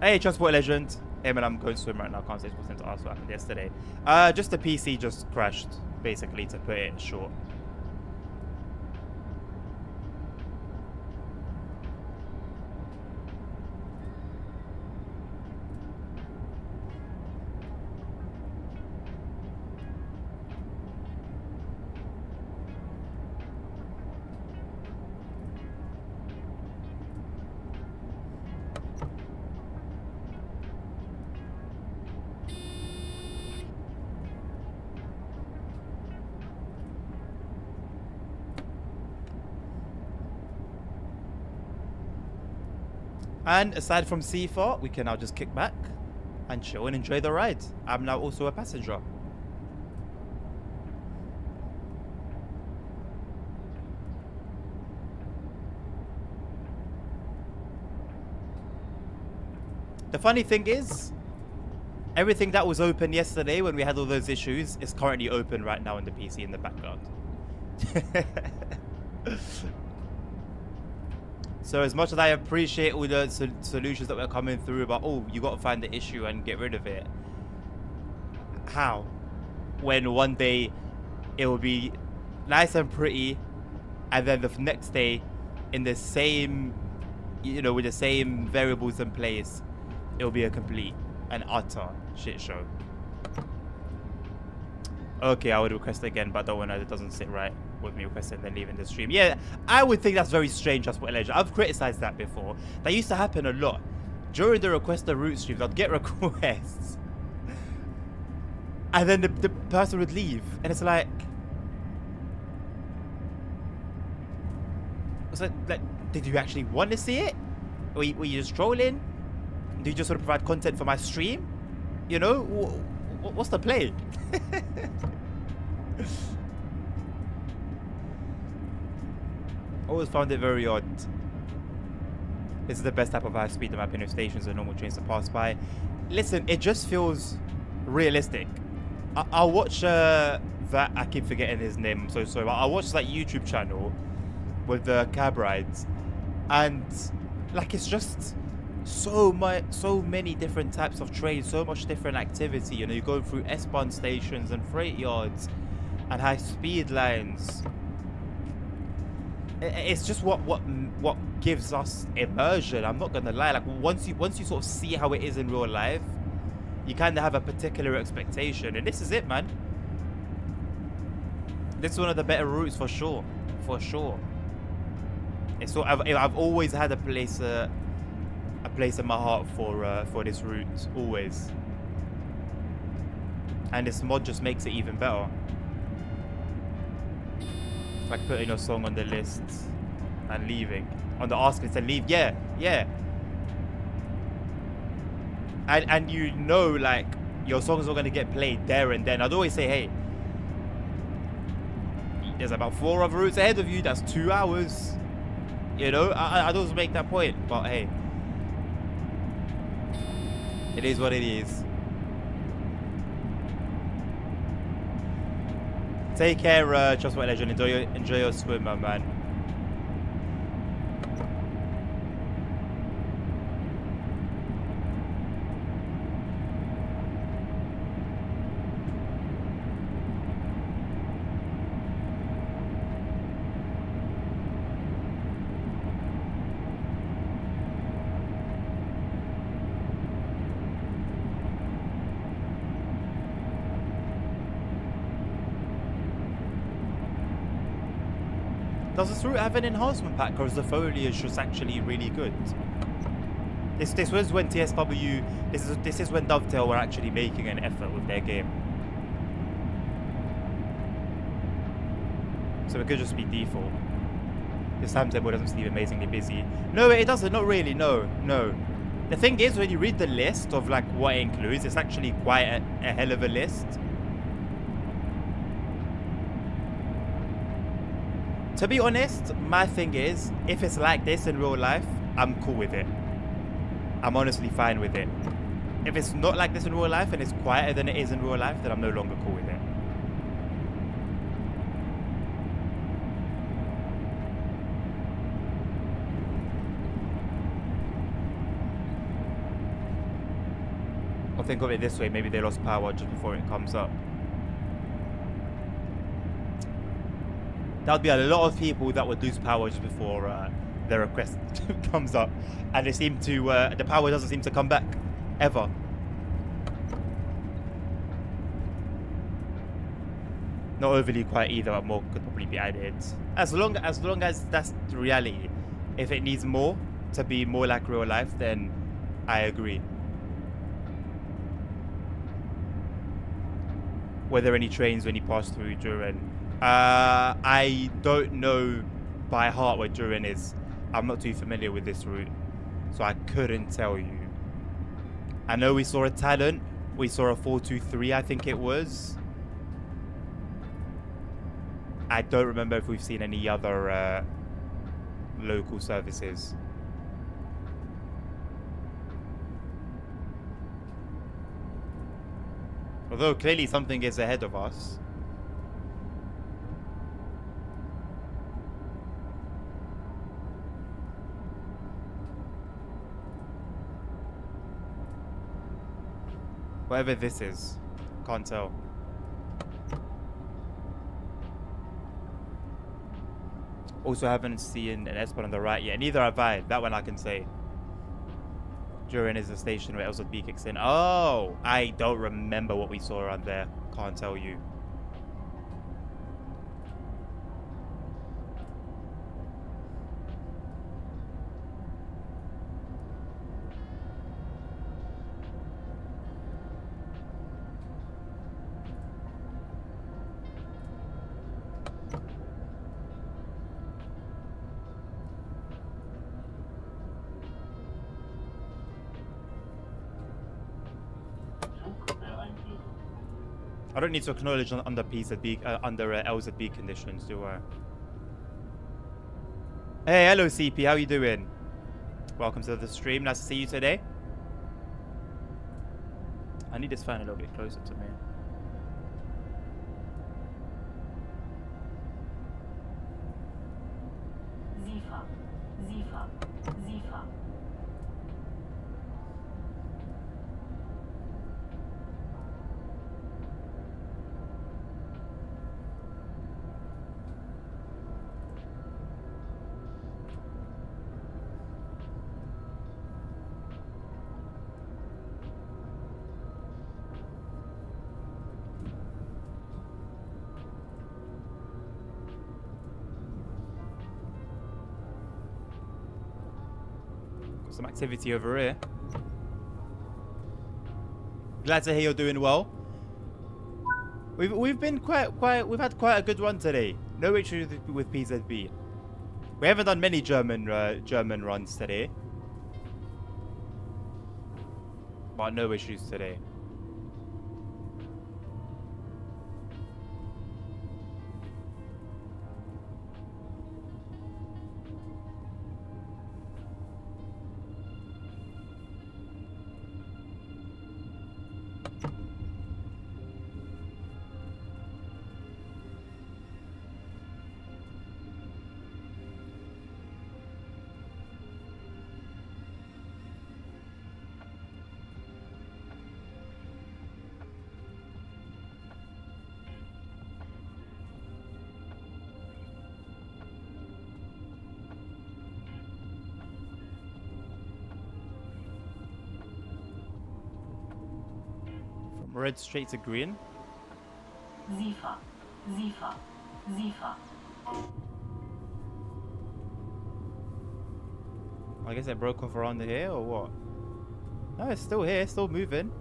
Hey, Transport Legend. Hey man, I'm going to swim right now. Can't say something to ask what happened yesterday. Just the PC just crashed, basically, to put it short. And aside from C4, we can now just kick back and chill and enjoy the ride. I'm now also a passenger. The funny thing is, everything that was open yesterday when we had all those issues is currently open right now in the PC in the background. So as much as I appreciate all the solutions that were coming through about, oh, you got to find the issue and get rid of it. How? When one day it will be nice and pretty, and then the next day in the same, you know, with the same variables in place, it will be a complete and utter shit show. Okay, I would request again, but that one, it doesn't sit right with me requesting then leaving the stream. Yeah, I would think that's very strange, Transport Legend. I've criticized that before. That used to happen a lot. During the request the route streams, I'd get requests. And then the person would leave. And it's like... did you actually want to see it? Were you just trolling? Do you just sort of provide content for my stream? You know? What's the play? Always found it very odd. This is the best type of high speed map in stations and normal trains to pass by. Listen, it just feels realistic. I'll watch that, I keep forgetting his name, I'm so sorry, but I'll watch that YouTube channel with the cab rides, and like it's just so many different types of trains, so much different activity. You know, you're going through S-Bahn stations and freight yards and high speed lines. It's just what gives us immersion. I'm not gonna lie. Like once you sort of see how it is in real life, you kind of have a particular expectation, and this is it, man. This is one of the better routes for sure, for sure. It's so I've always had a place in my heart for this route, always. And this mod just makes it even better. Like putting your song on the list and leaving. On the ask list and leave. Yeah, yeah. And you know, like, your song's not going to get played there and then. I'd always say, hey, there's about 4 other routes ahead of you. That's 2 hours. You know, I'd always make that point. But hey, it is what it is. Take care, Transport Legend. Enjoy your swim, my man. Does this route have an enhancement pack, or is the foliage just actually really good? This was when TSW, this is when Dovetail were actually making an effort with their game. So it could just be default. This timetable doesn't seem amazingly busy. No, it doesn't. Not really. No, no. The thing is, when you read the list of like what it includes, it's actually quite a hell of a list. To be honest, my thing is, if it's like this in real life, I'm cool with it. I'm honestly fine with it. If it's not like this in real life and it's quieter than it is in real life, then I'm no longer cool with it. I'll think of it this way, maybe they lost power just before it comes up. That would be a lot of people that would lose power just before their request comes up, and they seem to the power doesn't seem to come back ever. Not overly quiet either, but more could probably be added. As long as that's the reality. If it needs more to be more like real life, then I agree. Were there any trains when you passed through Durin? I don't know by heart where Durin is. I'm not too familiar with this route, so I couldn't tell you. I know we saw a Talent. We saw a 423, I think it was. I don't remember if we've seen any other local services. Although clearly something is ahead of us. Whatever this is, can't tell. Also haven't seen an S-Bahn on the right yet. Neither have I. That one I can say. Durin is the station where Elswood B kicks in. Oh, I don't remember what we saw around there. Can't tell you. I don't need to acknowledge under PZB, under LZB conditions, do I? Hey, hello CP, how you doing? Welcome to the stream. Nice to see you today. I need this fan a little bit closer to me. Zifa. Zifa. Zifa. Some activity over here. Glad to hear you're doing well. We've been we've had quite a good run today. No issues with PZB. We haven't done many German runs today, but no issues today. Red straight to green. Zifa. Zifa. Zifa. I guess it broke off around here or what? No, it's still here, still moving.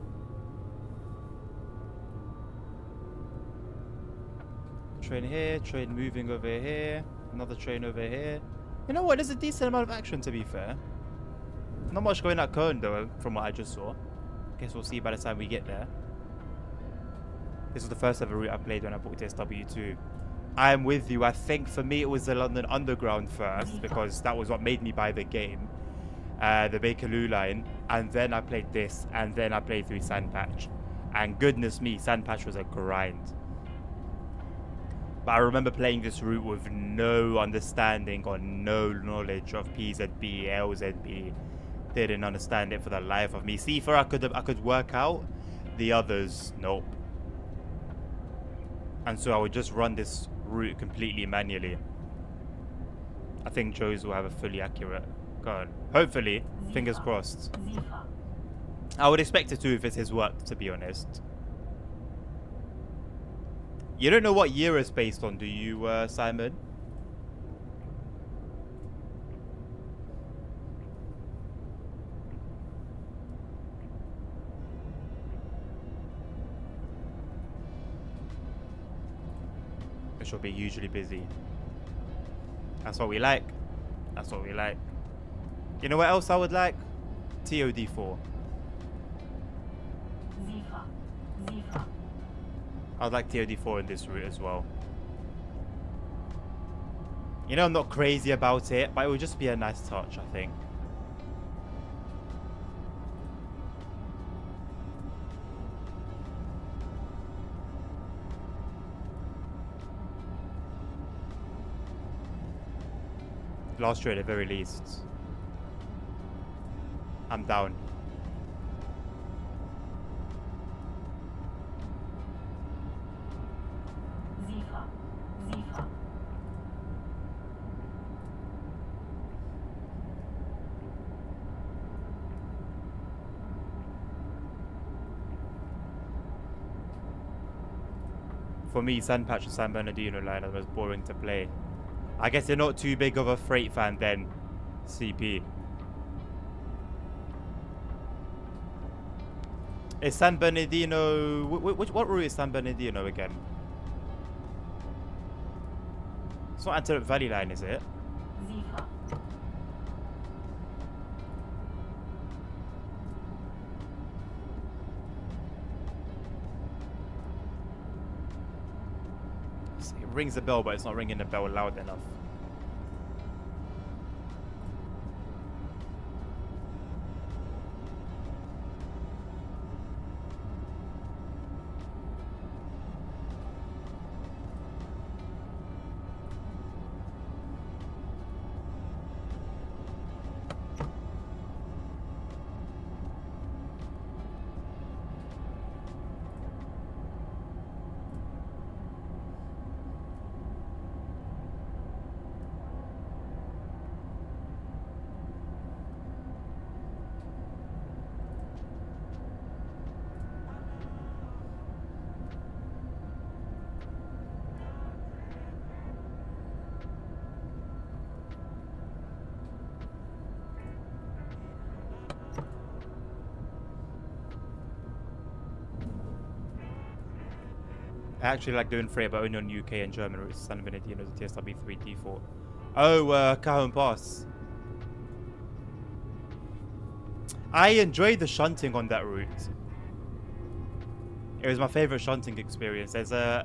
Train here, train moving over here, another train over here. You know what? There's a decent amount of action to be fair. Not much going at Köln though, from what I just saw. Guess we'll see by the time we get there. This was the first ever route I played when I bought SW2. I am with you. I think for me it was the London Underground first because that was what made me buy the game. The Bakerloo line. And then I played this. And then I played through Sandpatch. And goodness me, Sandpatch was a grind. But I remember playing this route with no understanding or no knowledge of PZB, LZB. Didn't understand it for the life of me. Zifa I could work out. The others, nope. And so I would just run this route completely manually. I think Joe's will have a fully accurate gun. Hopefully, fingers crossed. I would expect it to if it's his work, to be honest. You don't know what year it's based on, do you, Simon? Which will be hugely busy. That's what we like. That's what we like. You know what else I would like? TOD4. Zifa. Zifa. I would like TOD4 in this route as well. You know I'm not crazy about it, but it would just be a nice touch, I think. Last year at the very least. I'm down. Zifa. Zifa. For me, Sandpatch and San Bernardino line are the most boring to play. I guess you're not too big of a freight fan then, CP. Is San Bernardino... What route is San Bernardino again? It's not Antelope Valley line, is it? Zifa. It rings a bell, but it's not ringing the bell loud enough. I actually like doing freight, but only on UK and German routes. Standard Benedino is a TSW3 default. Oh, Cajon Pass. I enjoyed the shunting on that route. It was my favorite shunting experience. There's I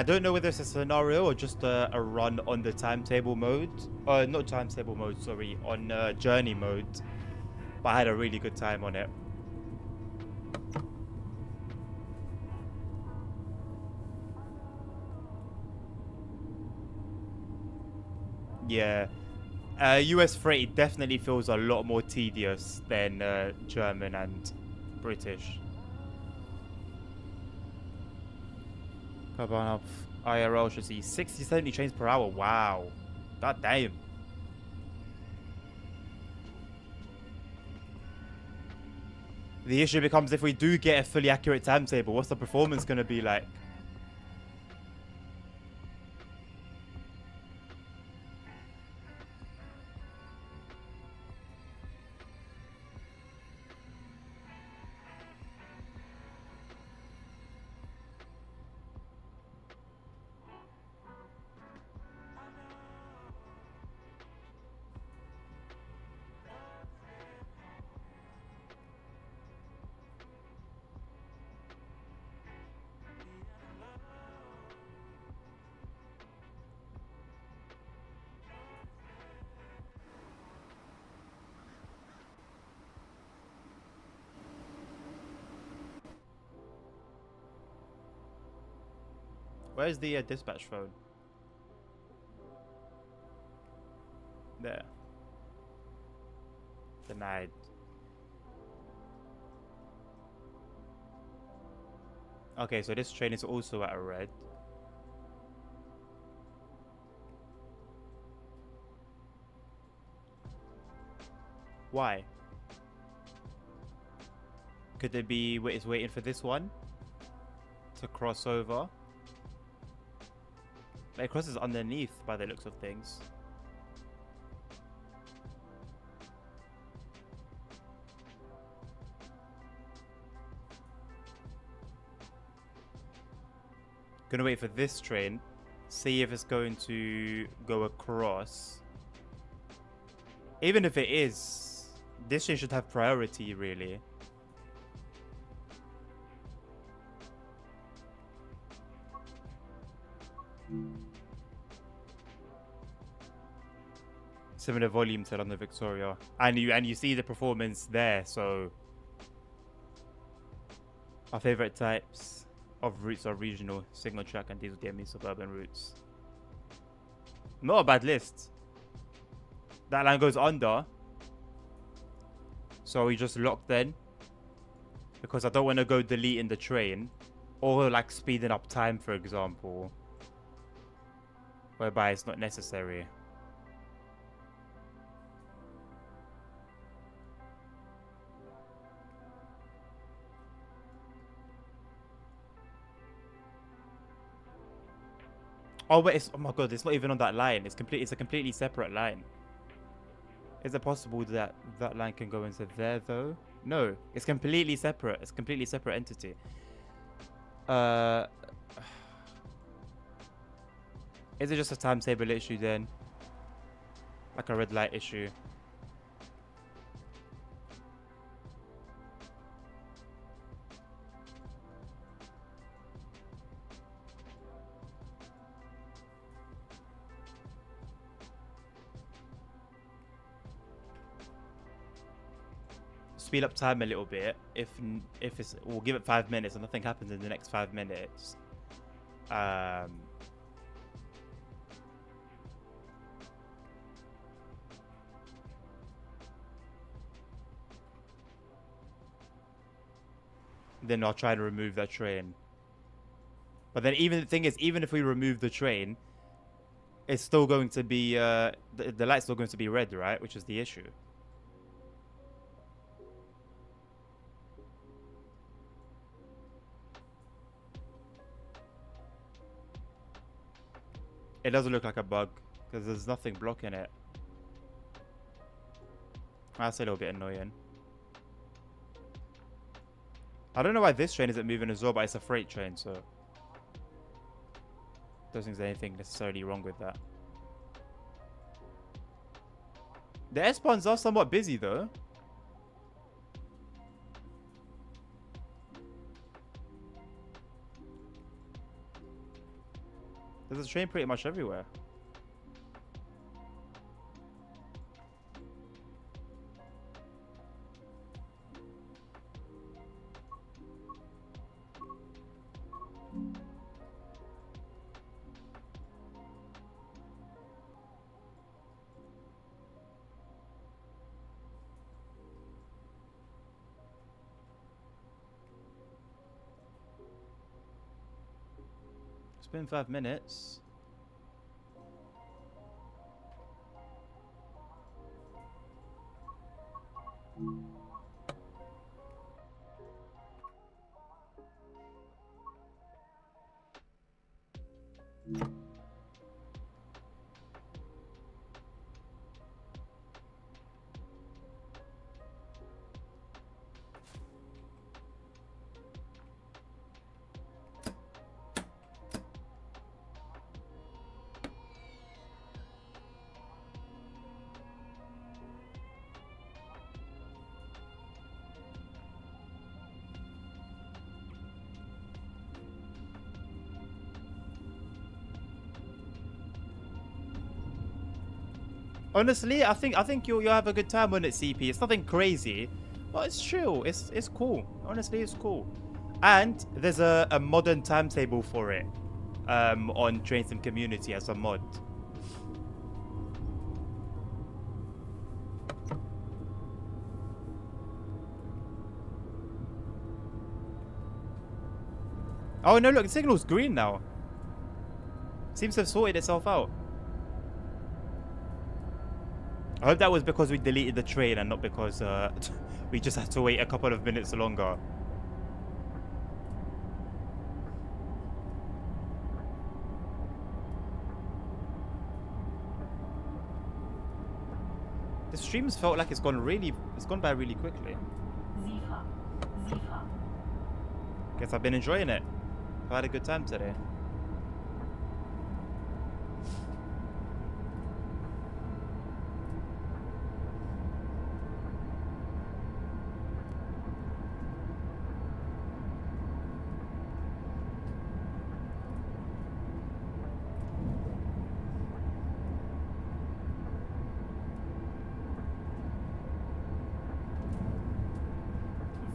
don't know whether it's a scenario or just a run on the timetable mode. Not timetable mode, sorry, on journey mode. But I had a really good time on it. Yeah. US freight definitely feels a lot more tedious than German and British. Carbon up IRL should see 60, 70 trains per hour. Wow. God damn. The issue becomes if we do get a fully accurate timetable, what's the performance going to be like? Where's the dispatch phone? There. Denied. Okay, so this train is also at a red. Why? Could it be it's waiting for this one to cross over? It crosses underneath by the looks of things. Gonna wait for this train, see if it's going to go across. Even if it is, this train should have priority, really. Similar volume to London Victoria, and you see the performance there. So our favorite types of routes are regional, signal track, and diesel DME suburban routes. Not a bad list. That line goes under, so we just locked then, because I don't want to go deleting the train or like speeding up time, for example, whereby it's not necessary. Oh wait, oh my god, it's not even on that line. It's a completely separate line. Is it possible that that line can go into there though? No, it's completely separate. It's a completely separate entity. Is it just a timetable issue then? Like a red light issue? speed up time a little bit. If it's, we'll give it 5 minutes and nothing happens in the next 5 minutes. Then I'll try to remove that train. But then even the thing is, even if we remove the train, it's still going to be the light's still going to be red, right? Which is the issue. It doesn't look like a bug because there's nothing blocking it. That's a little bit annoying. I don't know why this train isn't moving as well, but it's a freight train, so don't think there's anything necessarily wrong with that. The S-Bahns are somewhat busy though. There's a train pretty much everywhere. It's been 5 minutes. Honestly, I think you'll have a good time on it, CP. It's nothing crazy, but it's chill. It's cool. Honestly, it's cool. And there's a modern timetable for it on Train Sim Community as a mod. Oh no, look, the signal's green now. Seems to have sorted itself out. I hope that was because we deleted the train and not because we just had to wait a couple of minutes longer. The streams felt like it's gone by really quickly. Zifa. Zifa. Guess I've been enjoying it. I've had a good time today.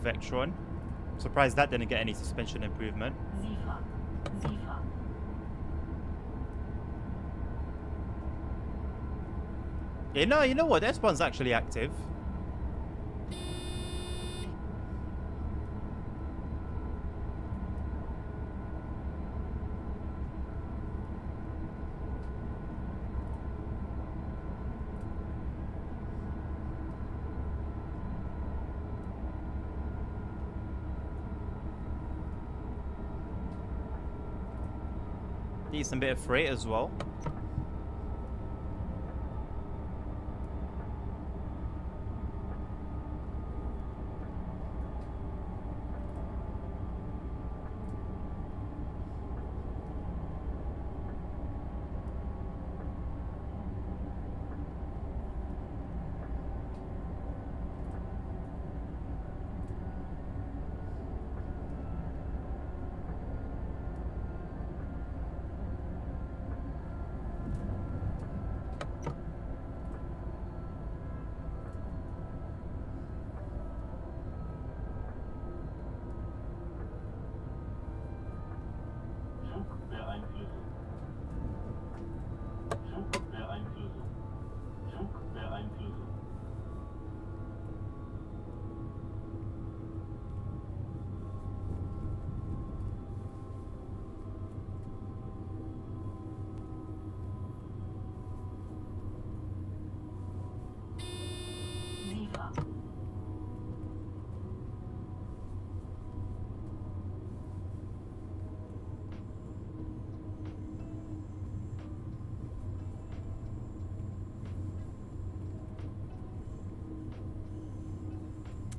Vectron. Surprised that didn't get any suspension improvement. Zifa. Zifa. Yeah, you know what? The S-Bahn's actually active. Decent bit of freight as well.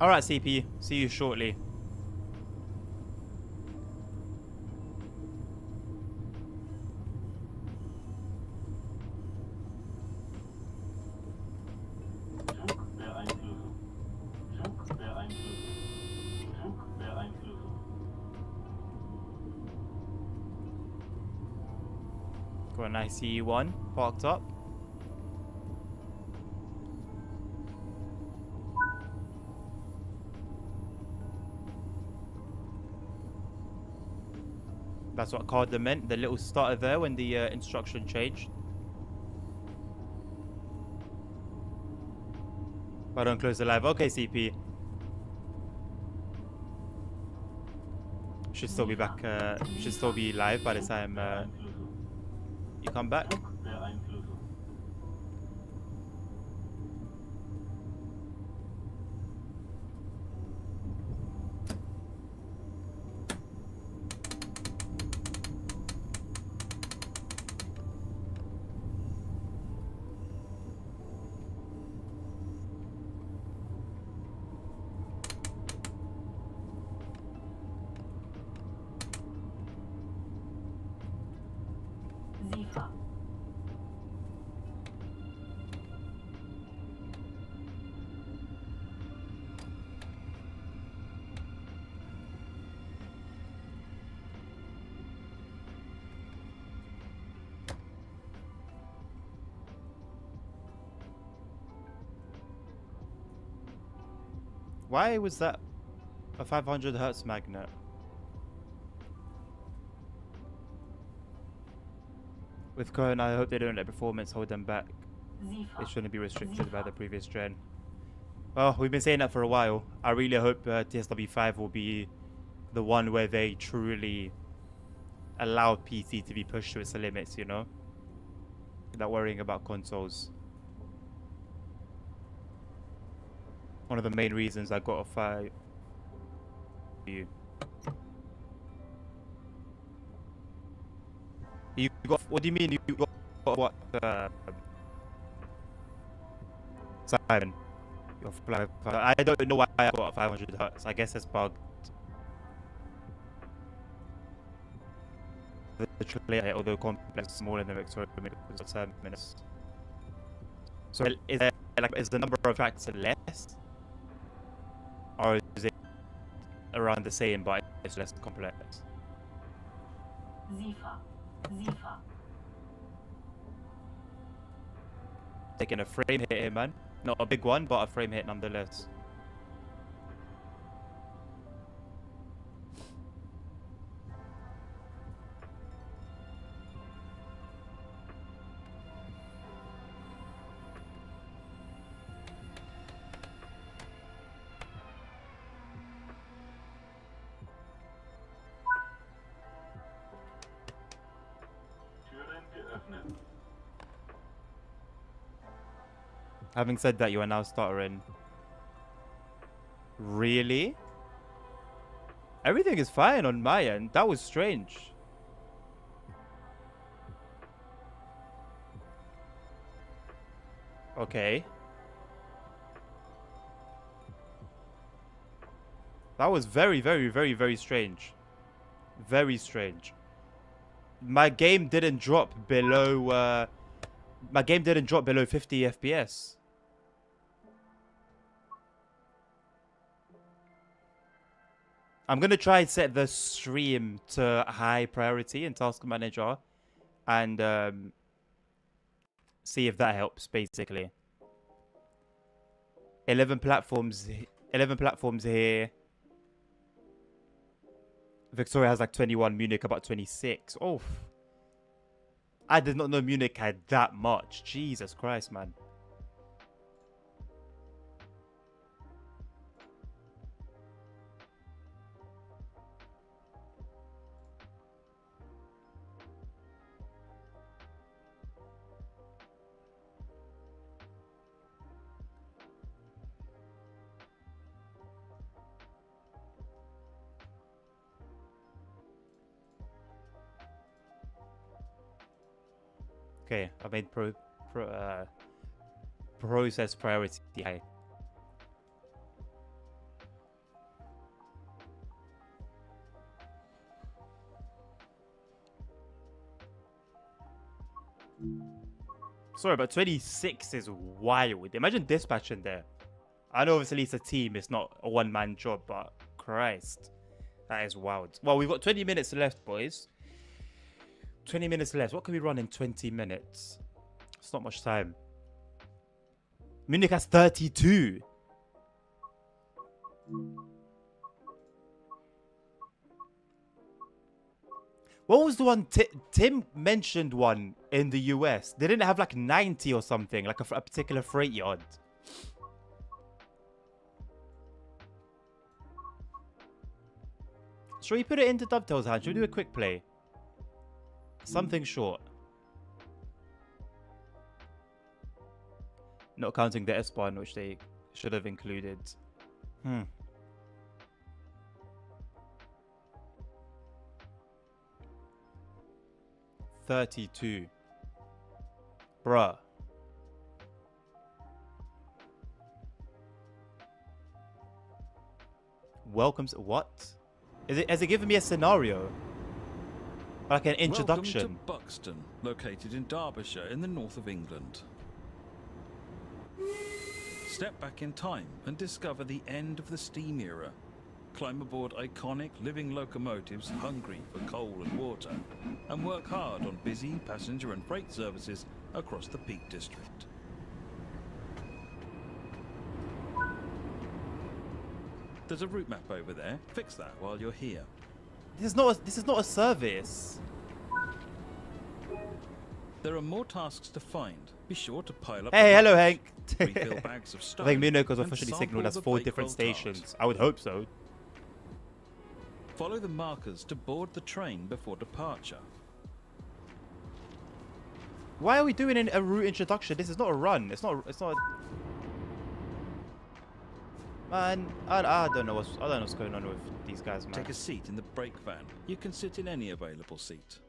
All right, CP. See you shortly. Zugbeeinflussung. Zugbeeinflussung. Zugbeeinflussung. Got an ICE one parked up. That's what card meant. The little starter there when the instruction changed. But don't close the live. Okay, CP. Should still be back. Should still be live by the time Zugbeeinflussung. you come back. Zugbeeinflussung. SIFA. Why was that a 500 hertz magnet? With Cohen, I hope they don't let performance hold them back. SIFA. It shouldn't be restricted by the previous gen. Well, we've been saying that for a while. I really hope TSW5 will be the one where they truly allow PC to be pushed to its limits, you know? Without worrying about consoles. One of the main reasons I got a 5. You got, what do you mean you got what, Simon? I don't know why I got 500 hertz. I guess it's bugged. The triple, although complex, smaller than Victoria Terminus. So is the number of tracks less, or is it around the same but it's less complex? SIFA. SIFA. Taking a frame hit here, man. Not a big one, but a frame hit nonetheless. Türen geöffnet. Having said that, you are now stuttering. Really? Everything is fine on my end. That was strange. Okay. That was very, very, very, very strange. Very strange. My game didn't drop below my game didn't drop below 50 FPS. I'm gonna try and set the stream to high priority in Task Manager and see if that helps, basically. 11 platforms here. Victoria has like 21, Munich about 26. Oh, I did not know Munich had that much. Jesus Christ, man. Okay, I made process priority high. Sorry, but 26 is wild. Imagine dispatching there. I know obviously it's a team, it's not a one-man job, but Christ, that is wild. Well, we've got 20 minutes left, boys. 20 minutes left. What can we run in 20 minutes? It's not much time. Munich has 32. What was the one? Tim mentioned one in the US. They didn't have like 90 or something, like a particular freight yard. Should we put it into Dovetail's hand? Should we do a quick play? Something short. Not counting the S-Bahn, which they should have included. 32. Bruh. Welcome to what? Has it given me a scenario? Like an introduction? Welcome to Buxton, located in Derbyshire in the north of England. Step back in time and discover the end of the steam era. Climb aboard iconic living locomotives hungry for coal and water, and work hard on busy passenger and freight services across the Peak District. There's a route map over there. Fix that while you're here. This is not a service. There are more tasks to find. Be sure to pile up. Hey, the hello, rubbish, Hank. refill bags of I stone, think Munich was and officially sample signaled as the 4 Bakewell different tart. stations. I would hope so. Follow the markers to board the train before departure. Why are we doing a route introduction? This is not a run. It's not. Man, I don't know what's going on with these guys, man. Take a seat in the brake van. You can sit in any available seat.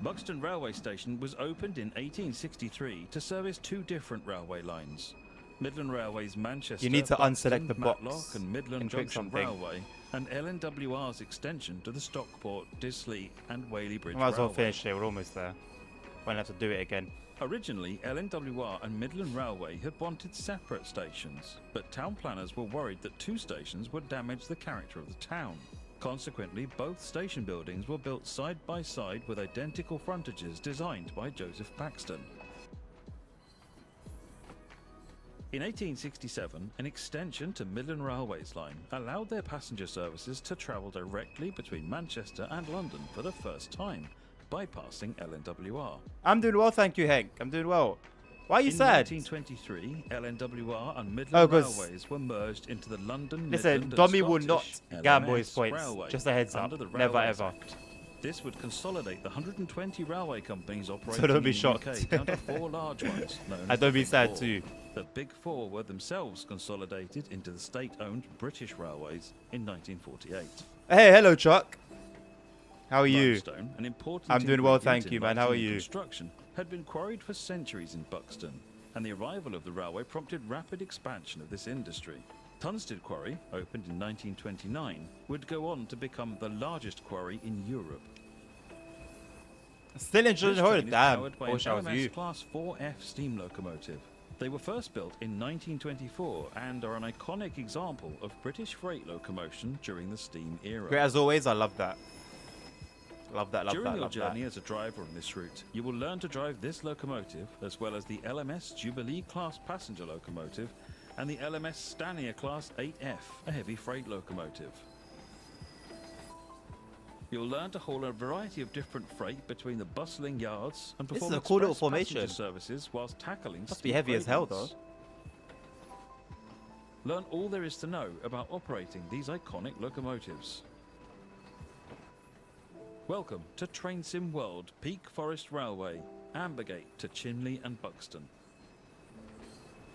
Buxton Railway Station was opened in 1863 to service 2 different railway lines. Midland Railway's Manchester, You need to Buxton, unselect the box Matlock and Midland and click Junction something. Railway, and LNWR's extension to the Stockport, Disley and Whaley Bridge Might as well Railway. finish here. We're almost there. Won't have to do it again. Originally, LNWR and Midland Railway had wanted separate stations, but town planners were worried that 2 stations would damage the character of the town. Consequently, both station buildings were built side by side with identical frontages designed by Joseph Paxton. In 1867, an extension to Midland Railway's line allowed their passenger services to travel directly between Manchester and London for the first time, bypassing LNWR. I'm doing well, thank you, Hank. I'm doing well. Why are you In sad? 1923, LNWR and Oh, Midland 'cause- Railways were merged into the London Listen, Midland and Dommy will not Scottish gamble his LMS points. Railway Just a heads up. under the Never Railways ever. Act. This would consolidate the 120 railway companies operating don't in be the shocked. UK down to 4 large ones. Known And as don't the be Big sad Four. too. The Big Four were themselves consolidated into the state-owned British Railways in 1948. Hey, hello, Chuck. How are you? Limestone, an important I'm doing well, ingredient thank you, in man. How are lighting and you? Construction had been quarried for centuries in Buxton, and the arrival of the railway prompted rapid expansion of this industry. Tunstead Quarry, opened in 1929, would go on to become the largest quarry in Europe. Still enjoying This it. train is Damn. powered by I an wish I was LMS you. Class 4F steam locomotive. They were first built in 1924 and are an iconic example of British freight locomotion during the steam era. Great as always. I love that. Love that. Love During that. your Love journey that. as a driver on this route, you will learn to drive this locomotive, as well as the LMS Jubilee Class passenger locomotive and the LMS Stanier Class 8F, a heavy freight locomotive. You'll learn to haul a variety of different freight between the bustling yards and This is perform a cool little express formation. passenger services whilst tackling Must be steep heavy as hell, gradients. Learn all there is to know about operating these iconic locomotives. Welcome to Train Sim World Peak Forest Railway, Ambergate to Chinley and Buxton.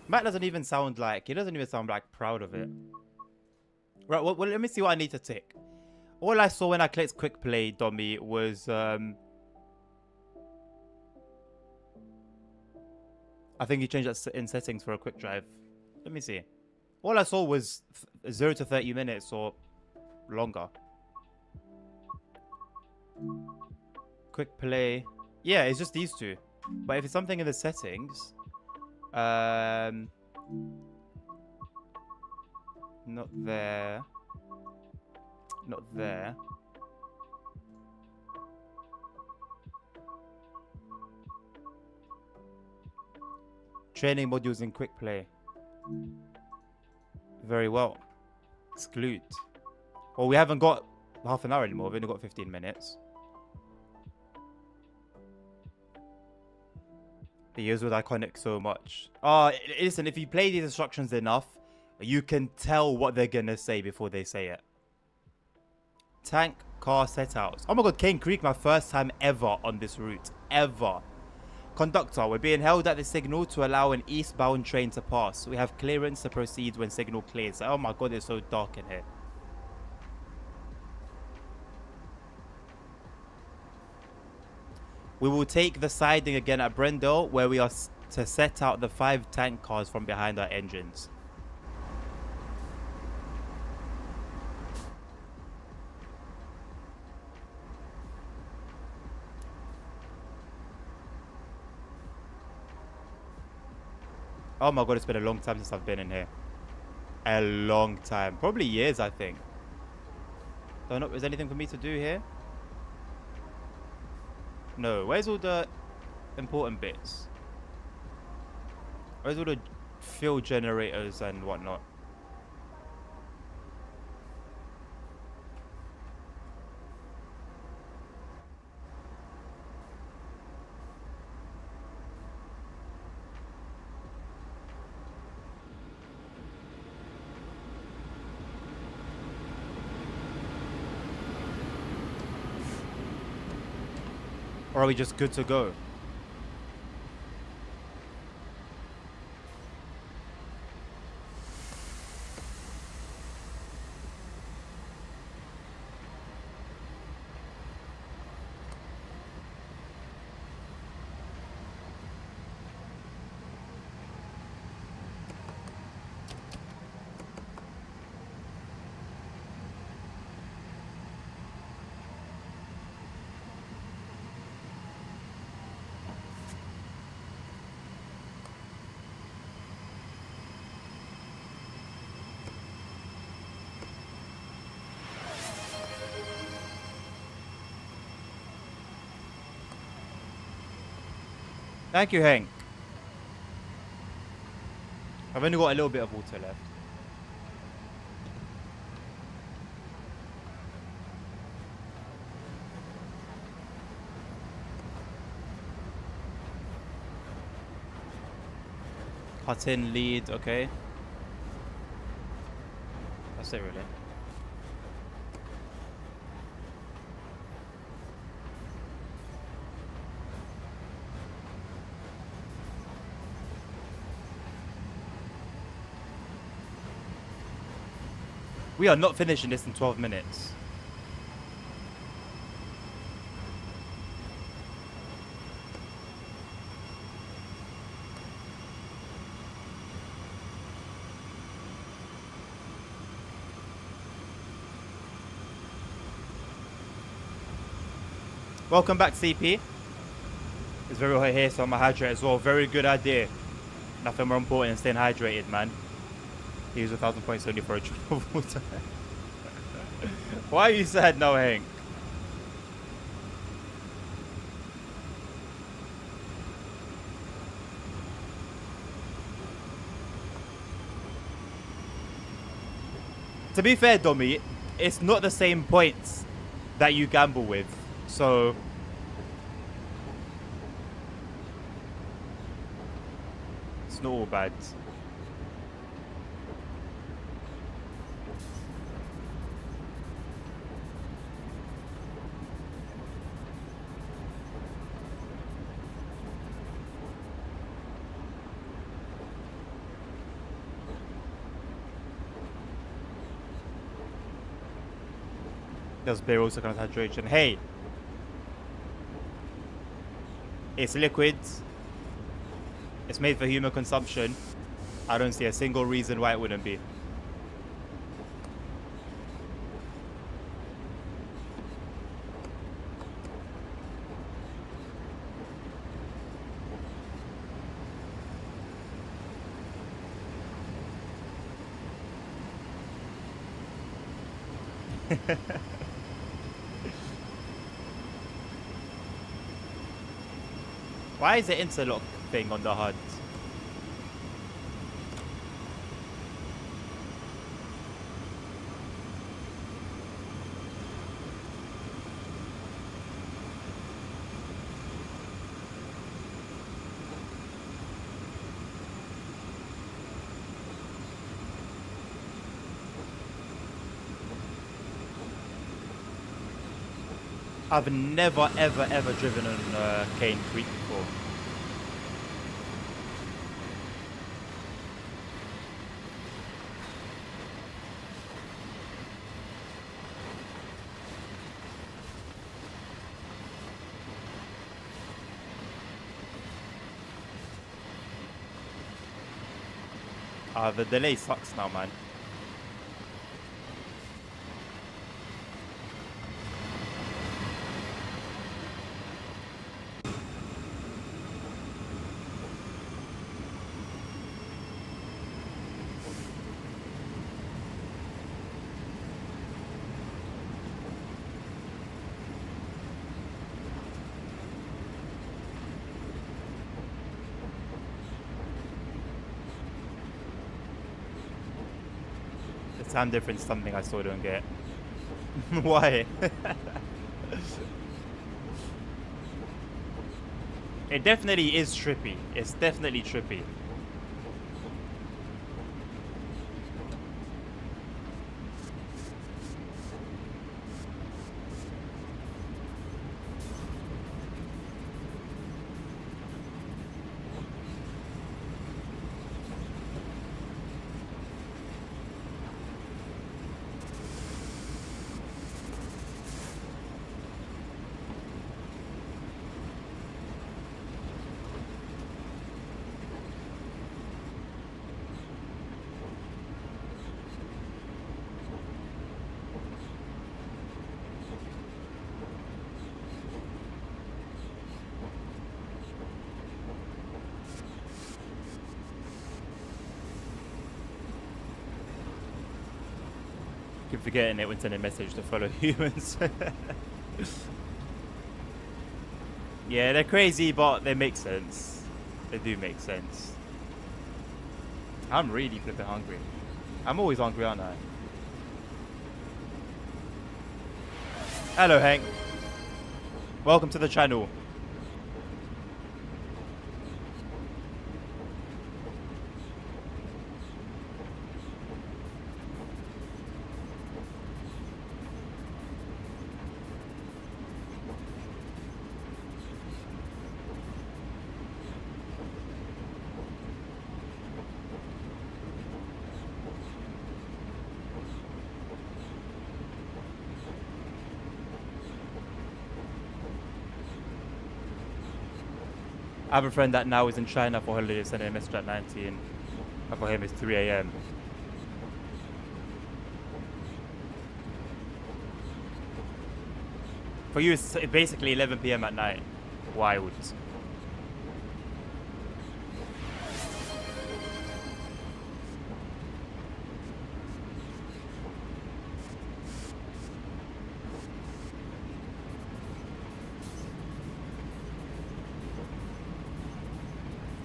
Matt doesn't even sound like proud of it. Right, well, let me see what I need to tick. All I saw when I clicked quick play, Dommy, was I think he changed that in settings for a quick drive. Let me see. All I saw was 0 to 30 minutes or longer. Quick play. Yeah, it's just these two. But if it's something in the settings, not there. Not there. Training modules in quick play. Very well. Exclude. Well, we haven't got half an hour anymore. We've only got 15 minutes. He used with Iconic so much. Listen, if you play these instructions enough, you can tell what they're gonna say before they say it. Tank car setouts. Oh my god, Cane Creek, my first time ever on this route. Ever. Conductor, we're being held at the signal to allow an eastbound train to pass. We have clearance to proceed when signal clears. Oh my god, it's so dark in here. We will take the siding again at Brendel, where we are to set out the 5 tank cars from behind our engines. Oh my god, it's been a long time since I've been in here. A long time. Probably years, I think. Don't know, is there anything for me to do here? No, where's all the important bits? Where's all the fuel generators and whatnot? Or are we just good to go? Thank you, Hank. I've only got a little bit of water left. Cut in lead, okay. That's it, really. We are not finishing this in 12 minutes. Welcome back, CP. It's very hot here, so I'm gonna hydrate as well. Very good idea. Nothing more important than staying hydrated, man. Use 1,000 points only for a drop of water. Why are you sad no, Hank? To be fair, Domi, it's not the same points that you gamble with, so it's not all bad. Does beer also count as hydration? Hey, it's liquid. It's made for human consumption. I don't see a single reason why it wouldn't be. Why is the interlock thing on the HUD? I've never, ever, ever driven on Cane Creek before. The delay sucks now, man. The time difference is something I still don't get. Why? It definitely is trippy. It's definitely trippy. Keep forgetting it when sending a message to fellow humans. Yeah, they're crazy, but they make sense. They do make sense. I'm really flipping hungry. I'm always hungry, aren't I? Hello, Hank. Welcome to the channel. I have a friend that now is in China for holidays, sending a message at 19. And for him it's 3 a.m. For you it's basically 11 p.m. at night. Wild.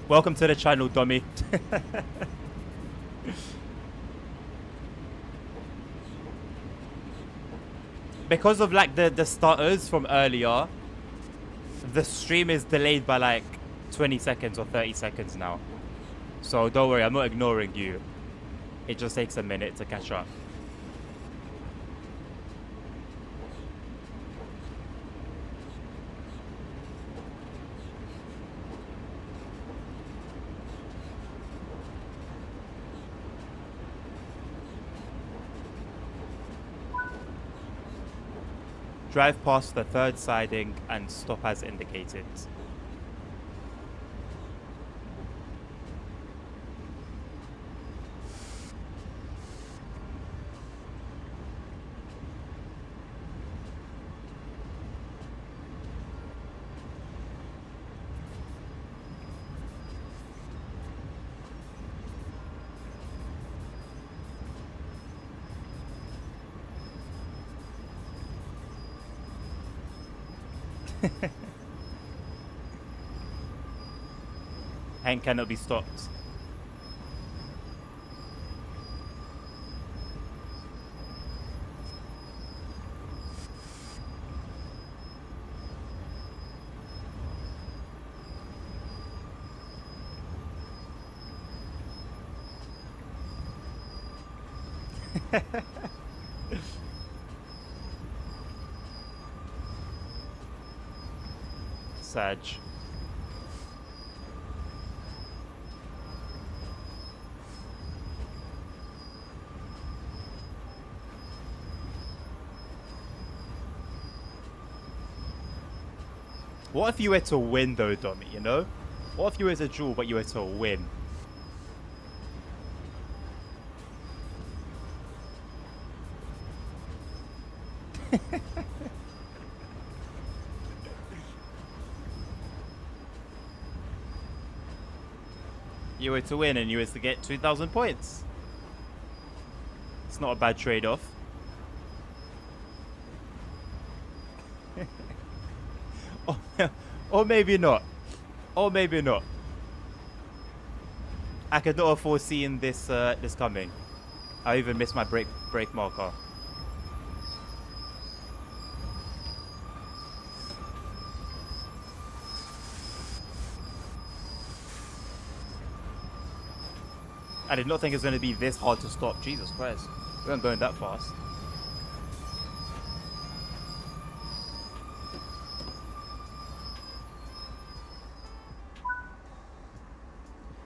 Welcome to the channel, dummy. Because of like the stutters from earlier, the stream is delayed by like 20 seconds or 30 seconds now. So don't worry, I'm not ignoring you. It just takes a minute to catch up. Drive past the third siding and stop as indicated. Hank cannot be stopped. Sag. What if you were to win though, Dommy, you know? What if you were to draw but you were to win? You were to win and you were to get 2,000 points. It's not a bad trade-off. Or maybe not. Or maybe not. I could not have foreseen this this coming. I even missed my break marker. I did not think it was going to be this hard to stop. Jesus Christ. We weren't going that fast.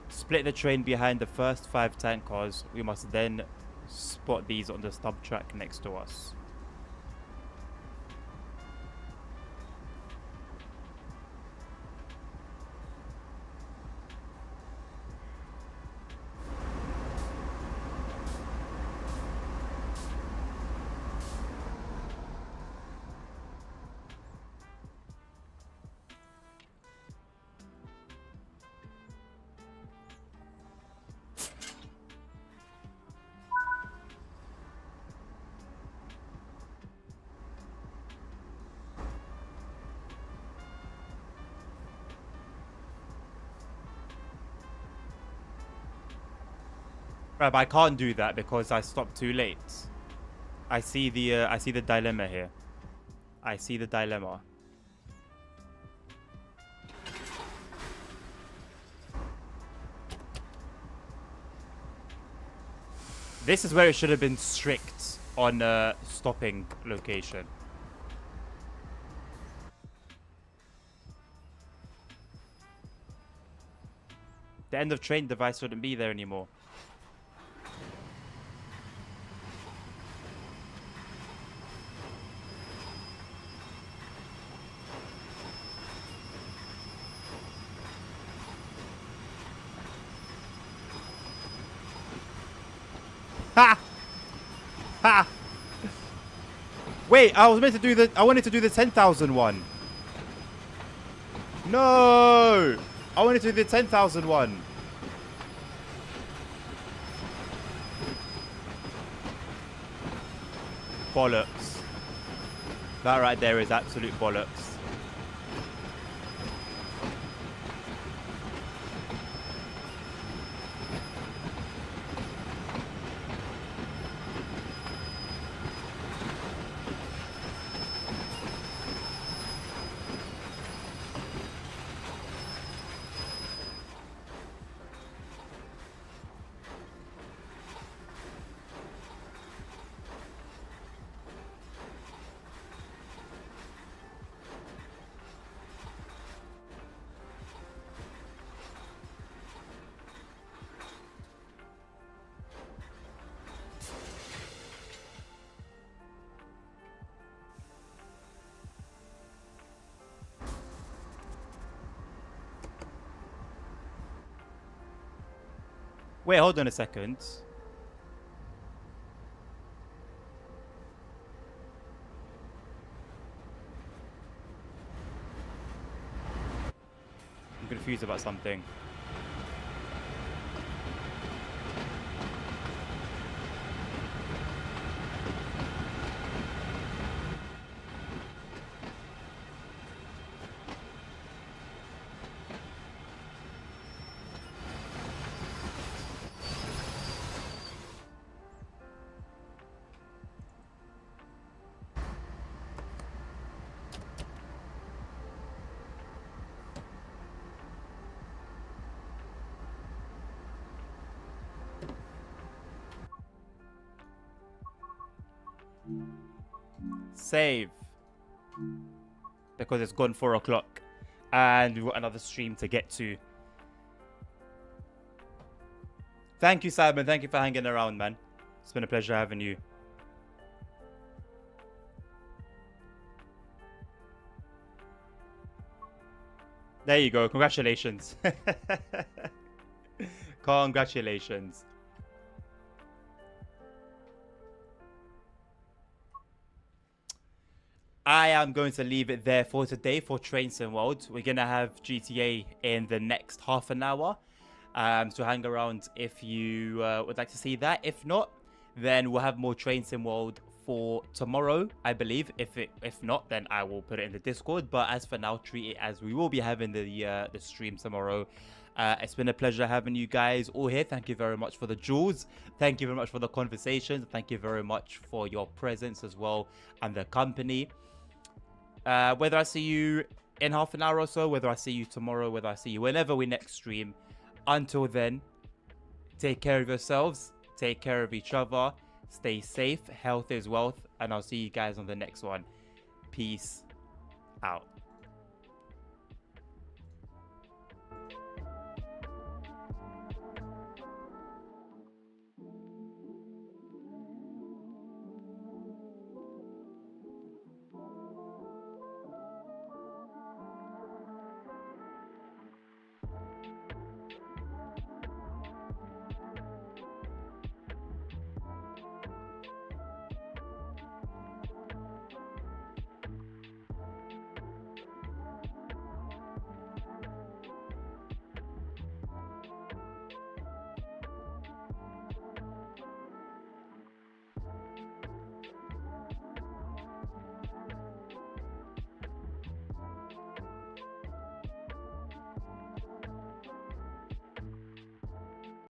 Split the train behind the first 5 tank cars. We must then spot these on the stub track next to us. Right, but I can't do that because I stopped too late. I see the dilemma here. I see the dilemma. This is where it should have been strict on stopping location. The end of train device wouldn't be there anymore. Ha! Ha! Wait, I wanted to do the 10,000 one. No! I wanted to do the 10,000 one. Bollocks. That right there is absolute bollocks. Wait, hold on a second. I'm confused about something. save. Because it's gone 4 o'clock. And we've got another stream to get to. Thank you, Simon. Thank you for hanging around, man. It's been a pleasure having you. There you go. Congratulations. Congratulations. I am going to leave it there for today for Train Sim World. We're going to have GTA in the next half an hour. So hang around if you would like to see that. If not, then we'll have more Train Sim World for tomorrow, I believe. If not, then I will put it in the Discord. But as for now, treat it as we will be having the stream tomorrow. It's been a pleasure having you guys all here. Thank you very much for the jewels. Thank you very much for the conversations. Thank you very much for your presence as well and the company. Whether I see you in half an hour or so, whether I see you tomorrow, whether I see you whenever we next stream. Until then, take care of yourselves. Take care of each other. Stay safe. Health is wealth. And I'll see you guys on the next one. Peace out.